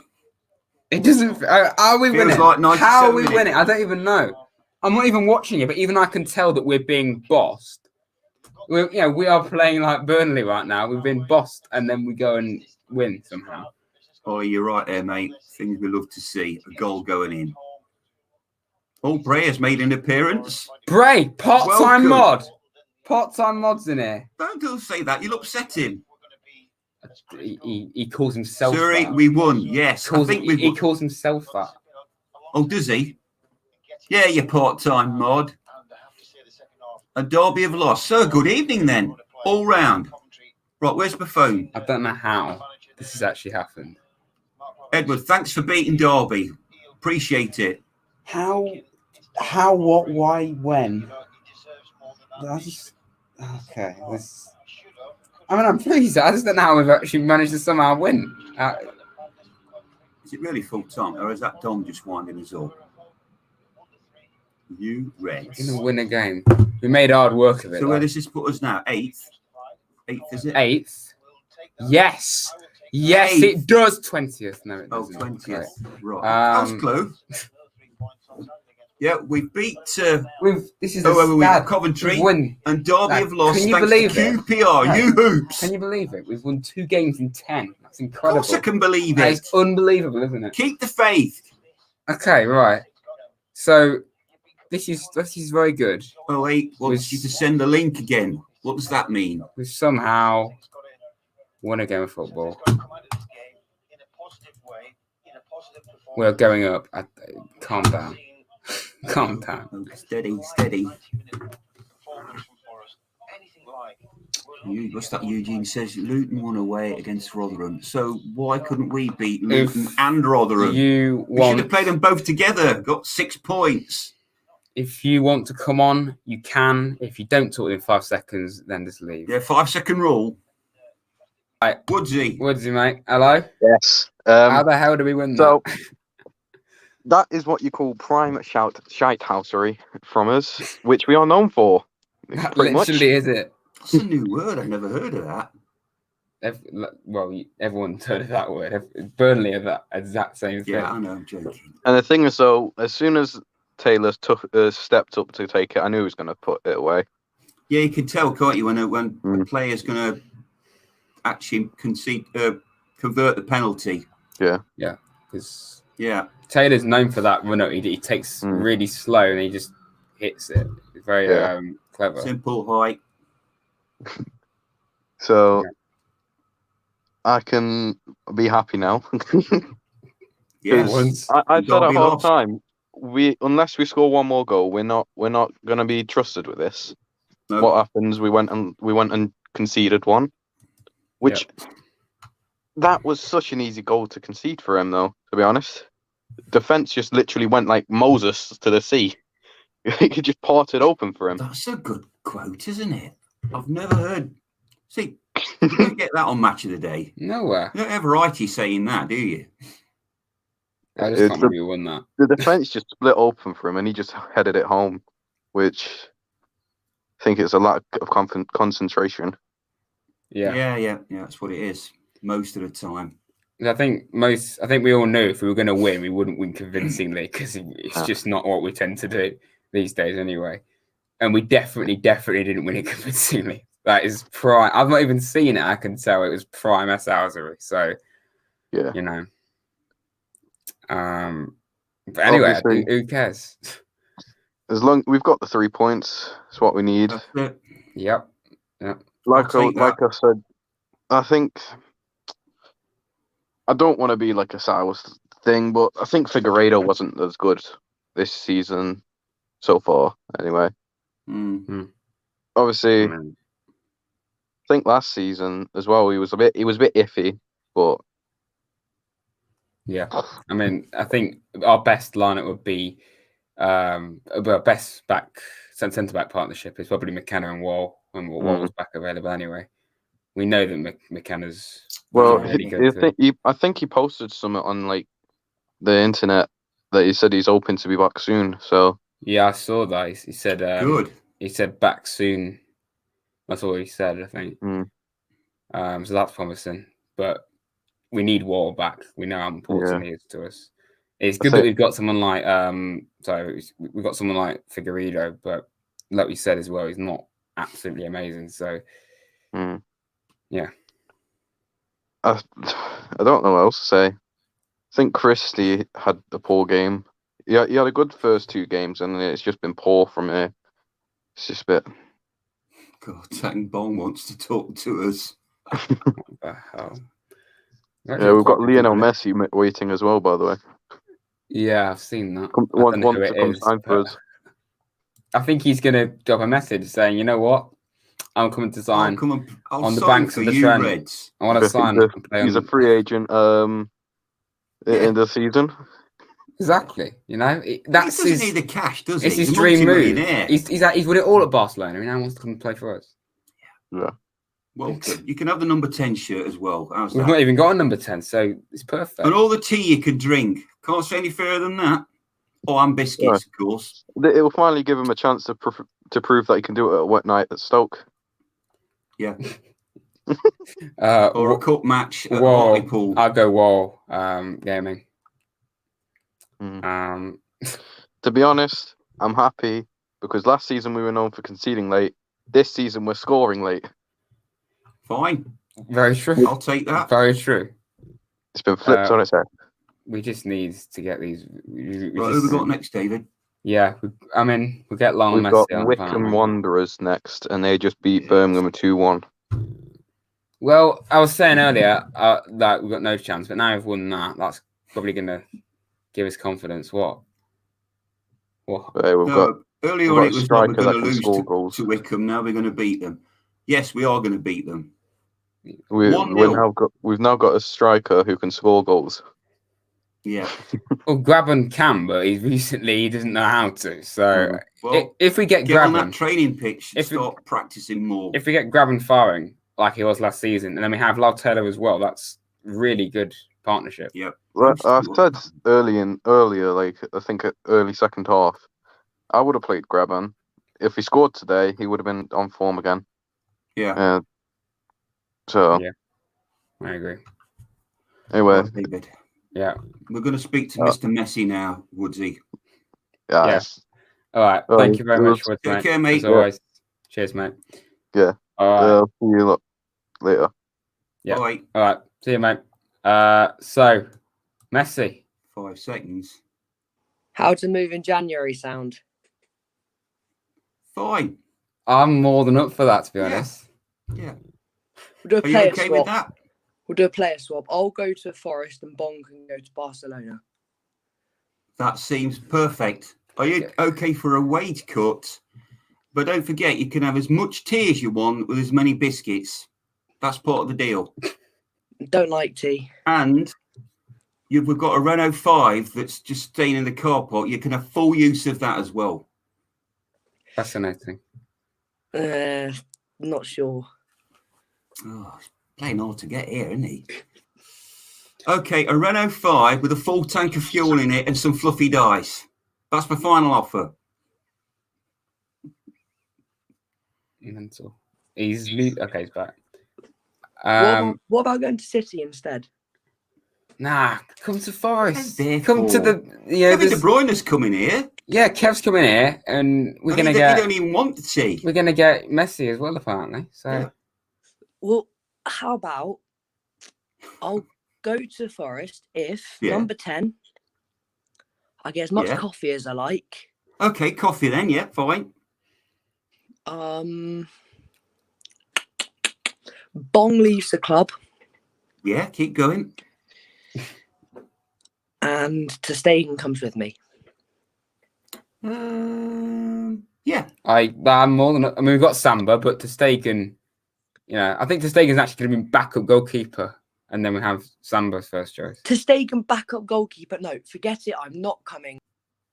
It doesn't. Are we winning? Like how are we winning? I don't even know. I'm not even watching it, but even I can tell that we're being bossed. We are playing like Burnley right now. We've been bossed, and then we go and win somehow. Oh, you're right there, mate. Things we love to see. A goal going in. Oh, Bray has made an appearance. Bray, part-time Welcome. mod. Part-time mod's in here. Don't say that. You'll upset him. He calls himself Sorry, that. we won. Yes, I think we He won. calls himself that. Oh, does he? Yeah, you part-time mod. A Derby have lost. So, good evening then. All round. Right, where's my phone? I don't know how this has actually happened. Edward, thanks for beating Derby. Appreciate it. How, what, why, when? I just... Okay. I'm pleased. I just don't know how we've actually managed to somehow win. Is it really full time, or is that Dom just winding us up? You Reds. Gonna win a game. We made hard work of it. So where does this put us now? Eighth? Eighth, is it? Eighth? Yes. Yes, Eighth. it does. 20th. No, it Oh, doesn't. 20th. Right. That was close. Yeah, we beat This is Coventry We've won. and Derby have lost. Can you thanks believe to it? QPR. No. You hoops. Can you believe it? We've won 2 games in 10. That's Of incredible. course I can believe That it. is unbelievable, isn't it? Keep the faith. Okay, right. So this is very good. Oh, wait, wants you to send the link again. What does that mean? We've somehow won a game of football. We're going up. Calm down. Calm down. Oh, steady, steady. What's that? Eugene says Luton won away against Rotherham. So why couldn't we beat Luton and Rotherham? We should have played them both together. Got 6 points. If you want to come on, you can. If you don't talk in 5 seconds, then just leave. Yeah, 5-second rule. Right. Woodsy, mate. Hello. Yes. How the hell do we win that? That is what you call prime shitehousery from us, which we are known for. That pretty much. literally is it. that's a new word. I've never heard of that. Everyone's heard of that word. Burnley are that exact same thing. Yeah, I know. I'm joking. And the thing is, though, as soon as Taylor stepped up to take it, I knew he was going to put it away. Yeah, you can tell, can't you, when a player's going to actually convert the penalty. Yeah, because Yeah. Taylor's known for that run up. He takes really slow and he just hits it. It's very clever. Simple height. So I can be happy now. Yes. I said at Derby half lost. time, unless we score one more goal, we're not going to be trusted with this. No. What happens? We went and conceded one, which that was such an easy goal to concede for him, though. To be honest, defense just literally went like Moses to the sea. He just parted open for him. That's a good quote, isn't it? I've never heard. See, you don't get that on Match of the Day. Nowhere. You don't have Righty saying that, do you? I just can't believe we won that. The defense just split open for him, and he just headed it home, which I think it's a lack of concentration. Yeah. That's what it is most of the time. I think we all knew if we were going to win, we wouldn't win convincingly because it's just not what we tend to do these days anyway. And we definitely didn't win it convincingly. That is prime. I've not even seen it. I can tell it was prime S-housery. So, yeah, you know. But anyway, I think, who cares? As long we've got the 3 points, it's what we need. That's it. Yep. Like I said, I think I don't want to be like a Silas thing, but I think Figueiredo wasn't as good this season so far. Anyway, obviously, I think last season as well he was a bit iffy, but yeah. I mean, I think our best lineup would be our best centre back partnership is probably McKenna and Wall when Wall's back available anyway. We know that McKenna's really good. I think he posted something on like the internet that he said he's hoping to be back soon. So yeah, I saw that. He said good. He said back soon. That's all he said, I think. So that's promising. But we need Wall back. We know how important he is to us. It's good that we've got someone like we've got someone like Figueiredo, but like we said as well, he's not absolutely amazing. So yeah. I don't know what else to say. I think Christie had a poor game. Yeah, he had a good first 2 games, and it's just been poor from here. It's just a bit. God, Tang Bong wants to talk to us. What the hell? Yeah, we've got Lionel Messi waiting as well, by the way. Yeah, I've seen that. Want to come sign for us. I think he's going to drop a message saying, you know what? I'm coming to sign on the banks of the Trent. Reds. I want to sign. He's a free agent in the season. Exactly. You know, He doesn't need the cash, does he? It's his dream move. He's won it all at Barcelona. He now wants to come and play for us. Yeah. Well, you can have the number 10 shirt as well. We've not even got a number 10, so it's perfect. And all the tea you can drink. Can't say any further than that. Oh, and biscuits, of course. It will finally give him a chance to prove that he can do it at a wet night at Stoke. Yeah. Or a cup match at Hartlepool. I'll go Wall Gaming. To be honest, I'm happy because last season we were known for conceding late. This season we're scoring late. Fine. Very true. I'll take that. Very true. It's been flipped on its head. We just need to get these. Who have we got next, David? Yeah, we'll get Long. We've got Wycombe Wanderers next, and they just beat Birmingham 2-1. Well, I was saying earlier that we've got no chance, but now we've won that. That's probably going to give us confidence. What? Hey, earlier on it was that we're going to lose to Wycombe. Now we're going to beat them. Yes, we are going to beat them. We've now got a striker who can score goals. Yeah. Well, Graben can, but he doesn't know how to. So if we get Graben on that training pitch, start practicing more. If we get Graben firing like he was last season, and then we have Lyle Taylor as well, that's really good partnership. Yep. Well, I've said earlier, like I think early second half, I would have played Graben. If he scored today, he would have been on form again. Yeah. Yeah, I agree. Anyway, David. Yeah. We're going to speak to Mr. Messi now, Woodsy. Yes. All right. Thank you very much, Woods, Take care, mate. As always. Cheers, mate. Yeah. All right. See you later. Yeah. All right. All right. See you, mate. So, Messi. 5 seconds. How to move in January sound? Fine. I'm more than up for that, to be honest. Yeah. We'll do a Are player you okay swap. with that? We'll do a player swap. I'll go to Forest and Bong can go to Barcelona. That seems perfect. Are you okay for a wage cut? But don't forget, you can have as much tea as you want with as many biscuits. That's part of the deal. Don't like tea. And we've got a Renault 5 that's just staying in the car park. You can have full use of that as well. Fascinating. Not sure. Oh, he's playing hard to get here, isn't he? Okay, a Renault 5 with a full tank of fuel in it and some fluffy dice. That's my final offer. Mental. He's back. What about going to City instead? Nah, come to Forest. Come to the Kevin De Bruyne's coming here. Yeah, Kev's coming here, and we're gonna get. You don't even want the tea. We're gonna get Messi as well, apparently. So, yeah. Well, how about I'll go to Forest if number 10. I get as much coffee as I like. Okay, coffee then. Yeah, fine. Bong leaves the club. Yeah, keep going. And Ter Stegen comes with me. Yeah. I'm more than. I mean, we've got Samba, but Ter Stegen. I think Ter Stegen's actually going to be backup goalkeeper, and then we have Samba's first choice. Ter Stegen backup goalkeeper. No, forget it. I'm not coming.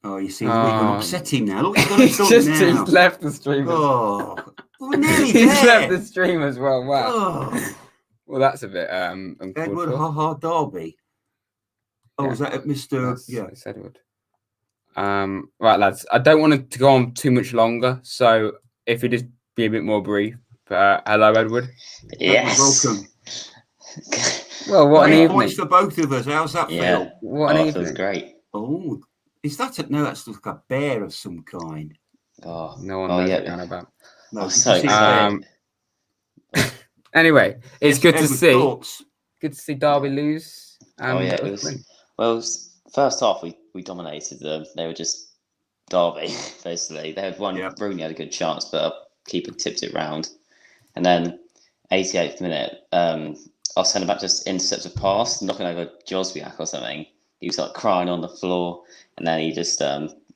Oh, you see, we're going to upset him now. Look what he's He's left the stream. Oh, we're nearly he's there. left the stream as well. Wow. Oh. Well, that's a bit Edward Haha Derby. Oh, is that at Mr. It's Edward. Right, lads. I don't want it to go on too much longer, so if we just be a bit more brief. Hello, Edward. Yes. Welcome. Well, what an evening. Points for both of us. How's that feel? What an evening. Feels great. Oh, is that no? That's like a bear of some kind. Oh, no one knows what you're on about. No, I'm so excited. Anyway, it's good to see. Thoughts? good to see Derby lose. Oh yeah, us win. First half we dominated them. They were just Derby basically. They had one. Yeah. Rooney had a good chance, but keeper tipped it round. And then 88th minute, our centre back just intercepts a pass, knocking over Josbiak or something. He was like crying on the floor, and then he just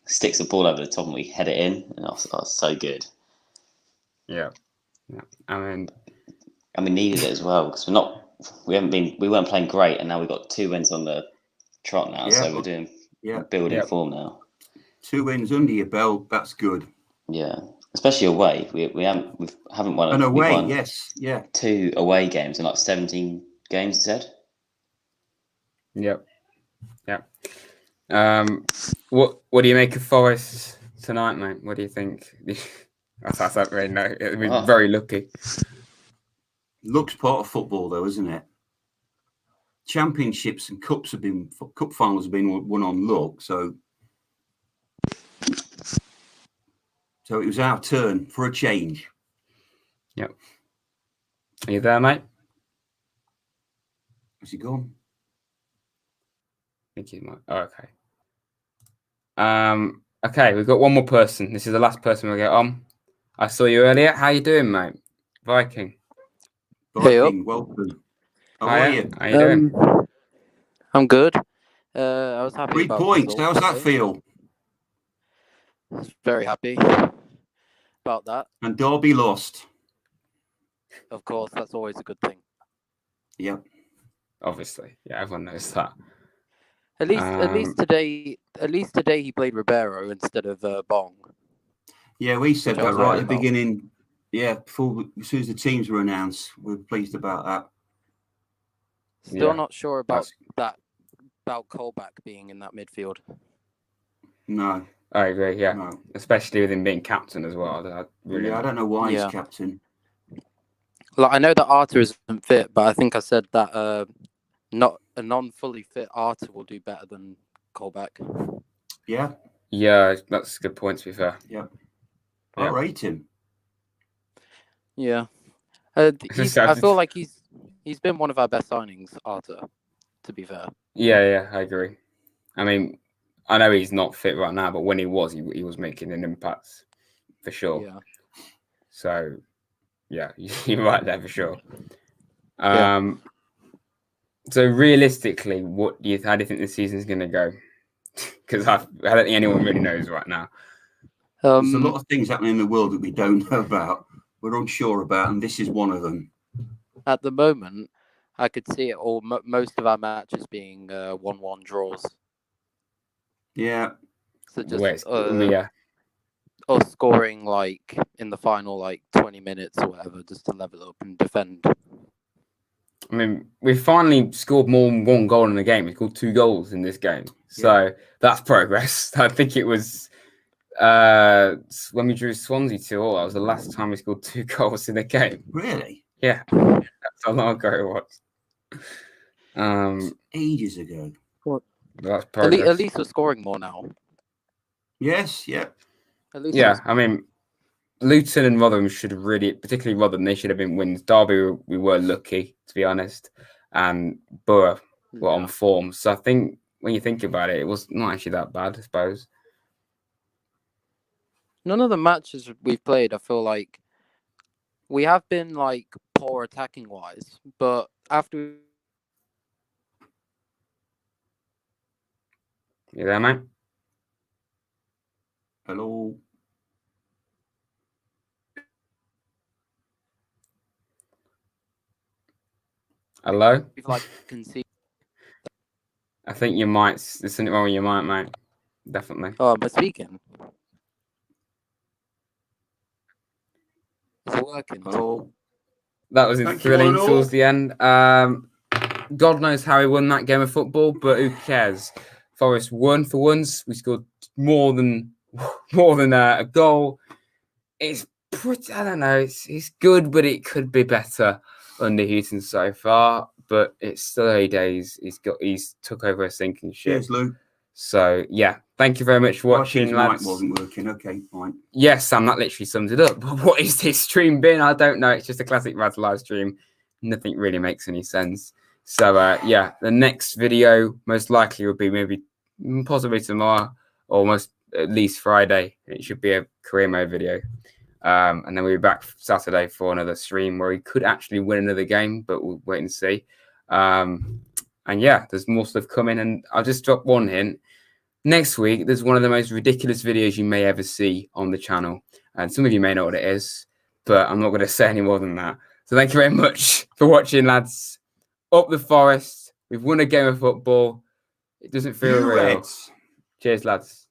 sticks the ball over the top and we head it in, and that was so good. Yeah. And we needed it as well because we weren't playing great, and now we've got 2 wins on the trot now, so we're building form now. 2 wins under your belt, that's good. Yeah, especially away. We haven't won. And away, won yes, yeah. 2 away games in like 17 games. Instead. Yep. What do you make of Forest tonight, mate? What do you think? I don't really know. It was very lucky. Luck's part of football, though, isn't it? Championships and cup finals have been won on luck, so it was our turn for a change. Yep. Are you there, mate? Has he gone? I think he might. Oh, okay. Okay, we've got one more person. This is the last person we'll get on. I saw you earlier. How you doing, mate? Viking, welcome. How are you? How you doing? I'm good. I was happy 3 about points. results, How's that feel? Very happy about that. And Derby lost. Of course, that's always a good thing. Yep. Obviously, yeah, everyone knows that. At least today he played Ribeiro instead of Bong. Yeah, we said Which I that was right right at the about. beginning. Yeah, as soon as the teams were announced, we were pleased about that. Still not sure about Colback being in that midfield. No. I agree, yeah. No. Especially with him being captain as well. I don't know why he's captain. Like, I know that Arthur isn't fit, but I think I said that not a non-fully fit Arthur will do better than Colback. Yeah. Yeah, that's a good point, to be fair. Yeah. I rate him. Yeah. I feel like he's been one of our best signings, Arthur, to be fair. Yeah, I agree. I mean, I know he's not fit right now, but when he was making an impact for sure. Yeah. So, yeah, you're right there for sure. So realistically, how do you think the season's going to go? Because I don't think anyone really knows right now. There's a lot of things happening in the world that we don't know about. We're unsure about, and this is one of them. At the moment, I could see it all. Most of our matches being 1-1 draws. Yeah. So just or scoring like in the final 20 minutes or whatever, just to level up and defend. I mean, we finally scored more than 1 goal in the game. We scored 2 goals in this game, so that's progress. I think it was when we drew Swansea 2-2. That was the last time we scored 2 goals in a game. Really? Yeah, that's how long ago it was. Ages ago. What? That's progress. At least we're scoring more now. Yes, yeah. At least I mean, Luton and Rotherham should have particularly Rotherham, they should have been wins. Derby, we were lucky, to be honest. And Borough were on form. So I think when you think about it, it was not actually that bad, I suppose. None of the matches we've played, I feel like we have been poor attacking wise, but after. You there, mate? Hello. Hello? We've conceded. I think you might. There's something wrong with your mic, mate. Definitely. Oh, am I speaking? Is it working? Hello. That was thrilling towards the end. God knows how he won that game of football, but who cares? Forest won for once. We scored more than a goal. It's pretty, I don't know. It's good, but it could be better under Houghton so far. But it's still early days. He's took over a sinking ship. Cheers, Lou. So yeah, thank you very much for watching, lads. Mic wasn't working. Okay, fine. Yes, Sam, that literally sums it up. But what is this stream been? I don't know. It's just a classic Raz live stream. Nothing really makes any sense. So yeah, the next video most likely will be maybe possibly tomorrow, or most at least Friday. It should be a career mode video. And then we'll be back Saturday for another stream where we could actually win another game, but we'll wait and see. And yeah, there's more stuff coming. And I'll just drop one hint. Next week, there's one of the most ridiculous videos you may ever see on the channel. And some of you may know what it is, but I'm not going to say any more than that. So thank you very much for watching, lads. Up the Forest. We've won a game of football. It doesn't feel real. Reds. Cheers, lads.